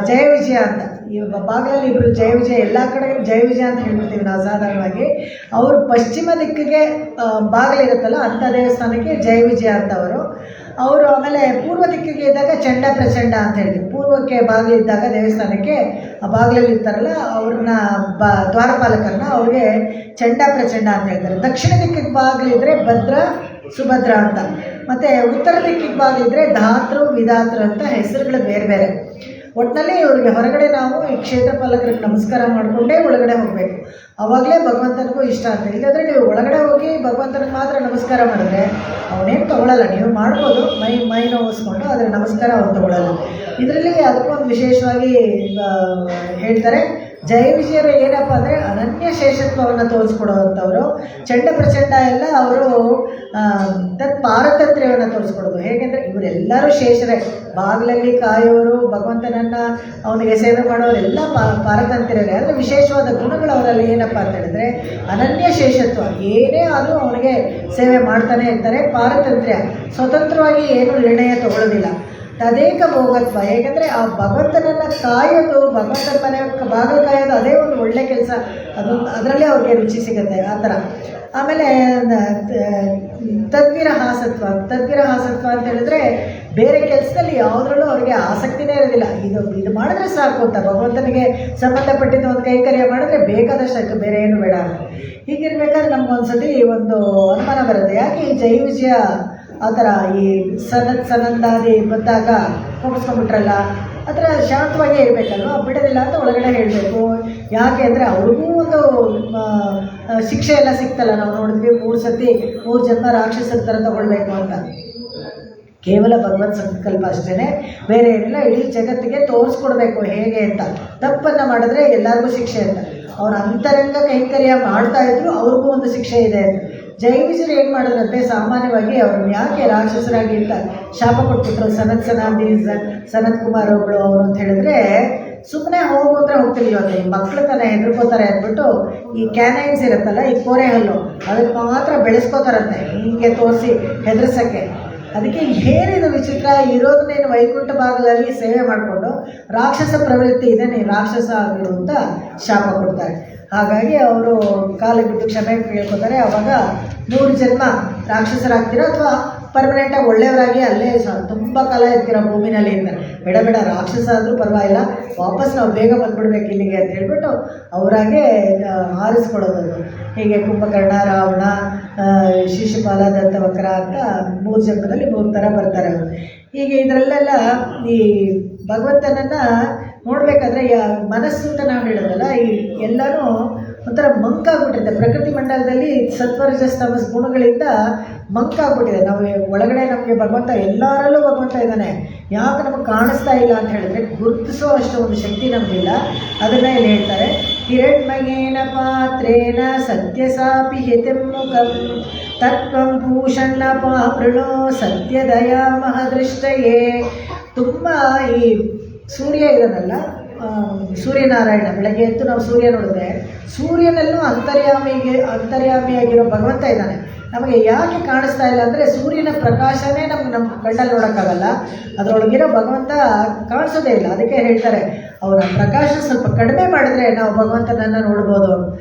ಜಯ ವಿಜಯ ಅಂತ, ಈ ಬಾಗಿಲಲ್ಲಿ ಇಬ್ಬರು ಜಯ ವಿಜಯ, ಎಲ್ಲ ಕಡೆ ಜಯ ವಿಜಯ ಅಂತ ಹೇಳ್ಬಿಡ್ತೀವಿ ನಾವು ಸಾಧಾರಣವಾಗಿ. ಅವರು ಪಶ್ಚಿಮ ದಿಕ್ಕಿಗೆ ಬಾಗಿಲಿರುತ್ತಲ್ಲ ಅಂಥ ದೇವಸ್ಥಾನಕ್ಕೆ ಜಯ ವಿಜಯ ಅಂತವರು. ಅವರು ಆಮೇಲೆ ಪೂರ್ವ ದಿಕ್ಕಿಗೆ ಇದ್ದಾಗ ಚಂಡ ಪ್ರಚಂಡ ಅಂತ ಹೇಳ್ತೀವಿ. ಪೂರ್ವಕ್ಕೆ ಬಾಗಿಲಿದ್ದಾಗ ದೇವಸ್ಥಾನಕ್ಕೆ ಆ ಬಾಗಿಲಲ್ಲಿ ಇರ್ತಾರಲ್ಲ ಅವ್ರನ್ನ ದ್ವಾರಪಾಲಕರನ್ನ ಅವ್ರಿಗೆ ಚಂಡ ಪ್ರಚಂಡ ಅಂತ ಹೇಳ್ತಾರೆ. ದಕ್ಷಿಣ ದಿಕ್ಕಿಗೆ ಬಾಗಿಲಿದ್ರೆ ಭದ್ರ ಸುಭದ್ರ ಅಂತ, ಮತ್ತು ಉತ್ತರ ದಿಕ್ಕಿಗೆ ಬಾಗಿಲಿದ್ರೆ ಧಾತೃ ವಿಧಾತೃ ಅಂತ ಹೆಸರುಗಳು ಬೇರೆ ಬೇರೆ. ಒಟ್ಟಿನಲ್ಲಿ ಇವ್ರಿಗೆ ಹೊರಗಡೆ ನಾವು ಈ ಕ್ಷೇತ್ರ ಪಾಲಕರಿಗೆ ನಮಸ್ಕಾರ ಮಾಡಿಕೊಂಡೇ ಒಳಗಡೆ ಹೋಗಬೇಕು. ಆವಾಗಲೇ ಭಗವಂತನಿಗೂ ಇಷ್ಟ ಅಂತ. ಇಲ್ಲಾಂದರೆ ನೀವು ಒಳಗಡೆ ಹೋಗಿ ಭಗವಂತನಿಗೆ ಮಾತ್ರ ನಮಸ್ಕಾರ ಮಾಡಿದ್ರೆ ಅವನೇನು ತೊಗೊಳ್ಳಲ್ಲ. ನೀವು ಮಾಡ್ಬೋದು ಮೈ ನೋವಿಸ್ಕೊಂಡು, ಆದರೆ ನಮಸ್ಕಾರ ಅವ್ನು ತೊಗೊಳ್ಳಲ್ಲ. ಇದರಲ್ಲಿ ಅದಕ್ಕೊಂದು ವಿಶೇಷವಾಗಿ ಹೇಳ್ತಾರೆ, ಜಯ ವಿಜಯರು ಏನಪ್ಪ ಅಂದರೆ ಅನನ್ಯ ಶೇಷತ್ವವನ್ನು ತೋರಿಸ್ಕೊಡೋವಂಥವ್ರು. ಚಂಡ ಪ್ರಚಂಡ ಎಲ್ಲ ಅವರು ಪಾರತಂತ್ರ್ಯವನ್ನು ತೋರಿಸ್ಕೊಡೋದು. ಹೇಗೆಂದರೆ ಇವರೆಲ್ಲರೂ ಶೇಷರೇ, ಬಾಗಿಲಲ್ಲಿ ಕಾಯೋರು, ಭಗವಂತನನ್ನು ಅವನಿಗೆ ಸೇವೆ ಮಾಡೋರೆಲ್ಲ ಪಾರತಂತ್ರ್ಯರೇ. ಆದರೆ ವಿಶೇಷವಾದ ಗುಣಗಳು ಅವರಲ್ಲಿ ಏನಪ್ಪ ಅಂತ ಹೇಳಿದ್ರೆ ಅನನ್ಯ ಶೇಷತ್ವ. ಏನೇ ಆದರೂ ಅವನಿಗೆ ಸೇವೆ ಮಾಡ್ತಾನೆ ಇರ್ತಾರೆ. ಪಾರತಂತ್ರ್ಯ, ಸ್ವತಂತ್ರವಾಗಿ ಏನು ನಿರ್ಣಯ ತಗೊಳ್ಳೋದಿಲ್ಲ. ತದೇಕ ಭೋಗತ್ವ, ಹೇಗೆಂದರೆ ಆ ಭಗವಂತನನ್ನು ಕಾಯೋದು, ಭಗವಂತನ ಮನೆ ಬಾಗಿಲು ಕಾಯೋದು ಅದೇ ಒಂದು ಒಳ್ಳೆ ಕೆಲಸ. ಅದರಲ್ಲೇ ಅವ್ರಿಗೆ ರುಚಿ ಸಿಗುತ್ತೆ ಆ ಥರ. ಆಮೇಲೆ ತದ್ವಿರಹಾಸತ್ವ ಅಂತ ಹೇಳಿದ್ರೆ ಬೇರೆ ಕೆಲಸದಲ್ಲಿ ಯಾವುದ್ರಲ್ಲೂ ಅವರಿಗೆ ಆಸಕ್ತಿನೇ ಇರೋದಿಲ್ಲ. ಇದು ಮಾಡಿದ್ರೆ ಸಾಕು ಅಂತ, ಭಗವಂತನಿಗೆ ಸಂಬಂಧಪಟ್ಟಿದ್ದ ಒಂದು ಕೈಕರ್ಯ ಮಾಡಿದ್ರೆ ಬೇಕಾದಷ್ಟು, ಬೇರೆ ಏನು ಬೇಡ ಅಂತ. ಹೀಗಿರ್ಬೇಕಾದ್ರೆ ನಮಗೊಂದ್ಸತಿ ಒಂದು ಅನುಮಾನ ಬರುತ್ತೆ, ಯಾಕೆ ಈ ಜೈ ವಿಜಯ ಆ ಥರ ಈ ಸನಂದಾದಿ ಬಂದಾಗ ಕೋಪಿಸ್ಕೊಂಡ್ಬಿಟ್ರಲ್ಲ, ಆ ಥರ ಶಾಂತವಾಗೇ ಇರಬೇಕಲ್ವ, ಬಿಡೋದಿಲ್ಲ ಅಂತ ಒಳಗಡೆ ಹೇಳಬೇಕು. ಯಾಕೆ ಅಂದರೆ ಅವ್ರಿಗೂ ಒಂದು ಶಿಕ್ಷೆ ಎಲ್ಲ ಸಿಕ್ತಲ್ಲ. ನಾವು ನೋಡಿದ್ವಿ 3 ಜನ್ಮ ರಾಕ್ಷಸರ ಥರ ತಗೊಳ್ಬೇಕು ಅಂತ. ಕೇವಲ ಭಗವತ್ ಸಂಕಲ್ಪ ಅಷ್ಟೇ, ಬೇರೆ ಏನಿಲ್ಲ. ಇಡೀ ಜಗತ್ತಿಗೆ ತೋರಿಸ್ಕೊಡ್ಬೇಕು ಹೇಗೆ ಅಂತ. ತಪ್ಪನ್ನು ಮಾಡಿದ್ರೆ ಎಲ್ಲರಿಗೂ ಶಿಕ್ಷೆ ಅಂತ. ಅವ್ರ ಅಂತರಂಗ ಕೈಂಕರ್ಯ ಮಾಡ್ತಾಯಿದ್ರು, ಅವ್ರಿಗೂ ಒಂದು ಶಿಕ್ಷೆ ಇದೆ ಅಂತ. ಜೈ ವಿಜಯರು ಏನು ಮಾಡಿದ್ರಂತೆ, ಸಾಮಾನ್ಯವಾಗಿ ಅವ್ರನ್ನ ಯಾಕೆ ರಾಕ್ಷಸರಾಗಿ ಅಂತ ಶಾಪ ಕೊಟ್ಬಿಟ್ರು. ಸನತ್ ಕುಮಾರ್ ಒಬ್ಬಳು ಅವರು ಅಂತ ಹೇಳಿದ್ರೆ, ಸುಮ್ಮನೆ ಹೋಗು ಅಂದರೆ ಹೋಗ್ತಿರ್ಲಿಲ್ಲ. ಈ ಮಕ್ಕಳು ತಾನೇ ಹೆದರ್ಕೋತಾರೆ ಅಂದ್ಬಿಟ್ಟು ಈ ಕ್ಯಾನೈನ್ಸ್ ಇರುತ್ತಲ್ಲ, ಈ ಕೋರೆ ಹಲ್ಲು, ಅದಕ್ಕೆ ಮಾತ್ರ ಬೆಳೆಸ್ಕೋತಾರಂತೆ ಹೀಗೆ ತೋರಿಸಿ ಹೆದರ್ಸೋಕ್ಕೆ. ಅದಕ್ಕೆ ಏನಿದು ವಿಚಿತ್ರ, ಇರೋದನ್ನೇನು ವೈಕುಂಠ ಭಾಗದಲ್ಲಿ ಸೇವೆ ಮಾಡಿಕೊಂಡು ರಾಕ್ಷಸ ಪ್ರವೃತ್ತಿ ಇದೆ, ನೀನು ರಾಕ್ಷಸ ಆಗಿರು ಅಂತ ಶಾಪ ಕೊಡ್ತಾರೆ. ಹಾಗಾಗಿ ಅವರು ಕಾಲಿಗೆ ಬಿದ್ದು ಕ್ಷಮೆ ಕೇಳ್ಕೊತಾರೆ. ಆವಾಗ 100 ಜನ್ಮ ರಾಕ್ಷಸರಾಗ್ತೀರೋ ಅಥವಾ ಪರ್ಮನೆಂಟಾಗಿ ಒಳ್ಳೆಯವರಾಗಿ ಅಲ್ಲೇ ತುಂಬ ಕಾಲ ಇರ್ತೀರ ಭೂಮಿನಲ್ಲಿ ಇರ್ತಾರೆ. ಬೇಡ ರಾಕ್ಷಸ ಆದರೂ ಪರವಾಗಿಲ್ಲ, ವಾಪಸ್ ನಾವು ಬೇಗ ಬಂದುಬಿಡ್ಬೇಕು ಇಲ್ಲಿಗೆ ಅಂತ ಹೇಳ್ಬಿಟ್ಟು ಅವರಾಗೆ ಹಾರಿಸ್ಕೊಳ್ಳೋದು. ಹೀಗೆ ಕುಂಭಕರ್ಣ, ರಾವಣ, ಶಿಶುಪಾಲ, ದಂತವಕ್ರ ಅಂತ 3 ಜನ್ಮದಲ್ಲಿ 3 ಥರ ಬರ್ತಾರೆ ಅವರು. ಹೀಗೆ ಇದರಲ್ಲೆಲ್ಲ ಈ ಭಗವಂತನನ್ನು ನೋಡಬೇಕಾದ್ರೆ ಮನಸ್ಸು ಅಂತ ನಾವು ಹೇಳೋದಲ್ಲ, ಈ ಎಲ್ಲನೂ ಒಂಥರ ಮಂಕಾಗ್ಬಿಟ್ಟಿದೆ. ಪ್ರಕೃತಿ ಮಂಡಲದಲ್ಲಿ ಸತ್ವರಜಸ್ತಮಸ್ ಗುಣಗಳಿಂದ ಮಂಕಾಗ್ಬಿಟ್ಟಿದೆ. ನಾವು ಒಳಗಡೆ ನಮಗೆ ಭಗವಂತ ಎಲ್ಲರಲ್ಲೂ ಭಗವಂತ ಇದ್ದಾನೆ, ಯಾಕೆ ನಮಗೆ ಕಾಣಿಸ್ತಾ ಇಲ್ಲ ಅಂತ ಹೇಳಿದ್ರೆ ಗುರುತಿಸೋ ಅಷ್ಟು ಒಂದು ಶಕ್ತಿ ನಮಗಿಲ್ಲ. ಅದನ್ನು ಇಲ್ಲಿ ಹೇಳ್ತಾರೆ. ಹಿರಣ್ಮಯೇನ ಪಾತ್ರೇನ ಸತ್ಯಸಾಪಿ ಹಿತಿಂ ಮುಖಂ ತತ್ವಂ ಭೂಷಣ್ಣ ಪಾವೃಣೋ ಸತ್ಯದಯಾ ಮಹದೃಷ್ಟಯೇ. ತುಂಬ ಈ ಸೂರ್ಯ ಇರೋದಲ್ಲ, ಸೂರ್ಯನಾರಾಯಣ, ಬೆಳಗ್ಗೆ ಎದ್ದು ನಾವು ಸೂರ್ಯ ನೋಡಿದ್ರೆ ಸೂರ್ಯನಲ್ಲೂ ಅಂತರ್ಯಾಮಿಯಾಗಿರೋ ಭಗವಂತ ಇದ್ದಾನೆ. ನಮಗೆ ಯಾಕೆ ಕಾಣಿಸ್ತಾ ಇಲ್ಲ ಅಂದರೆ ಸೂರ್ಯನ ಪ್ರಕಾಶನೇ ನಮ್ಮ ಕಣ್ಣಲ್ಲಿ ನೋಡೋಕ್ಕಾಗಲ್ಲ, ಅದರೊಳಗಿರೋ ಭಗವಂತ ಕಾಣಿಸೋದೇ ಇಲ್ಲ. ಅದಕ್ಕೆ ಹೇಳ್ತಾರೆ ಅವರ ಪ್ರಕಾಶ ಸ್ವಲ್ಪ ಕಡಿಮೆ ಮಾಡಿದ್ರೆ ನಾವು ಭಗವಂತನನ್ನು ನೋಡ್ಬೋದು.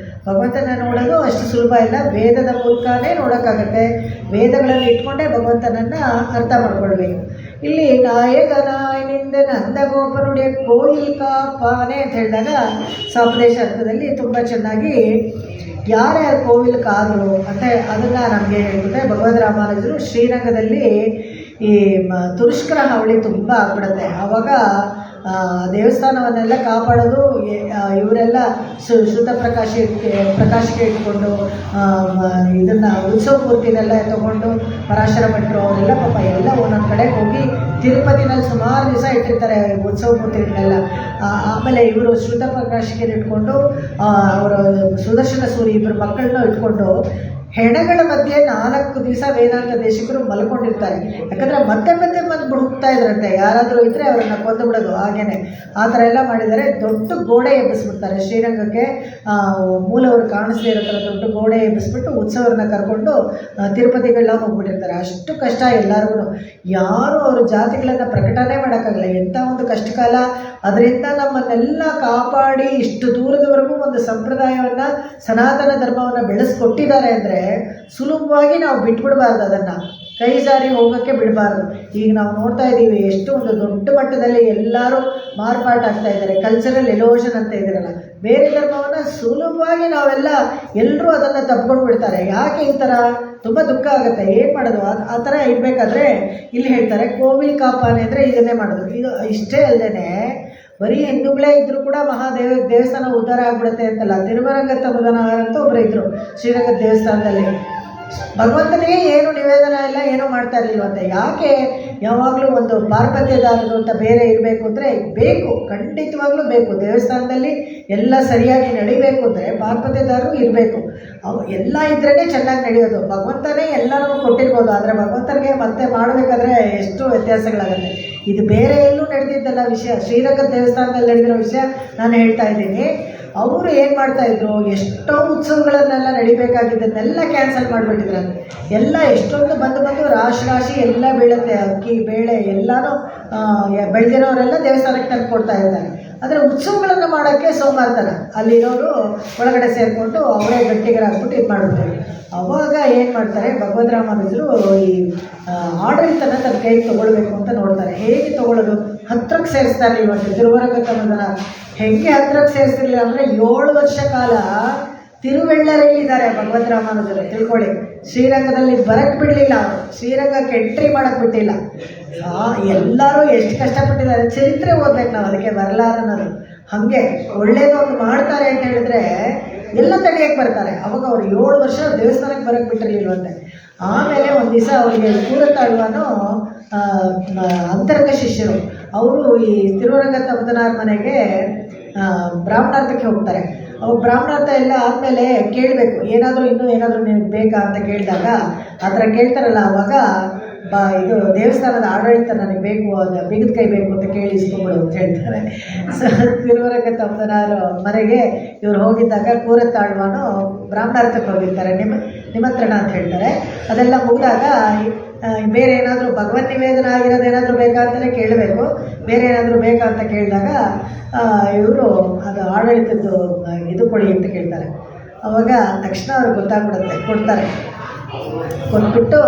ಭಗವಂತನ ನೋಡೋದು ಅಷ್ಟು ಸುಲಭ ಇಲ್ಲ, ವೇದದ ಮೂಲಕನೇ ನೋಡೋಕ್ಕಾಗತ್ತೆ. ವೇದಗಳಲ್ಲಿ ಇಟ್ಕೊಂಡೇ ಭಗವಂತನನ್ನು ಅರ್ಥ ಮಾಡ್ಕೊಳ್ಬೇಕು. ಇಲ್ಲಿ ನಾಯಕನಾಯನಿಂದ ನಂದಗೋಪನುடைய ಕೋಯಿಲ್ ಕಾಪಾನೆ ಅಂತ ಹೇಳಿದಾಗ ಸೋಪದೇಶ ಅರ್ಥದಲ್ಲಿ ತುಂಬ ಚೆನ್ನಾಗಿ ಯಾರ್ಯಾರು ಕೋವಿಲ್ ಕಾದರು ಅಂತ ಅದನ್ನು ನಮಗೆ ಹೇಳ್ಬಿಟ್ಟೆ. ಭಗವದ್ ರಾಮಾನುಜರು ಶ್ರೀರಂಗದಲ್ಲಿ ಈ ತುರುಷ್ಕರ ಹಾವಳಿ ತುಂಬ ಆಗ್ಬಿಡುತ್ತೆ. ಆವಾಗ ದೇವಸ್ಥಾನವನ್ನೆಲ್ಲ ಕಾಪಾಡೋದು ಇವರೆಲ್ಲ ಶುದ್ಧ ಪ್ರಕಾಶಕ್ಕೆ ಇಟ್ಕೊಂಡು ಇದನ್ನು ಉತ್ಸವ ಮೂರ್ತಿನೆಲ್ಲ ತೊಗೊಂಡು ಪರಾಶರ ಭಟ್ರು ಅವರೆಲ್ಲ ಪಾಪ ಎಲ್ಲ ಒಂದೊಂದು ಕಡೆ ಹೋಗಿ ತಿರುಪತಿನಲ್ಲಿ ಸುಮಾರು ದಿವಸ ಇಟ್ಟಿರ್ತಾರೆ ಉತ್ಸವ ಮೂರ್ತಿಗಳನ್ನೆಲ್ಲ. ಆಮೇಲೆ ಇವರು ಶುದ್ಧ ಪ್ರಕಾಶಕ್ಕೆ ಇಟ್ಕೊಂಡು ಅವರು ಸುದರ್ಶನ ಸೂರಿ ಇಬ್ಬರು ಮಕ್ಕಳನ್ನ ಇಟ್ಕೊಂಡು ಹೆಣಗಳ ಮಧ್ಯೆ 4 ದಿವಸ ವೇದಾಂತ ದೇಶಿಕರು ಮಲ್ಕೊಂಡಿರ್ತಾರೆ. ಯಾಕಂದರೆ ಮತ್ತೆ ಬಂದು ಹುಡುಕ್ತಾ ಇದ್ರಂತೆ, ಯಾರಾದರೂ ಇದ್ದರೆ ಅವರನ್ನು ಕೊಂದು ಬಿಡೋದು. ಹಾಗೇನೆ ಆ ಥರ ಎಲ್ಲ ಮಾಡಿದರೆ ದೊಡ್ಡ ಗೋಡೆ ಎಬ್ಬಿಸ್ಬಿಡ್ತಾರೆ ಶ್ರೀರಂಗಕ್ಕೆ. ಮೂಲವರು ಕಾಣಿಸ್ದೇ ಇರೋ ಥರ ದೊಡ್ಡ ಗೋಡೆ ಎಬ್ಬಿಸ್ಬಿಟ್ಟು ಉತ್ಸವರನ್ನ ಕರ್ಕೊಂಡು ತಿರುಪತಿಗಳನ್ನ ಹೋಗ್ಬಿಟ್ಟಿರ್ತಾರೆ. ಅಷ್ಟು ಕಷ್ಟ ಎಲ್ಲರಿಗೂ. ಯಾರು ಅವ್ರ ಜಾತಿಗಳನ್ನು ಪ್ರಕಟಣೆ ಮಾಡೋಕ್ಕಾಗಲ್ಲ. ಎಂಥ ಒಂದು ಕಷ್ಟಕಾಲ. ಅದರಿಂದ ನಮ್ಮನ್ನೆಲ್ಲ ಕಾಪಾಡಿ ಇಷ್ಟು ದೂರದವರೆಗೂ ಒಂದು ಸಂಪ್ರದಾಯವನ್ನು, ಸನಾತನ ಧರ್ಮವನ್ನು ಬೆಳೆಸ್ಕೊಟ್ಟಿದ್ದಾರೆ ಅಂದರೆ ಸುಲಭವಾಗಿ ನಾವು ಬಿಟ್ಬಿಡಬಾರ್ದು, ಅದನ್ನು ಕೈ ಜಾರಿ ಹೋಗೋಕ್ಕೆ ಬಿಡಬಾರ್ದು. ಈಗ ನಾವು ನೋಡ್ತಾ ಇದ್ದೀವಿ ಎಷ್ಟು ಒಂದು ದೊಡ್ಡ ಮಟ್ಟದಲ್ಲಿ ಎಲ್ಲರೂ ಮಾರ್ಪಾಟಾಗ್ತಾ ಇದ್ದಾರೆ. ಕಲ್ಚರಲ್ ಎಲೋಷನ್ ಅಂತ ಇದ್ದೀರಲ್ಲ, ಬೇರೆ ಧರ್ಮವನ್ನು ಸುಲಭವಾಗಿ ನಾವೆಲ್ಲ ಎಲ್ಲರೂ ಅದನ್ನು ತಪ್ಕೊಂಡು ಬಿಡ್ತಾರೆ. ಯಾಕೆ ಈ ಥರ? ತುಂಬ ದುಃಖ ಆಗುತ್ತೆ. ಏನು ಮಾಡೋದು? ಆ ಥರ ಇರಬೇಕಾದ್ರೆ ಇಲ್ಲಿ ಹೇಳ್ತಾರೆ ಕೋವಿಲ್ ಕಾಪಾನೆ ಅಂದರೆ ಇದನ್ನೇ ಮಾಡೋದು. ಇದು ಇಷ್ಟೇ ಅಲ್ಲದೆ ಬರೀ ಹಿಂದೂಗಳೇ ಇದ್ದರೂ ಕೂಡ ದೇವಸ್ಥಾನ ಉದ್ಧಾರ ಆಗ್ಬಿಡುತ್ತೆ ಅಂತಲ್ಲ. ತಿರುವರಂಗ ತಮ್ಮದನಾರ್ ಅಂತ ಒಬ್ಬರು ಇದ್ದರು ಶ್ರೀರಂಗದ ದೇವಸ್ಥಾನದಲ್ಲಿ. ಭಗವಂತನಿಗೆ ಏನು ನಿವೇದನ ಇಲ್ಲ, ಏನೂ ಮಾಡ್ತಾ ಇರಲಿಲ್ವಂತೆ. ಯಾಕೆ? ಯಾವಾಗಲೂ ಒಂದು ಪಾರ್ಪತ್ಯದಾರರು ಅಂತ ಬೇರೆ ಇರಬೇಕು ಅಂದರೆ ಬೇಕು, ಖಂಡಿತವಾಗ್ಲೂ ಬೇಕು. ದೇವಸ್ಥಾನದಲ್ಲಿ ಎಲ್ಲ ಸರಿಯಾಗಿ ನಡಿಬೇಕು ಅಂದರೆ ಪಾರ್ಪತ್ಯದಾರರು ಇರಬೇಕು. ಅವು ಎಲ್ಲ ಇದ್ರೇ ಚೆನ್ನಾಗಿ ನಡೆಯೋದು. ಭಗವಂತನೇ ಎಲ್ಲರೂ ಕೊಟ್ಟಿರ್ಬೋದು, ಆದರೆ ಭಗವಂತನಿಗೆ ಮತ್ತೆ ಮಾಡಬೇಕಾದ್ರೆ ಎಷ್ಟು ವ್ಯತ್ಯಾಸಗಳಾಗುತ್ತೆ. ಇದು ಬೇರೆ ಎಲ್ಲೂ ನಡೆದಿದ್ದಲ್ಲ ವಿಷಯ, ಶ್ರೀರಂಗದ ದೇವಸ್ಥಾನದಲ್ಲಿ ನಡೆದಿರೋ ವಿಷಯ ನಾನು ಹೇಳ್ತಾ ಇದ್ದೀನಿ. ಅವರು ಏನು ಮಾಡ್ತಾಯಿದ್ರು, ಎಷ್ಟೋ ಉತ್ಸವಗಳನ್ನೆಲ್ಲ ನಡಿಬೇಕಾಗಿದ್ದನ್ನೆಲ್ಲ ಕ್ಯಾನ್ಸಲ್ ಮಾಡಿಬಿಟ್ಟಿದ್ರಂತೆ. ಎಲ್ಲ ಎಷ್ಟೊಂದು ಬಂದು ರಾಶಿ ಎಲ್ಲ ಬೀಳುತ್ತೆ, ಅಕ್ಕಿ ಬೇಳೆ ಎಲ್ಲನೂ ಬೆಳೆದಿರೋರೆಲ್ಲ ದೇವಸ್ಥಾನಕ್ಕೆ ತಂದು ಕೊಡ್ತಾ ಇದ್ದಾರೆ. ಆದರೆ ಉತ್ಸವಗಳನ್ನು ಮಾಡೋಕ್ಕೆ ಸೋಮಾರ್ತಾನೆ ಅಲ್ಲಿರೋರು ಒಳಗಡೆ ಸೇರಿಕೊಂಡು ಅವರೇ ಗಟ್ಟಿಗರಾಗ್ಬಿಟ್ಟು ಇದು ಮಾಡಿಬಿಡ್ತಾರೆ. ಅವಾಗ ಏನು ಮಾಡ್ತಾರೆ, ಭಗವದ್ ರಾಮಾನುಜರು ಈ ಆಡಳಿತನ ತನ್ನ ಕೈಗೆ ತೊಗೊಳ್ಬೇಕು ಅಂತ ನೋಡ್ತಾರೆ. ಹೇಗೆ ತೊಗೊಳ್ಳೋದು? ಹತ್ರಕ್ಕೆ ಸೇರಿಸ್ತಾರೆ. ಇವತ್ತು ತಿರುವರಂಗ ತಮ್ಮದನಾರ್ ಹೆಂಗೆ ಹತ್ರಕ್ಕೆ ಸೇರಿಸಿರಲಿಲ್ಲ ಅಂದರೆ 7 ವರ್ಷ ಕಾಲ ತಿರುವೆಳ್ಳರಲ್ಲಿದ್ದಾರೆ ಭಗವದ್ ರಾಮಾನುಜರು. ತಿಳ್ಕೊಳ್ಳಿ, ಶ್ರೀರಂಗದಲ್ಲಿ ಬರಕ್ಕೆ ಬಿಡಲಿಲ್ಲ ಅವರು, ಶ್ರೀರಂಗಕ್ಕೆ ಎಂಟ್ರಿ ಮಾಡೋಕ್ಕೆ ಬಿಟ್ಟಿಲ್ಲ. ಎಲ್ಲರೂ ಎಷ್ಟು ಕಷ್ಟಪಟ್ಟಿದ್ದಾರೆ, ಚರಿತ್ರೆ ಓದ್ಬೇಕು ನಾವು, ಅದಕ್ಕೆ ಬರಲಾರನ್ನೋದು. ಹಾಗೆ ಒಳ್ಳೇದೊಂದು ಮಾಡ್ತಾರೆ ಅಂತ ಹೇಳಿದ್ರೆ ಎಲ್ಲ ತಡೆಯಕ್ಕೆ ಬರ್ತಾರೆ. ಅವಾಗ ಅವ್ರು 7 ವರ್ಷ ದೇವಸ್ಥಾನಕ್ಕೆ ಬರೋಕ್ಕೆ ಬಿಟ್ಟಿರಲಿಲ್ವಂತೆ. ಆಮೇಲೆ ಒಂದು ದಿವಸ ಅವರಿಗೆ ಕೂರತಾಳ್ವನೋ ಅಂತರಂಗ ಶಿಷ್ಯರು ಅವರು ಈ ತಿರುವರಂಗ ತಮ್ಮದನಾರ್ ಮನೆಗೆ ಬ್ರಾಹ್ಮಣಾರ್ಥಕ್ಕೆ ಹೋಗ್ತಾರೆ. ಅವಾಗ ಬ್ರಾಹ್ಮಣಾರ್ಥ ಎಲ್ಲ ಆದಮೇಲೆ ಕೇಳಬೇಕು, ಇನ್ನೂ ಏನಾದರೂ ನಿನಗೆ ಬೇಕಾ ಅಂತ ಕೇಳಿದಾಗ ಆ ಥರ ಕೇಳ್ತಾರಲ್ಲ, ಆವಾಗ ಇದು ದೇವಸ್ಥಾನದ ಆಡಳಿತ ನನಗೆ ಬೇಕು, ಅದು ಬಿಗದ ಕೈ ಬೇಕು ಅಂತ ಕೇಳಿ ಇಸ್ಕೊಂಬಿಡು ಅಂತ ಹೇಳ್ತಾರೆ. ಸೊ ತಿರುವರಂಗ ತಮ್ಮದನಾರ್ ಮನೆಗೆ ಇವ್ರು ಹೋಗಿದ್ದಾಗ ಕೂರತಾಳ್ವನು ಬ್ರಾಹ್ಮಣಾರ್ಥಕ್ಕೆ ಹೋಗಿರ್ತಾರೆ, ನಿಮಂತ್ರಣ ಅಂತ ಹೇಳ್ತಾರೆ. ಅದೆಲ್ಲ ಮುಗಿದಾಗ ಬೇರೆ ಏನಾದರೂ ಭಗವನ್ ನಿವೇದನ ಆಗಿರೋದೇನಾದರೂ ಬೇಕಾ ಅಂತಲೇ ಕೇಳಬೇಕು. ಬೇರೆ ಏನಾದರೂ ಬೇಕಾ ಅಂತ ಕೇಳಿದಾಗ ಇವರು ಅದು ಆಡಳಿತದ್ದು ಇದು ಕೊಡಿ ಅಂತ ಕೇಳ್ತಾರೆ. ಅವಾಗ ತಕ್ಷಣ ಅವ್ರಿಗೆ ಗೊತ್ತಾಗ್ಬಿಡುತ್ತೆ, ಕೊಡ್ತಾರೆ. ಕೊಟ್ಬಿಟ್ಟು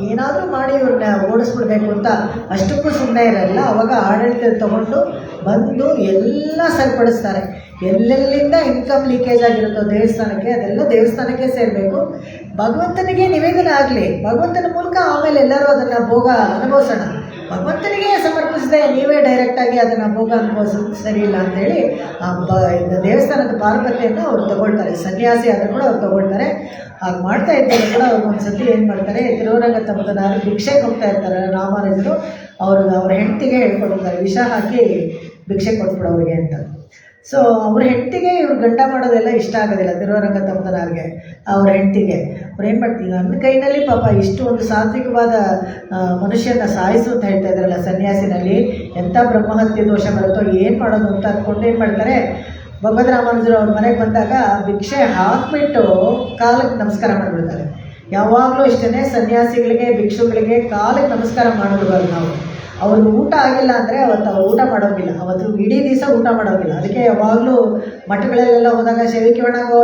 ಏನಾದರೂ ಮಾಡಿ ಇವ್ರನ್ನ ಓಡಿಸ್ಬಿಡ್ಬೇಕು ಅಂತ ಅಷ್ಟಕ್ಕೂ ಸುಮ್ಮನೆ ಇರಲ್ಲ. ಅವಾಗ ಆಡಳಿತ ತೊಗೊಂಡು ಬಂದು ಎಲ್ಲ ಸರಿಪಡಿಸ್ತಾರೆ. ಎಲ್ಲೆಲ್ಲಿಂದ ಇನ್ಕಮ್ ಲೀಕೇಜ್ ಆಗಿರುತ್ತೋ ದೇವಸ್ಥಾನಕ್ಕೆ, ಅದೆಲ್ಲ ದೇವಸ್ಥಾನಕ್ಕೆ ಸೇರಬೇಕು. ಭಗವಂತನಿಗೆ ನಿವೇದನೆ ಆಗಲಿ, ಭಗವಂತನ ಮೂಲಕ ಆಮೇಲೆ ಎಲ್ಲರೂ ಅದನ್ನು ಭೋಗ ಅನುಭವಿಸೋಣ. ಭಗವಂತನಿಗೆ ಸಮರ್ಪಿಸದೆ ನೀವೇ ಡೈರೆಕ್ಟಾಗಿ ಅದನ್ನು ಭೋಗ ಅನುಭವಿಸೋದು ಸರಿ ಇಲ್ಲ ಅಂಥೇಳಿ ದೇವಸ್ಥಾನದ ಪಾರ್ವತಿಯನ್ನು ಅವ್ರು ತೊಗೊಳ್ತಾರೆ. ಸನ್ಯಾಸಿ ಆದರೂ ಕೂಡ ಅವ್ರು ತೊಗೊಳ್ತಾರೆ. ಹಾಗೆ ಮಾಡ್ತಾ ಇದ್ದಾಗ ಕೂಡ ಅವ್ರು ಒಂದು ಸತಿ ಏನು ಮಾಡ್ತಾರೆ, ತಿರುವರಂಗ ತಮ್ಮದನಾರ್ ಭಿಕ್ಷೆಗೆ ಹೋಗ್ತಾ ಇರ್ತಾರೆ ರಾಮಾನುಜರು. ಅವ್ರ ಹೆಂಡತಿಗೆ ಹೇಳ್ಕೊಡ್ತಾರೆ, ವಿಷ ಹಾಕಿ ಭಿಕ್ಷೆ ಕೊಟ್ಬಿಡು ಅವ್ರಿಗೆ ಅಂತ. ಸೊ ಅವ್ರ ಹೆಂಡತಿಗೆ ಇವ್ರು ಗಂಡ ಮಾಡೋದೆಲ್ಲ ಇಷ್ಟ ಆಗೋದಿಲ್ಲ, ತಿರುವರಂಗ ತಮ್ಮದನಾರ್ಗೆ ಅವ್ರ ಹೆಂಡತಿಗೆ. ಅವ್ರು ಏನು ಮಾಡ್ತಿಲ್ಲ, ನನ್ನ ಕೈನಲ್ಲಿ ಪಾಪ ಇಷ್ಟು ಒಂದು ಸಾತ್ವಿಕವಾದ ಮನುಷ್ಯನ ಸಾಯಿಸು ಅಂತ ಹೇಳ್ತಾ ಇದ್ದಾರಲ್ಲ ಸನ್ಯಾಸಿನಲ್ಲಿ, ಎಂಥ ಬ್ರಹ್ಮಹತ್ಯೆ ದೋಷ ಬರುತ್ತೋ ಏನು ಮಾಡೋದು ಅಂತ ಅಂದ್ಕೊಂಡು ಏನು ಮಾಡ್ತಾರೆ, ಭಗವದ್ ರಾಮಾನುಜರು ಅವ್ರ ಮನೆಗೆ ಬಂದಾಗ ಭಿಕ್ಷೆ ಹಾಕ್ಬಿಟ್ಟು ಕಾಲಕ್ಕೆ ನಮಸ್ಕಾರ ಮಾಡಿಬಿಡ್ತಾರೆ. ಯಾವಾಗಲೂ ಇಷ್ಟೇ ಸನ್ಯಾಸಿಗಳಿಗೆ ಭಿಕ್ಷುಗಳಿಗೆ ಕಾಲಕ್ಕೆ ನಮಸ್ಕಾರ ಮಾಡಿಬಿಡ್ಬಾರ್ದು ನಾವು. ಅವ್ರಿಗೆ ಊಟ ಆಗಿಲ್ಲ ಅಂದರೆ ಅವತ್ತು ಅವ್ರು ಊಟ ಮಾಡೋಂಗಿಲ್ಲ, ಅವತ್ತು ಇಡೀ ದಿವಸ ಊಟ ಮಾಡೋಂಗಿಲ್ಲ. ಅದಕ್ಕೆ ಯಾವಾಗಲೂ ಮಠಗಳಲ್ಲೆಲ್ಲ ಹೋದಾಗ ಶವಿಕೆ ಒಣಗೋ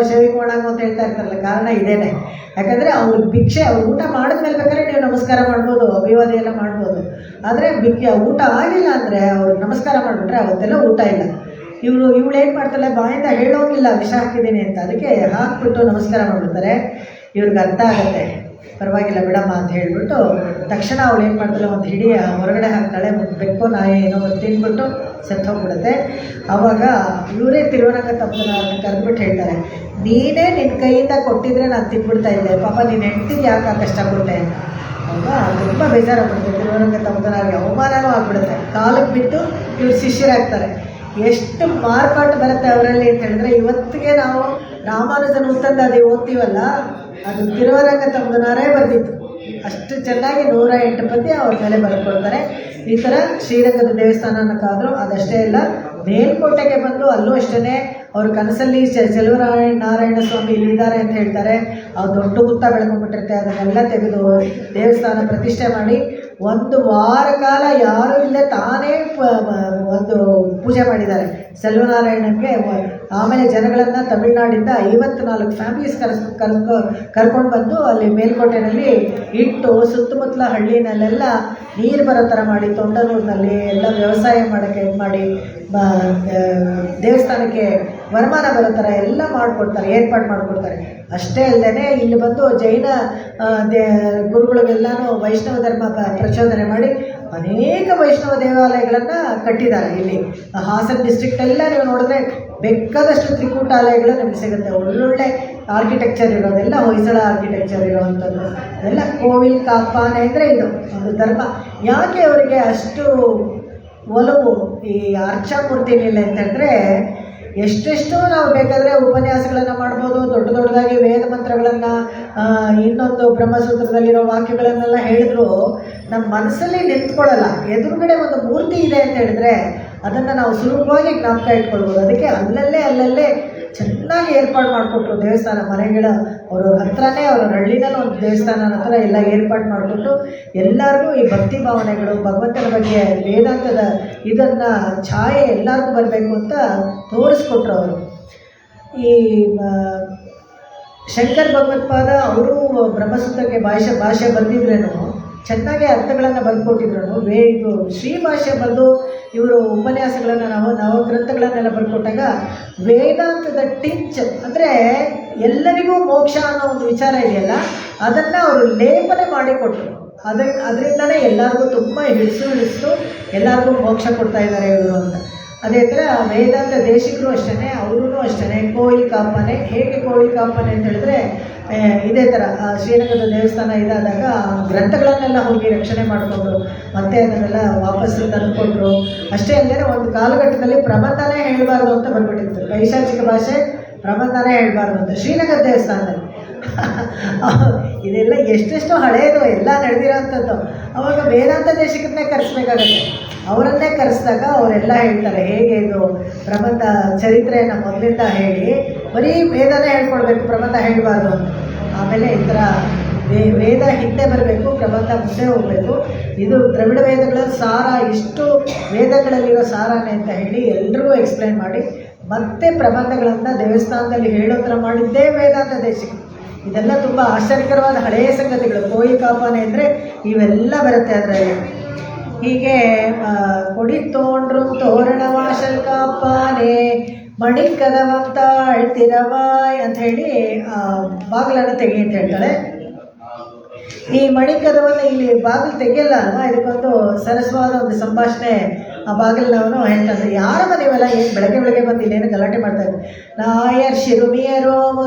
ಅಂತ ಹೇಳ್ತಾ ಇರ್ತಾರಲ್ಲ, ಕಾರಣ ಇದೇನೆ. ಯಾಕಂದರೆ ಅವ್ರಿಗೆ ಭಿಕ್ಷೆ ಅವ್ರು ಊಟ ಮಾಡಿದ್ಮೇಲೆ ಬೇಕಾದ್ರೆ ನೀವು ನಮಸ್ಕಾರ ಮಾಡ್ಬೋದು, ಅಭಿವಾದಿ ಎಲ್ಲ ಮಾಡ್ಬೋದು. ಆದರೆ ಊಟ ಆಗಿಲ್ಲ ಅಂದರೆ ಅವ್ರಿಗೆ ನಮಸ್ಕಾರ ಮಾಡಿಬಿಟ್ರೆ ಅವತ್ತೆಲ್ಲ ಊಟ ಇಲ್ಲ. ಇವಳು ಏನು ಮಾಡ್ತಾಳೆ, ಬಾಯಿಂದ ಹೇಳೋಂಗಿಲ್ಲ ವಿಷ ಹಾಕಿದ್ದೀನಿ ಅಂತ, ಅದಕ್ಕೆ ಹಾಕ್ಬಿಟ್ಟು ನಮಸ್ಕಾರ ಮಾಡಿಬಿಡ್ತಾರೆ. ಇವ್ರಿಗೆ ಅರ್ಥ ಆಗುತ್ತೆ, ಪರವಾಗಿಲ್ಲ ಬಿಡಮ್ಮ ಅಂತ ಹೇಳಿಬಿಟ್ಟು ತಕ್ಷಣ ಅವಳು ಏನು ಮಾಡ್ತಾಳೆ, ಒಂದು ಹಿಡಿ ಹೊರಗಡೆ ಹಾಕ್ತಾಳೆ, ಒಂದು ಬೆಕ್ಕೋ ನಾಯಿ ಏನೋ ಒಂದು ತಿಂದ್ಬಿಟ್ಟು ಸತ್ತು ಹೋಗ್ಬಿಡುತ್ತೆ. ಆವಾಗ ಇವರೇ ತಿರುವರಂಗ ತಮ್ಮದನ್ನ ಕರೆದ್ಬಿಟ್ಟು ಹೇಳ್ತಾರೆ, ನೀನೇ ನಿನ್ನ ಕೈಯಿಂದ ಕೊಟ್ಟಿದ್ರೆ ನಾನು ತಿಂದ್ಬಿಡ್ತಾ ಇದ್ದೆ, ಪಾಪ ನೀನು ಹೆಂಡ್ತಿಗೆ ಯಾಕೆ ಕಷ್ಟಪಟ್ಟೆ ಅಂತ. ಅಲ್ವಾ, ತುಂಬ ಬೇಜಾರಾಗ್ಬಿಡುತ್ತೆ ತಿರುವರಂಗ ತಮ್ಮದನಾಗೆ, ಅವಮಾನವೂ ಆಗ್ಬಿಡುತ್ತೆ. ಕಾಲಕ್ಕೆ ಬಿದ್ದು ಇವ್ರು ಶಿಷ್ಯರಾಗ್ತಾರೆ. ಎಷ್ಟು ಮಾರ್ಪಾಟು ಬರುತ್ತೆ ಅವರಲ್ಲಿ ಅಂತ ಹೇಳಿದ್ರೆ, ಇವತ್ತಿಗೆ ನಾವು ರಾಮಾನುಜನ ಉತ್ತಂದಾದಿ ಓದ್ತೀವಲ್ಲ, ಅದು ತಿರುವರಂಗ ತಮ್ಮದನಾರೇ ಬರ್ತಿತ್ತು. ಅಷ್ಟು ಚೆನ್ನಾಗಿ 108 ಪದ್ಯ ಅವ್ರ ಮೇಲೆ ಬರ್ಕೊಳ್ತಾರೆ. ಈ ಥರ ಶ್ರೀರಂಗದ ದೇವಸ್ಥಾನಕ್ಕಾದರೂ ಅದಷ್ಟೇ ಇಲ್ಲ, ಮೇಲ್ಕೋಟೆಗೆ ಬಂದು ಅಲ್ಲೂ ಅಷ್ಟೇ ಅವ್ರ ಕನಸಲ್ಲಿ ನಾರಾಯಣ ಸ್ವಾಮಿ ಇಲ್ಲಿದ್ದಾರೆ ಅಂತ ಹೇಳ್ತಾರೆ. ಅವ್ರು ದೊಡ್ಡ ಗುತ್ತ ಬೆಳ್ಕೊಂಡ್ಬಿಟ್ಟಿರುತ್ತೆ, ಅದನ್ನೆಲ್ಲ ತೆಗೆದು ದೇವಸ್ಥಾನ ಪ್ರತಿಷ್ಠೆ ಮಾಡಿ 1 ವಾರ ಕಾಲ ಯಾರೂ ಇಲ್ಲದೆ ತಾನೇ ಒಂದು ಪೂಜೆ ಮಾಡಿದ್ದಾರೆ ಸೆಲ್ವನಾರಾಯಣನಿಗೆ. ಆಮೇಲೆ ಜನಗಳನ್ನು ತಮಿಳ್ನಾಡಿಂದ 54 ಫ್ಯಾಮಿಲೀಸ್ ಕರ್ಕೊಂಡು ಬಂದು ಅಲ್ಲಿ ಮೇಲ್ಕೋಟೆಯಲ್ಲಿ ಇಟ್ಟು ಸುತ್ತಮುತ್ತಲ ಹಳ್ಳಿನಲ್ಲೆಲ್ಲ ನೀರು ಬರೋ ಥರ ಮಾಡಿ, ತೊಂಡನೂರಿನಲ್ಲಿ ಎಲ್ಲ ವ್ಯವಸಾಯ ಮಾಡೋಕ್ಕೆ ಇದು ಮಾಡಿ, ದೇವಸ್ಥಾನಕ್ಕೆ ವರಮಾನ ಬರೋ ಥರ ಎಲ್ಲ ಮಾಡಿಕೊಡ್ತಾರೆ, ಏರ್ಪಾಡು ಮಾಡಿಕೊಡ್ತಾರೆ. ಅಷ್ಟೇ ಅಲ್ಲದೆ ಇಲ್ಲಿ ಬಂದು ಜೈನ ಗುರುಗಳಿಗೆಲ್ಲನೂ ವೈಷ್ಣವ ಧರ್ಮ ಪ್ರಚೋದನೆ ಮಾಡಿ ಅನೇಕ ವೈಷ್ಣವ ದೇವಾಲಯಗಳನ್ನು ಕಟ್ಟಿದ್ದಾರೆ. ಇಲ್ಲಿ ಹಾಸನ ಡಿಸ್ಟ್ರಿಕ್ಟೆಲ್ಲ ನೀವು ನೋಡಿದ್ರೆ ಬೇಕಾದಷ್ಟು ತ್ರಿಕೂಟಾಲಯಗಳು ನಿಮಗೆ ಸಿಗುತ್ತೆ. ಒಳ್ಳೊಳ್ಳೆ ಆರ್ಕಿಟೆಕ್ಚರ್ ಇರೋದೆಲ್ಲ ಹೊಯ್ಸಳ ಆರ್ಕಿಟೆಕ್ಚರ್ ಇರೋವಂಥದ್ದು ಎಲ್ಲ ಕೋವಿಲ್ ಕಾಪಾನೆ ಅಂದರೆ ಇದು ಒಂದು ಧರ್ಮ. ಯಾಕೆ ಅವರಿಗೆ ಅಷ್ಟು ಒಲವು ಈ ಅರ್ಚಾಮೂರ್ತಿ ಮೇಲೆ ಅಂತಂದರೆ, ಎಷ್ಟೆಷ್ಟೋ ನಾವು ಬೇಕಾದರೆ ಉಪನ್ಯಾಸಗಳನ್ನು ಮಾಡ್ಬೋದು, ದೊಡ್ಡದಾಗಿ ವೇದ ಮಂತ್ರಗಳನ್ನು, ಇನ್ನೊಂದು ಬ್ರಹ್ಮಸೂತ್ರದಲ್ಲಿರೋ ವಾಕ್ಯಗಳನ್ನೆಲ್ಲ ಹೇಳಿದ್ರು ನಮ್ಮ ಮನಸ್ಸಲ್ಲಿ ನಿಂತ್ಕೊಳ್ಳಲ್ಲ. ಎದುರುಗಡೆ ಒಂದು ಮೂರ್ತಿ ಇದೆ ಅಂತ ಹೇಳಿದ್ರೆ ಅದನ್ನು ನಾವು ಸುಲಭವಾಗಿ ಜ್ಞಾಪಕ ಇಟ್ಕೊಳ್ಬೋದು. ಅದಕ್ಕೆ ಅಲ್ಲಲ್ಲೇ ಚೆನ್ನಾಗಿ ಏರ್ಪಾಡು ಮಾಡಿಕೊಟ್ರು ದೇವಸ್ಥಾನ ಮನೆಗಳ ಅವ್ರವ್ರ ಹತ್ರನೇ, ಅವ್ರ ಹಳ್ಳಿನಲ್ಲಿ ಒಂದು ದೇವಸ್ಥಾನ ಹತ್ರ ಎಲ್ಲ ಏರ್ಪಾಡು ಮಾಡಿಕೊಟ್ಟು ಎಲ್ಲರಿಗೂ ಈ ಭಕ್ತಿ ಭಾವನೆಗಳು, ಭಗವಂತನ ಬಗ್ಗೆ ವೇದಾಂತದ ಇದನ್ನು ಛಾಯೆ ಎಲ್ಲರಿಗೂ ಬರಬೇಕು ಅಂತ ತೋರಿಸ್ಕೊಟ್ರು ಅವರು. ಈ ಶಂಕರ್ ಭಗವತ್ಪಾದ ಅವರು ಬ್ರಹ್ಮಸೂತ್ರಕ್ಕೆ ಭಾಷೆ ಬಂದಿದ್ರೇನು ಚೆನ್ನಾಗಿ ಅರ್ಥಗಳನ್ನು ಬರ್ಕೊಟ್ಟಿದ್ರು. ಇದು ಶ್ರೀ ಭಾಷೆ ಬಂದು ಇವರು ಉಪನ್ಯಾಸಗಳನ್ನು ನಾವು ಗ್ರಂಥಗಳನ್ನೆಲ್ಲ ಬರ್ಕೊಟ್ಟಾಗ ವೇದಾಂತದ ಟಿಂಚ್ ಅಂದರೆ ಎಲ್ಲರಿಗೂ ಮೋಕ್ಷ ಅನ್ನೋ ಒಂದು ವಿಚಾರ ಇದೆಯಲ್ಲ, ಅದನ್ನು ಅವರು ಲೇಪನೆ ಮಾಡಿಕೊಟ್ರು. ಅದರಿಂದಲೇ ಎಲ್ಲರಿಗೂ ತುಂಬ ಹಿಡಿಸ್ತು ಎಲ್ಲರಿಗೂ ಮೋಕ್ಷ ಕೊಡ್ತಾ ಇದ್ದಾರೆ ಇವರು ಅಂತ. ಅದೇ ಥರ ವೇದಾಂತ ದೇಶಿಕರು ಅಷ್ಟೇ, ಅವರೂ ಅಷ್ಟೇ ಕೋವಿಲ್ ಕಾಪನೆ. ಹೇಗೆ ಕೋವಿಲ್ ಕಾಪನೆ ಅಂತ ಹೇಳಿದ್ರೆ, ಇದೇ ಥರ ಶ್ರೀರಂಗದ ದೇವಸ್ಥಾನ ಇದಾದಾಗ ಗ್ರಂಥಗಳನ್ನೆಲ್ಲ ಹೋಗಿ ರಕ್ಷಣೆ ಮಾಡಿಕೊಂಡು ಮತ್ತೆ ಅದನ್ನೆಲ್ಲ ವಾಪಸ್ಸು ತಂದುಕೊಟ್ರು. ಅಷ್ಟೇ ಅಲ್ಲದೆ ಒಂದು ಕಾಲಘಟ್ಟದಲ್ಲಿ ಪ್ರಬಂಧನೇ ಹೇಳಬಾರ್ದು ಅಂತ ಬಂದ್ಬಿಟ್ಟಿತ್ತು, ಪೈಶಾಚಿಕ ಭಾಷೆ ಪ್ರಬಂಧನೇ ಹೇಳಬಾರ್ದು ಅಂತ ಶ್ರೀರಂಗದ ದೇವಸ್ಥಾನದಲ್ಲಿ. ಇದೆಲ್ಲ ಎಷ್ಟೆಷ್ಟು ಹಳೆಯದು ಎಲ್ಲ ನಡೆದಿರೋವಂಥದ್ದು. ಅವಾಗ ವೇದಾಂತ ದೇಶಿಕರನ್ನೇ ಕರೆಸ್ಬೇಕಾಗತ್ತೆ. ಅವರನ್ನೇ ಕರೆಸಿದಾಗ ಅವರೆಲ್ಲ ಹೇಳ್ತಾರೆ ಹೇಗೆ ಇದು ಪ್ರಬಂಧ ಚರಿತ್ರೆಯನ್ನು ಮೊದಲಿಂದ ಹೇಳಿ ಬರೀ ವೇದನೇ ಹೇಳ್ಕೊಡ್ಬೇಕು, ಪ್ರಬಂಧ ಹೇಳಬಾರ್ದು ಅಂತ. ಆಮೇಲೆ ಈ ಥರ ವೇದ ಹಿಂದೆ ಬರಬೇಕು, ಪ್ರಬಂಧ ಮುಂದೆ ಹೋಗಬೇಕು. ಇದು ದ್ರವಿಡ ವೇದಗಳ ಸಾರ, ಇಷ್ಟು ವೇದಗಳಲ್ಲಿರೋ ಸಾರನೇ ಅಂತ ಹೇಳಿ ಎಲ್ರಿಗೂ ಎಕ್ಸ್ಪ್ಲೈನ್ ಮಾಡಿ ಮತ್ತೆ ಪ್ರಬಂಧಗಳನ್ನು ದೇವಸ್ಥಾನದಲ್ಲಿ ಹೇಳೋ ಥರ ಮಾಡಿದ್ದೇ ವೇದಾಂತ ದೇಶಿಕ. ಇದೆಲ್ಲ ತುಂಬ ಆಶ್ಚರ್ಯಕರವಾದ ಹಳೆಯ ಸಂಗತಿಗಳು. ಕೋಯಿ ಕಾಪಾನೆ ಅಂದರೆ ಇವೆಲ್ಲ ಬರುತ್ತೆ ಅದರಲ್ಲಿ. ಹೀಗೆ ಕೊಡಿ ತೋಂಡ್ರು ತೋರಣವಾಶಲ್ ಕಾಪಾನೆ ಮಣಿಕದವಂತ ಅಳ್ತಿರವಾಯ್ ಅಂತ ಹೇಳಿ ಬಾಗಿಲನ್ನು ತೆಗಿ ಅಂತ ಹೇಳ್ತಾಳೆ. ಈ ಮಣಿಕದವನ್ನು ಇಲ್ಲಿ ಬಾಗಿಲು ತೆಗಿಯಲ್ಲ ಅಲ್ವಾ, ಇದಕ್ಕೊಂದು ಸರಸವಾದ ಒಂದು ಸಂಭಾಷಣೆ ಆ ಬಾಗಿಲವನು ಹೇಳ್ತಾರೆ. ಯಾರಮ್ಮ ನೀವೆಲ್ಲ ಏನು ಬೆಳಗ್ಗೆ ಬಂದು ಇಲ್ಲೇನು ಗಲಾಟೆ ಮಾಡ್ತಾಯಿದ್ರು, ನಾಯರ್ ಶಿರುಮಿಯರು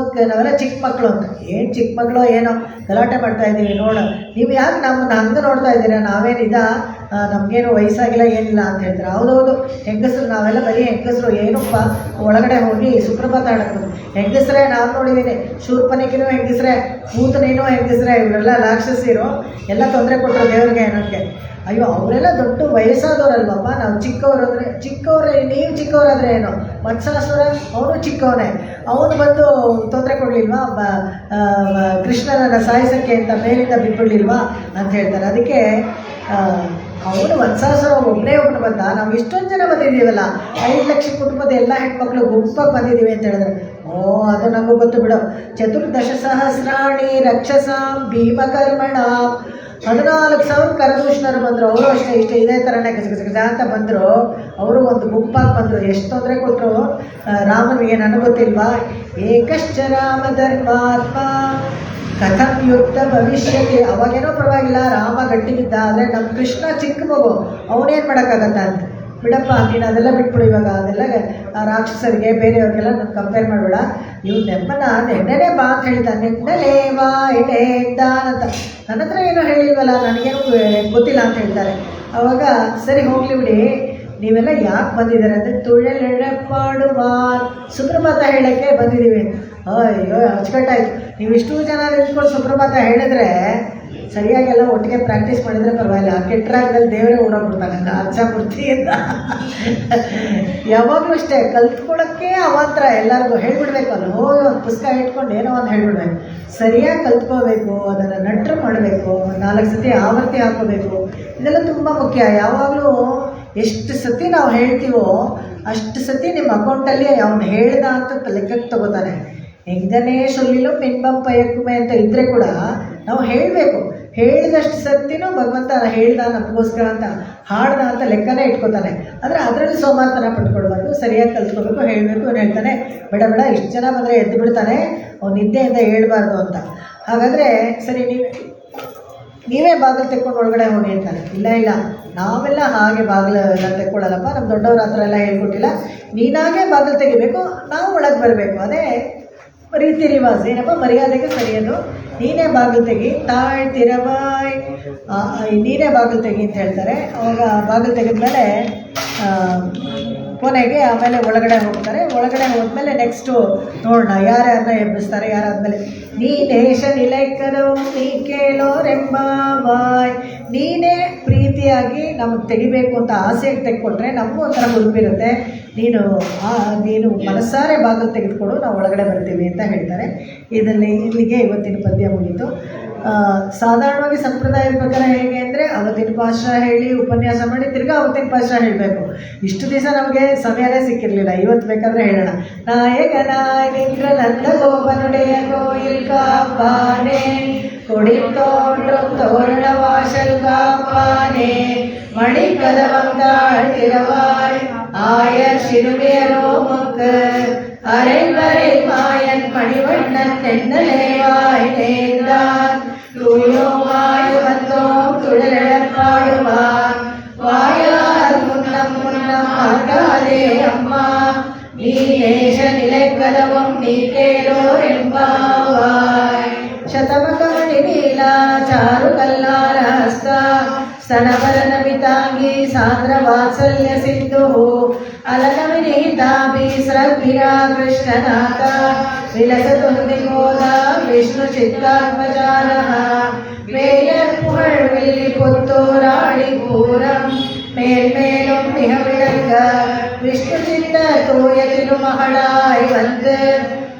ನಾವೆಲ್ಲ ಚಿಕ್ಕ ಮಕ್ಕಳು ಅಂತ. ಏನು ಚಿಕ್ಕ ಮಕ್ಕಳು ಏನೋ ಗಲಾಟೆ ಮಾಡ್ತಾಯಿದ್ದೀವಿ ನೋಡು, ನೀವು ಯಾಕೆ ನಮ್ಮನ್ನು ಹಂಗೆ ನೋಡ್ತಾ ಇದ್ದೀರಾ, ನಾವೇನಿದ ನಮಗೇನು ವಯಸ್ಸಾಗಿಲ್ಲ ಏನಿಲ್ಲ ಅಂತ ಹೇಳ್ತಾರೆ. ಹೌದೌದು, ಹೆಂಗಸರು ನಾವೆಲ್ಲ ಬರೀ ಹೆಂಗಸರು, ಏನಪ್ಪ ಒಳಗಡೆ ಹೋಗಿ ಸುಪ್ರಭಾತ ಹಾಡೋದು ಹೆಂಗಸರೇ. ನಾನು ನೋಡಿದ್ದೀನಿ, ಶೂರ್ಪನಕಿನೂ ಹೆಂಗಸರೇ, ಭೂತನೇನೂ ಹೆಂಗಸರೇ, ಇವರೆಲ್ಲ ರಾಕ್ಷಸಿರು ಎಲ್ಲ ತೊಂದರೆ ಕೊಟ್ಟರು ದೇವ್ರಿಗೆ ನನಗೆ. ಅಯ್ಯೋ ಅವರೆಲ್ಲ ದೊಡ್ಡ ವಯಸ್ಸಾದವರಲ್ವಪ್ಪ, ನಾವು ಚಿಕ್ಕವರೇ. ನೀವು ಚಿಕ್ಕವರಾದರೆ ಏನು, ಮತ್ಸಾಸುರ ಅವನು ಚಿಕ್ಕವನೇ, ಅವನು ಬಂದು ತೊಂದರೆ ಕೊಡಲಿಲ್ವಾ, ಕೃಷ್ಣನನ್ನು ಸಾಯಿಸೋಕ್ಕೆ ಅಂತ ಮೇಲಿಂದ ಬಿಟ್ಬಿಡ್ಲಿಲ್ವಾ ಅಂತ ಹೇಳ್ತಾರೆ. ಅದಕ್ಕೆ ಅವನು ವತ್ಸಾಸುರ ಒಬ್ಬನೇ ಬಂದ, ನಾವು ಇಷ್ಟೊಂದು ಜನ ಬಂದಿದ್ದೀವಲ್ಲ, 5 ಲಕ್ಷ ಕುಟುಂಬದ ಎಲ್ಲ ಹೆಣ್ಮಕ್ಳು ಗುಂಪಾಗಿ ಬಂದಿದ್ದೀವಿ ಅಂತ ಹೇಳಿದ್ರೆ, ಓ ಅದು ನಮಗೂ ಗೊತ್ತು ಬಿಡು. 14 ಸಹಸ್ರಾಣಿ ರಕ್ಷಸಾಂ ಭೀಮಕರ್ಮಣ, 14,000 ಕರದೂಷಣರು ಬಂದರು. ಅವರು ಅಷ್ಟೇ ಇಷ್ಟೇ ಇದೇ ಥರನೇ ಗಜ ಅಂತ ಬಂದರು. ಅವರು ಒಂದು ಗುಂಪಾಗಿ ಬಂದರು, ಎಷ್ಟು ತೊಂದರೆ ಕೊಟ್ಟರು ರಾಮನಿಗೆ ನನಗೆ ಗೊತ್ತಿಲ್ವಾ. ಏಕಶ್ಚ ರಾಮ ಧರ್ಮಾತ್ಮ ಕಥಂ ಯುದ್ಧ ಭವಿಷ್ಯತಿ. ಅವಾಗೇನೋ ಪರವಾಗಿಲ್ಲ, ರಾಮ ಗಟ್ಟಿ ಬಿದ್ದ, ಆದರೆ ನಮ್ಮ ಕೃಷ್ಣ ಚಿಕ್ಕ ಮಗು, ಅವನೇನು ಮಾಡೋಕ್ಕಾಗತ್ತ ಅಂತ. ಬಿಡಪ್ಪ ನೀನು ಅದೆಲ್ಲ ಬಿಟ್ಬಿಡು, ಇವಾಗ ಅದೆಲ್ಲ ರಾಕ್ಷಸರಿಗೆ ಬೇರೆಯವ್ರಿಗೆಲ್ಲ ನಾನು ಕಂಪೇರ್ ಮಾಡಬೇಡ. ಇವ್ರು ನೆಮ್ಮನ ನೆನ್ನೆನೇ ಬಾ ಅಂತ ಹೇಳ್ತಾನೆ, ನೆನ್ನೆಲೇವಾ ಎಣ್ಣೆ ಅಂತ. ನನ್ನ ಹತ್ರ ಏನೋ ಹೇಳಿಲ್ವಲ್ಲ, ನನಗೇನು ಗೊತ್ತಿಲ್ಲ ಅಂತ ಹೇಳ್ತಾರೆ. ಅವಾಗ ಸರಿ ಹೋಗಲಿ ಬಿಡಿ, ನೀವೆಲ್ಲ ಯಾಕೆ ಬಂದಿದ್ದಾರೆ ಅಂದರೆ ತುಳಲೆಳಪಾಡುವ ಸುಪ್ರಭಾತ ಹೇಳೋಕ್ಕೆ ಬಂದಿದ್ದೀವಿ. ಅಯ್ಯೋ ಅಚ್ಚುಕಟ್ಟಾಯಿತು, ನೀವು ಇಷ್ಟು ಜನ ನಿಂತ್ಕೊಂಡು ಸುಪ್ರಭಾತ ಹೇಳಿದ್ರೆ ಸರಿಯಾಗೆಲ್ಲ ಒಟ್ಟಿಗೆ ಪ್ರಾಕ್ಟೀಸ್ ಮಾಡಿದರೆ ಪರವಾಗಿಲ್ಲ. ಕೆಟ್ಟ ರಾಗದಲ್ಲಿ ದೇವರೇ ಓಡೋಗ್ಬಿಡ್ತಾನೆ ಅಚ್ಚಾಮೂರ್ತಿಯಿಂದ. ಯಾವಾಗಲೂ ಅಷ್ಟೇ, ಕಲ್ತ್ಕೊಳ್ಳೋಕ್ಕೆ ಅವಾಂತರ ಎಲ್ಲರಿಗೂ ಹೇಳ್ಬಿಡ್ಬೇಕು. ಅಲ್ಲಿ ಹೋಗಿ ಒಂದು ಪುಸ್ತಕ ಇಟ್ಕೊಂಡು ಏನೋ ಒಂದು ಹೇಳ್ಬಿಡ್ಬೇಕು. ಸರಿಯಾಗಿ ಕಲ್ತ್ಕೋಬೇಕು, ಅದನ್ನು ನಟ್ರು ಮಾಡಬೇಕು, 4 ಸತಿ ಆವರ್ತಿ ಹಾಕೋಬೇಕು. ಇದೆಲ್ಲ ತುಂಬ ಮುಖ್ಯ. ಯಾವಾಗಲೂ ಎಷ್ಟು ಸತಿ ನಾವು ಹೇಳ್ತೀವೋ ಅಷ್ಟು ಸತಿ ನಿಮ್ಮ ಅಕೌಂಟಲ್ಲಿ ಅವನು ಹೇಳ್ದ ಅಂತ ಲೆಕ್ಕಕ್ಕೆ ತಗೋತಾನೆ. ಹೆಂಗನೇ ಸೊಲ್ಲಿಲು ಪಿಂಬಂ ಪಯಕ್ಕುಮೆ ಅಂತ ಇದ್ದರೆ ಕೂಡ ನಾವು ಹೇಳಬೇಕು. ಹೇಳಿದಷ್ಟು ಸತಿನೂ ಭಗವಂತ ಹೇಳ್ದ ನಮಗೋಸ್ಕರ ಅಂತ, ಹಾಡ್ದ ಅಂತ ಲೆಕ್ಕನೇ ಇಟ್ಕೋತಾನೆ. ಆದರೆ ಅದರಲ್ಲಿ ಸೋಮಾರ್ತನ ಪಟ್ಕೊಳ್ಬಾರ್ದು, ಸರಿಯಾಗಿ ಕಲ್ತ್ಕೋಬೇಕು, ಹೇಳಬೇಕು. ಅವ್ನು ಹೇಳ್ತಾನೆ ಬೇಡ ಬೇಡ ಇಷ್ಟು ಜನ ಬಂದರೆ ಎದ್ದು ಬಿಡ್ತಾನೆ, ಅವ್ನು ನಿದ್ದೆಯಿಂದ ಹೇಳ್ಬಾರ್ದು ಅಂತ. ಹಾಗಾದರೆ ಸರಿ ನೀವೇ ಬಾಗಿಲು ತೆಕ್ಕೊಂಡು ಒಳಗಡೆ ಹೋಗಿ ಅಂತಾರೆ. ಇಲ್ಲ ನಾವೆಲ್ಲ ಹಾಗೆ ಬಾಗಿಲು ಎಲ್ಲ ತೆಕ್ಕೊಳ್ಳಲ್ಲಪ್ಪ, ನಮ್ಮ ದೊಡ್ಡವ್ರ ಹತ್ರ ಎಲ್ಲ ಹೇಳ್ಕೊಟ್ಟಿಲ್ಲ, ನೀನಾಗೇ ಬಾಗಿಲು ತೆಗಿಬೇಕು, ನಾವು ಒಳಗೆ ಬರಬೇಕು. ಅದೇ ರೀತಿ ರಿವಾಜ್, ಏನಪ್ಪ ಮರ್ಯಾದೆಗೆ ಸರಿಯೋದು. ನೀನೇ ಬಾಗಿಲು ತೆಗಿ, ತಾಳ್ತಿರವಾಯ್, ನೀನೇ ಬಾಗಿಲು ತೆಗಿ ಅಂತ ಹೇಳ್ತಾರೆ. ಅವಾಗ ಬಾಗಿಲು ತೆಗೆದ್ಮೇಲೆ ಕೊನೆಗೆ ಆಮೇಲೆ ಒಳಗಡೆ ಹೋಗ್ತಾರೆ. ಒಳಗಡೆ ಹೋದ್ಮೇಲೆ ನೆಕ್ಸ್ಟು ನೋಡೋಣ ಯಾರ್ಯಾರನ್ನ ಎಬ್ಬಿಸ್ತಾರೆ. ಯಾರಾದ್ಮೇಲೆ ನೀನೇಶ ನಿಲೈಕರು ನೀ ಕೇಳೋರೆಂಬಾಯ್, ನೀನೇ ಪ್ರೀತಿಯಾಗಿ ನಮಗೆ ತೆಗಿಬೇಕು ಅಂತ ಆಸೆಗೆ ತೆಗೆದುಕೊಟ್ರೆ ನಮಗೂ ಒಂಥರ ಹುರುಪಿರುತ್ತೆ. ನೀನು ಮನಸ್ಸಾರೆ ಬಾಗಿಲು ತೆಗೆದುಕೊಡು, ನಾವು ಒಳಗಡೆ ಬರ್ತೀವಿ ಅಂತ ಹೇಳ್ತಾರೆ. ಇಲ್ಲಿಗೆ ಇವತ್ತಿನ ಪದ್ಯ ಮುಗೀತು. ಸಾಧಾರಣವಾಗಿ ಸಂಪ್ರದಾಯದ ಪ್ರಕಾರ ಹೇಗೆ ಅಂದರೆ ಅವತ್ತಿನ ಪಾಶ್ರ ಹೇಳಿ ಉಪನ್ಯಾಸ ಮಾಡಿ ತಿರ್ಗಾ ಅವತ್ತಿನ ಪಾಶ್ರ ಹೇಳಬೇಕು. ಇಷ್ಟು ದಿವಸ ನಮಗೆ ಸಮಯನೇ ಸಿಕ್ಕಿರಲಿಲ್ಲ. ಇವತ್ತು ಬೇಕಾದರೆ ಹೇಳೋಣ. ನಾಯಕನಾಯ್ ನಿಂದ್ರ ನಂದ ಗೋಪನುಡೆಯ ಕೋಯಿಲ್ ಕಾಪಾನೆ கொடித்தோன்றும் தோரண வாசல் காப்பானே மணிக்கதவந்தாள் திறவாய் ஆயர் சிறுமியரோ முக்கு அரைவரை மாயன் மணிவண்ணன் தென்னலேவாய் நேர்ந்தான் தூயோமாய் வந்தோம் துழலெழப்பாடுவார் வாயார் முன்னம் ஆகாதே அம்மா நீ நேச நிலைக்கதவும் நீ கேளோர் என்பாவாய் ಶತಮಕಮಣಿ ನೀಲ ಚಾರು ಕಲ್ಲಾರ ಹಸ್ತ ಸ್ತನವರನ ಮಿತಾಂಗಿ ಸಾಂದ್ರ ವಾತ್ಸಲ್ಯ ಸಿಂಧು ಅಲಕ ವಿನೀತಾಭಿ ಸ್ರಗ್ಭಿರ ಕೃಷ್ಣನಾಥ ವಿಲಸತುಂದಿಗೋದ ವಿಷ್ಣು ಚಿತ್ತಾತ್ಮಜಾನಃ வேயர் புகழ் வெள்ளி புத்தூராடி பூரம் மேல்மேலும் மிக விளங்க விஷ்ணு சித்த தூய திருமகளாய் வந்து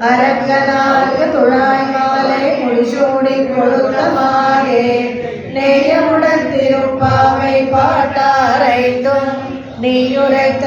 அரங்கனார்க்கு துழாய் மாலை முடிசூடி கொடுத்த மாலே நேயமுடன் திருப்பாவை பாட்டாரைந்தும் நீயுரைத்த